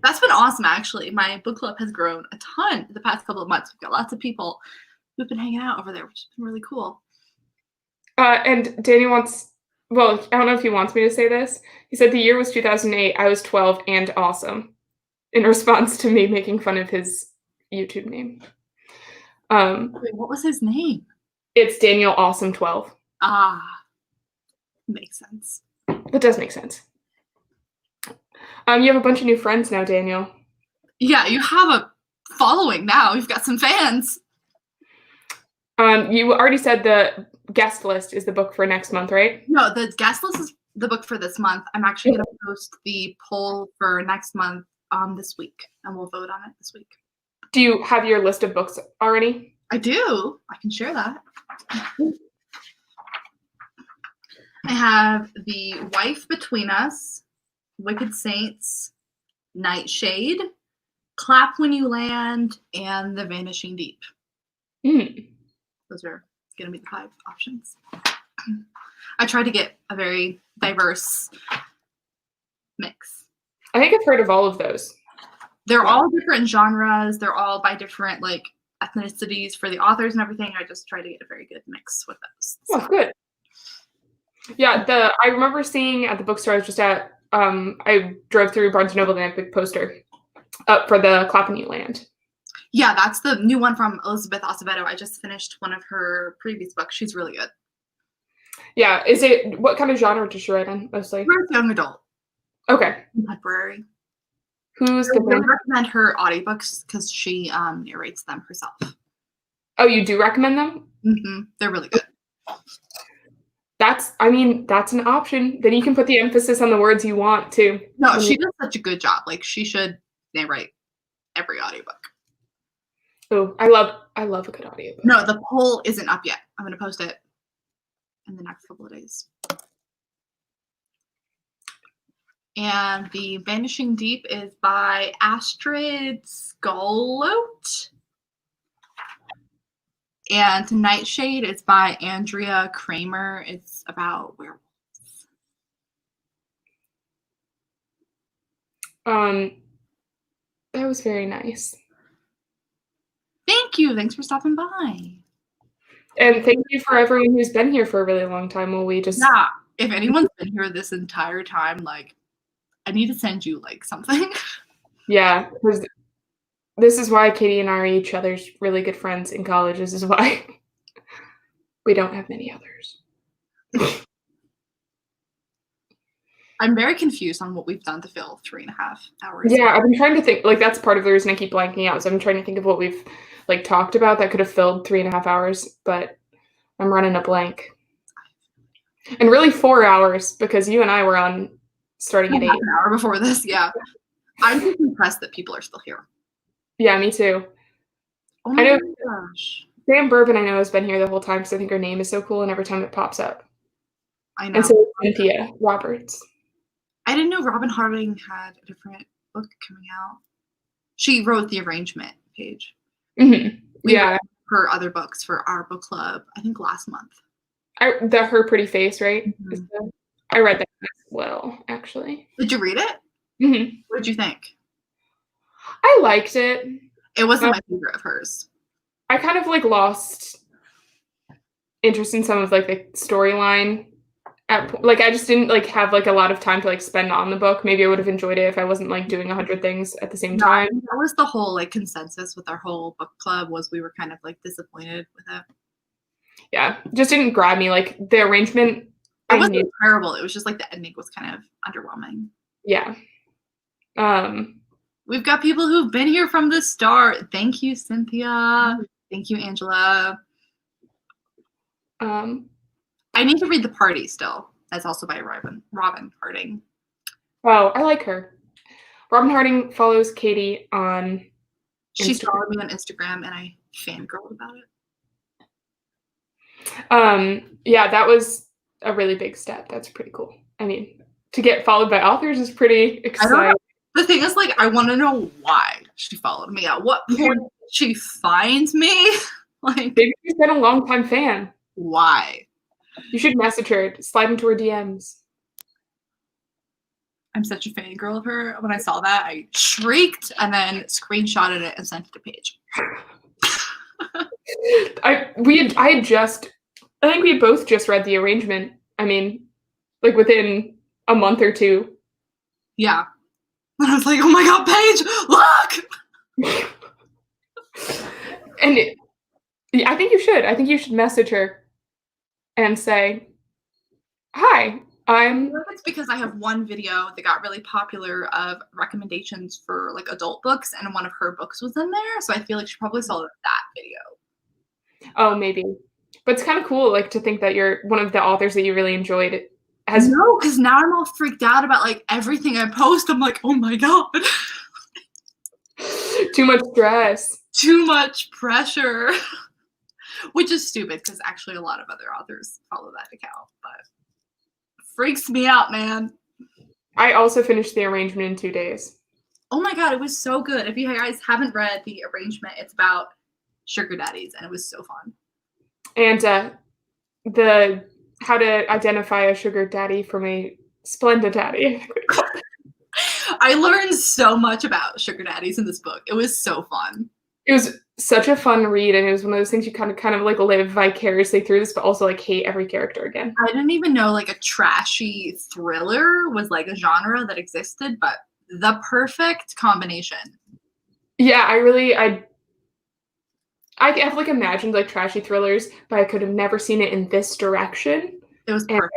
That's been awesome, actually. My book club has grown a ton the past couple of months. We've got lots of people who've been hanging out over there, which has been really cool. And Danny wants, well, I don't know if he wants me to say this. He said the year was 2008. I was 12 and awesome, in response to me making fun of his YouTube name. Wait, what was his name? It's Daniel Awesome 12. Ah, makes sense. That does make sense. You have a bunch of new friends now, Daniel. Yeah, you have a following now. You've got some fans. You already said the guest list is the book for next month, right? No, the guest list is the book for this month. I'm actually going to post the poll for next month this week, and we'll vote on it this week. Do you have your list of books already? I do. I can share that. I have The Wife Between Us, Wicked Saints, Nightshade, Clap When You Land, and The Vanishing Deep. Those are going to be the 5 options. I tried to get a very diverse mix. I think I've heard of all of those. They're all different genres. They're all by different like ethnicities for the authors and everything. I just try to get a very good mix with those. Oh, good. Yeah, I remember seeing at the bookstore I was just at, I drove through Barnes & Noble and I had a big poster up for the Clap When You Land. Yeah, that's the new one from Elizabeth Acevedo. I just finished one of her previous books. She's really good. Yeah, what kind of genre does she write in, mostly? Young adult. Okay. Contemporary. Who's I would recommend her audiobooks because she narrates them herself. Oh, you do recommend them? Mm-hmm. They're really good. That's an option. Then you can put the emphasis on the words you want too. No, she does such a good job. Like, she should narrate every audiobook. Oh, I love a good audiobook. No, the poll isn't up yet. I'm going to post it in the next couple of days. And The Vanishing Deep is by Astrid Skolot. And Nightshade is by Andrea Kramer. It's about werewolves. That was very nice. Thank you. Thanks for stopping by. And thank you for everyone who's been here for a really long time. Yeah, if anyone's been here this entire time, like, I need to send you like something. Yeah, because this is why Katie and I are each other's really good friends in college. This is why we don't have many others. I'm very confused on what we've done to fill 3.5 hours. Yeah, I've been trying to think, like, that's part of the reason I keep blanking out. So I'm trying to think of what we've like talked about that could have filled 3.5 hours, but I'm running a blank. And really 4 hours because you and I were on starting at 8. An hour before this, yeah. I'm just impressed that people are still here. Yeah, me too. Oh my gosh. Sam Bourbon, I know, has been here the whole time because I think her name is so cool and every time it pops up. I know. And so Cynthia Roberts. I didn't know Robin Harding had a different book coming out. She wrote the arrangement page. Mm-hmm. Yeah. Her other books for our book club, I think last month. Her Pretty Face, right? Mm-hmm. I read that as well, actually. Did you read it? Mm-hmm. What did you think? I liked it. It wasn't my favorite of hers. I kind of like lost interest in some of like the storyline. I just didn't like have like a lot of time to like spend on the book. Maybe I would have enjoyed it if I wasn't like doing 100 things at the same time. That was the whole like consensus with our whole book club was we were kind of like disappointed with it. Yeah, just didn't grab me. Like the arrangement, It wasn't terrible. It was just like the ending was kind of underwhelming. Yeah. We've got people who've been here from the start. Thank you, Cynthia. Thank you, Angela. I need to read The Party still. That's also by Robin Harding. Oh, I like her. Robin Harding follows Katie on She Instagram. followed me on Instagram and I fangirled about it. Yeah, that was a really big step. That's pretty cool. I mean, to get followed by authors is pretty exciting. The thing is, like, I want to know why she followed me. At what point did she find me? Like, maybe she's been a long-time fan. Why? You should message her, slide into her DMs. I'm such a fangirl of her. When I saw that, I shrieked and then screenshotted it and sent it to Paige. I think we both just read The Arrangement. I mean, like within a month or two. Yeah. And I was like, oh my god, Paige, look! And I think you should. I think you should message her and say, hi, It's because I have one video that got really popular of recommendations for like adult books, and one of her books was in there, so I feel like she probably saw that video. Oh, maybe. But it's kind of cool, like, to think that you're one of the authors that you really enjoyed. No, because now I'm all freaked out about like everything I post. I'm like, oh my god. Too much stress. Too much pressure. Which is stupid because actually a lot of other authors follow that account, but freaks me out, man. I also finished The Arrangement in 2 days. Oh my god, it was so good. If you guys haven't read The Arrangement, it's about sugar daddies, and it was so fun. And the how to identify a sugar daddy from a splendid daddy. I learned so much about sugar daddies in this book. It was so fun. It was such a fun read, and it was one of those things you kind of like live vicariously through this, but also like hate every character again. I didn't even know like a trashy thriller was like a genre that existed, but the perfect combination. Yeah, I have like imagined like trashy thrillers, but I could have never seen it in this direction. It was perfect.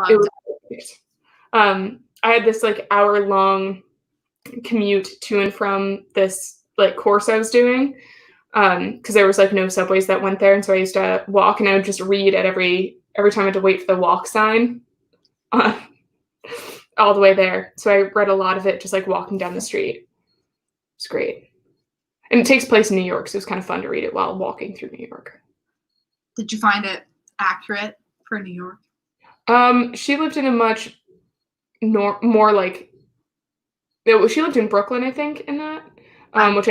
I loved it. I had this like hour-long commute to and from this like course I was doing, because there was like no subways that went there, and so I used to walk, and I would just read at every time I had to wait for the walk sign, all the way there. So I read a lot of it just like walking down the street. It's great. And it takes place in New York, so it's kind of fun to read it while walking through New York. Did you find it accurate for New York? She lived in a much more like, she lived in Brooklyn, I think, in that, which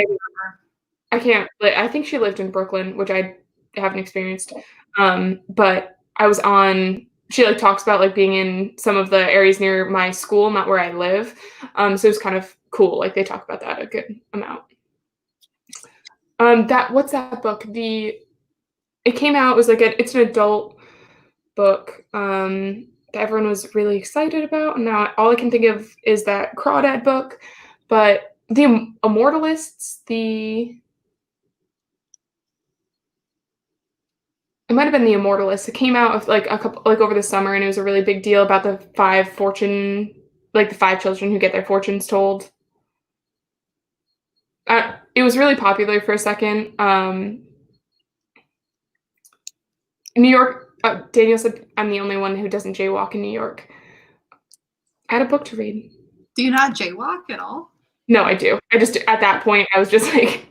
I can't, I think she lived in Brooklyn, which I haven't experienced. But she like talks about like being in some of the areas near my school, not where I live. So it was kind of cool. Like they talk about that a good amount. What's that book? It came out, it was like it's an adult book that everyone was really excited about, and now all I can think of is that Crawdad book. But The Immortalists, it might have been The Immortalists. It came out of like a couple, like over the summer, and it was a really big deal about the 5 children who get their fortunes told. It was really popular for a second. New York, Daniel said I'm the only one who doesn't jaywalk in New York. I had a book to read. Do you not jaywalk at all? No, I do. I just, at that point, I was just like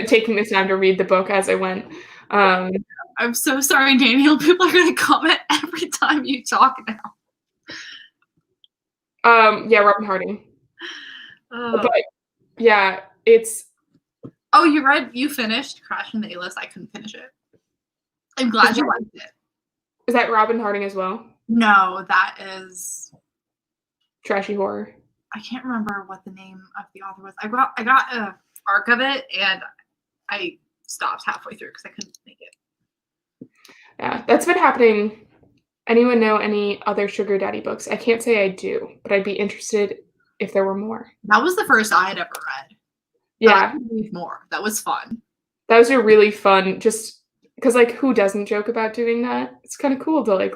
taking the time to read the book as I went. I'm so sorry, Daniel. People are going to comment every time you talk now. Yeah, Robin Harding. But yeah, it's. Oh, you finished Crashing the A-List. I couldn't finish it. I'm glad you liked it. Is that Robin Harding as well? No, that is Trashy Horror. I can't remember what the name of the author was. I got an arc of it, and I stopped halfway through because I couldn't make it. Yeah, that's been happening. Anyone know any other sugar daddy books? I can't say I do, but I'd be interested if there were more. That was the first I had ever read. Yeah. Read more. That was fun. That was a really fun, just because like who doesn't joke about doing that? It's kind of cool to like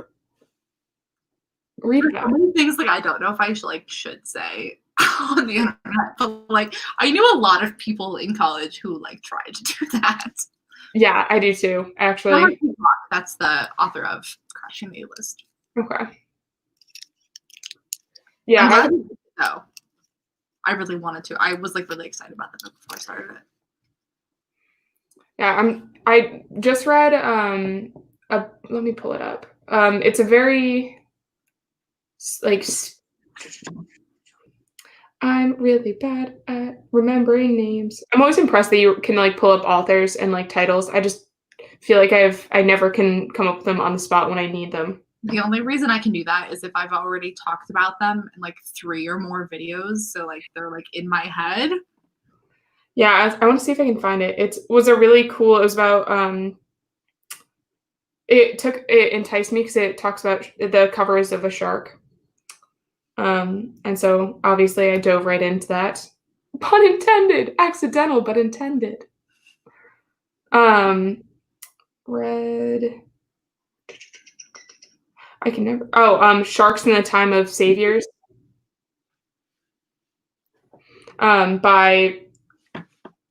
read So about. many things like I don't know if I should say on the internet, but like I knew a lot of people in college who like tried to do that. Yeah, I do too, actually. That's the author of Crashing the A-List. Okay. Yeah, I really wanted to. I was like really excited about the book before I started it. yeah, I just read let me pull it up. It's a very like I'm really bad at remembering names. I'm always impressed that you can like pull up authors and like titles. I just feel like I never can come up with them on the spot when I need them. The only reason I can do that is if I've already talked about them in like 3 or more videos, so like they're like in my head. Yeah, I want to see if I can find it. It was a really cool. It was about it enticed me because it talks about the covers of a shark. And so obviously I dove right into that. Pun intended, accidental but intended. Read. I can never. Oh, Sharks in the Time of Saviors. By.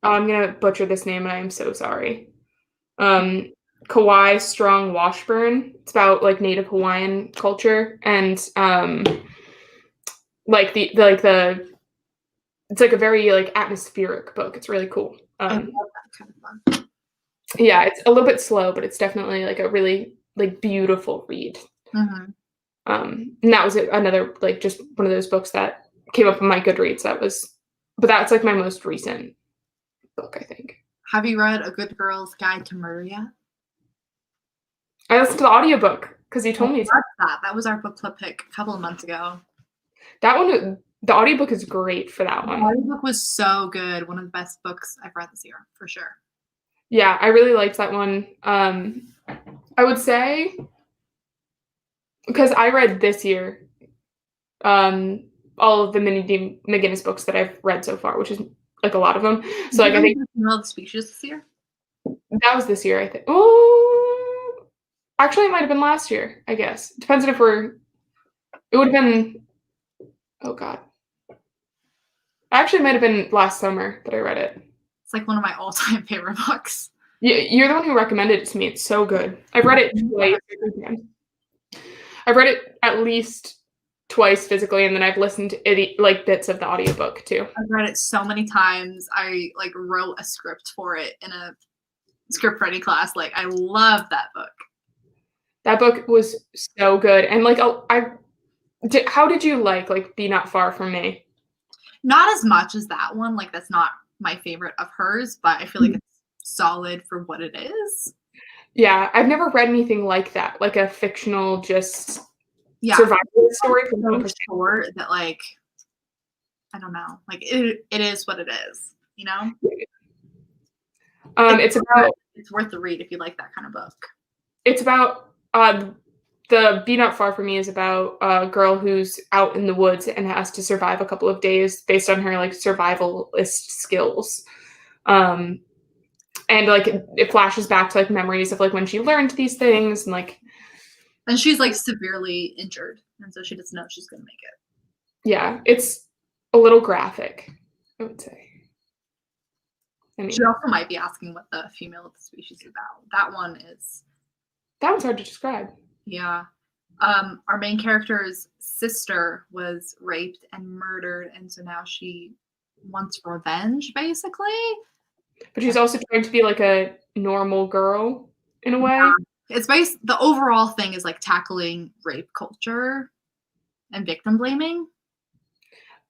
Oh, I'm gonna butcher this name, and I am so sorry. Kauai Strong Washburn. It's about like Native Hawaiian culture and like the it's like a very like atmospheric book. It's really cool. I love that kind of fun. Yeah, it's a little bit slow, but it's definitely like a really like beautiful read. Mm-hmm. And that was another like just one of those books that came up on my Goodreads. But that's like my most recent book, I think. Have you read A Good Girl's Guide to Murder yet? I listened to the audiobook because you told me to. That was our book club pick a couple of months ago. That one, the audiobook is great for that one. The audiobook was so good. One of the best books I've read this year, for sure. Yeah, I really liked that one. I would say, because I read this year, all of the Minnie D. McGinnis books that I've read so far, which is like a lot of them. So like I think All the Species this year. That was this year, I think. Oh, actually, it might have been last year. I guess depends on if we're. It would have been. Oh God. Actually, it might have been last summer that I read it. It's like one of my all-time favorite books. You're the one who recommended it to me. It's so good. I've read it twice. I've read it at least twice physically, and then I've listened to like bits of the audiobook too. I've read it so many times. I like wrote a script for it in a script writing class. Like I love that book. That book was so good, and like how did you like Be Not Far From Me? Not as much as that one. Like that's not my favorite of hers, but I feel like it's solid for what it is. Yeah, I've never read anything like that, like a fictional just survival story. So short that like I don't know, like it is what it is, you know. It's worth the read if you like that kind of book. It's about the Be Not Far From Me is about a girl who's out in the woods and has to survive a couple of days based on her like survivalist skills. And like it flashes back to like memories of like when she learned these things and she's like severely injured, and so she doesn't know if she's gonna make it. Yeah, it's a little graphic, I would say. I mean, she also might be asking what the female of the species is about. That one's hard to describe. Yeah. Our main character's sister was raped and murdered, and so now she wants revenge, basically. But she's also trying to be like a normal girl in a way. Yeah. It's the overall thing is like tackling rape culture and victim blaming.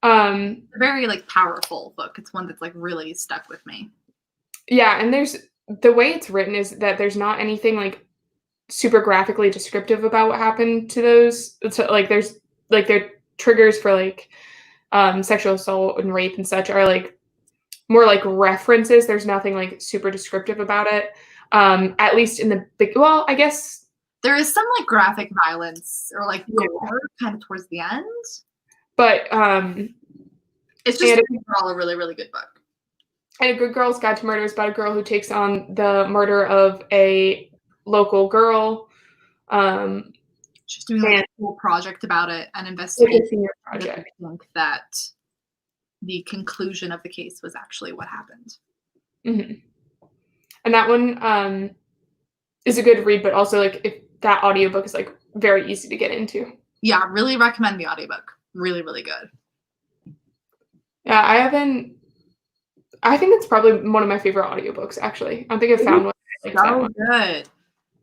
A very like powerful book. It's one that's like really stuck with me. Yeah, and the way it's written is that there's not anything like super graphically descriptive about what happened to those. So like there's like their triggers for like sexual assault and rape and such are like more like references. There's nothing like super descriptive about it. At least in the big, well, I guess there is some like graphic violence or like gore kind of towards the end. But it's just overall a really, really good book. And A Good Girl's Guide to Murder is about a girl who takes on the murder of a local girl. She's doing like And- a cool project about it and Like investigating a senior project. that the conclusion of the case was actually what happened. Mm-hmm. And that one is a good read, but also like if that audiobook is like very easy to get into. Yeah, really recommend the audiobook. Really, really good. Yeah, I think it's probably one of my favorite audiobooks, actually. I don't think I've found one. Like that So one. good.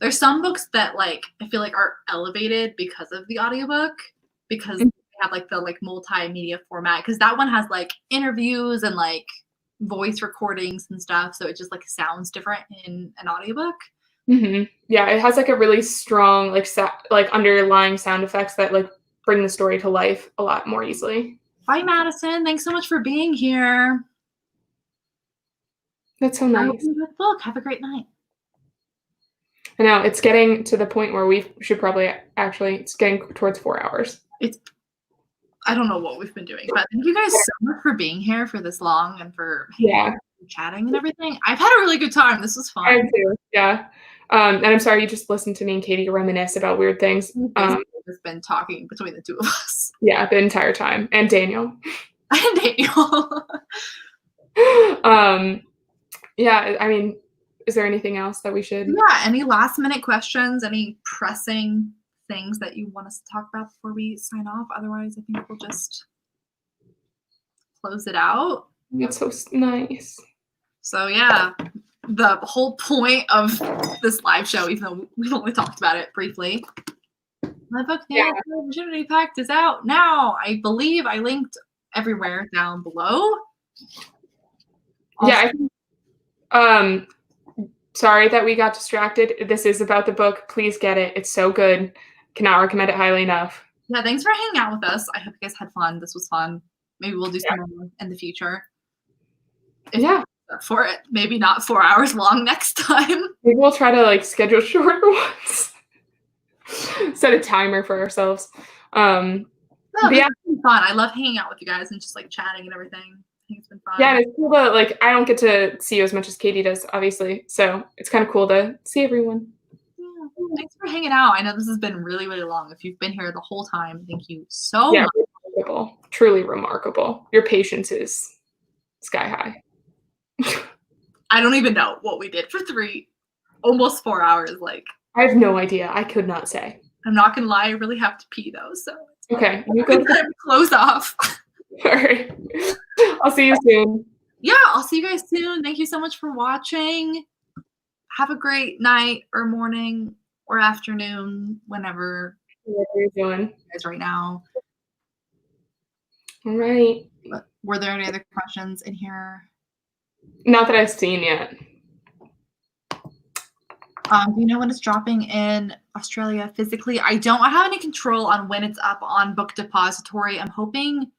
There's some books that like I feel like are elevated because of the audiobook, because they have like the like multimedia format, because that one has like interviews and like voice recordings and stuff, so it just like sounds different in an audiobook. Mm-hmm. Yeah, it has like a really strong like underlying sound effects that like bring the story to life a lot more easily. Bye, Madison. Thanks so much for being here. That's so I nice. hope you enjoyed the book. Have a great night. I know it's getting to the point where we should probably it's getting towards 4 hours. I don't know what we've been doing, but thank you guys so much for being here for this long and for chatting and everything. I've had a really good time. This was fun. I too. Yeah. And I'm sorry you just listened to me and Katie reminisce about weird things. We've been talking between the two of us. Yeah, the entire time. And Daniel. And Daniel. Yeah, I mean, is there anything else that we should? Yeah, any last minute questions, any pressing things that you want us to talk about before we sign off? Otherwise, I think we'll just close it out. That's so nice. So yeah, the whole point of this live show, even though we've only talked about it briefly, my book, The Anti-Virginity Pact, is out now. I believe I linked everywhere down below. Also, sorry that we got distracted. This is about the book. Please get it. It's so good. Cannot recommend it highly enough. Yeah, thanks for hanging out with us. I hope you guys had fun. This was fun. Maybe we'll do some more in the future. For it. Maybe not 4 hours long next time. Maybe we'll try to like schedule shorter ones. Set a timer for ourselves. No, it's been fun. I love hanging out with you guys and just like chatting and everything. I think it's been fun. Yeah, and it's cool to like I don't get to see you as much as Katie does, obviously. So it's kind of cool to see everyone. Yeah. Thanks for hanging out. I know this has been really, really long. If you've been here the whole time, thank you so much. Remarkable. Truly remarkable. Your patience is sky high. I don't even know what we did for almost 4 hours. Like I have no idea. I could not say. I'm not gonna lie, I really have to pee though. So okay, you go close off. All right. I'll see you soon. Yeah, I'll see you guys soon. Thank you so much for watching. Have a great night or morning or afternoon, whenever you're doing. Guys, right now. All right. Were there any other questions in here? Not that I've seen yet. Do you know when it's dropping in Australia physically? I don't have any control on when it's up on Book Depository. I'm hoping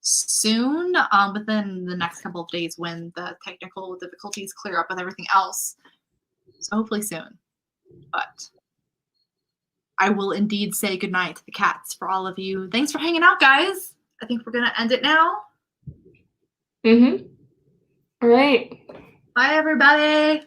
soon, within the next couple of days when the technical difficulties clear up with everything else. So hopefully soon. But I will indeed say goodnight to the cats for all of you. Thanks for hanging out, guys. I think we're going to end it now. All right. Bye, everybody.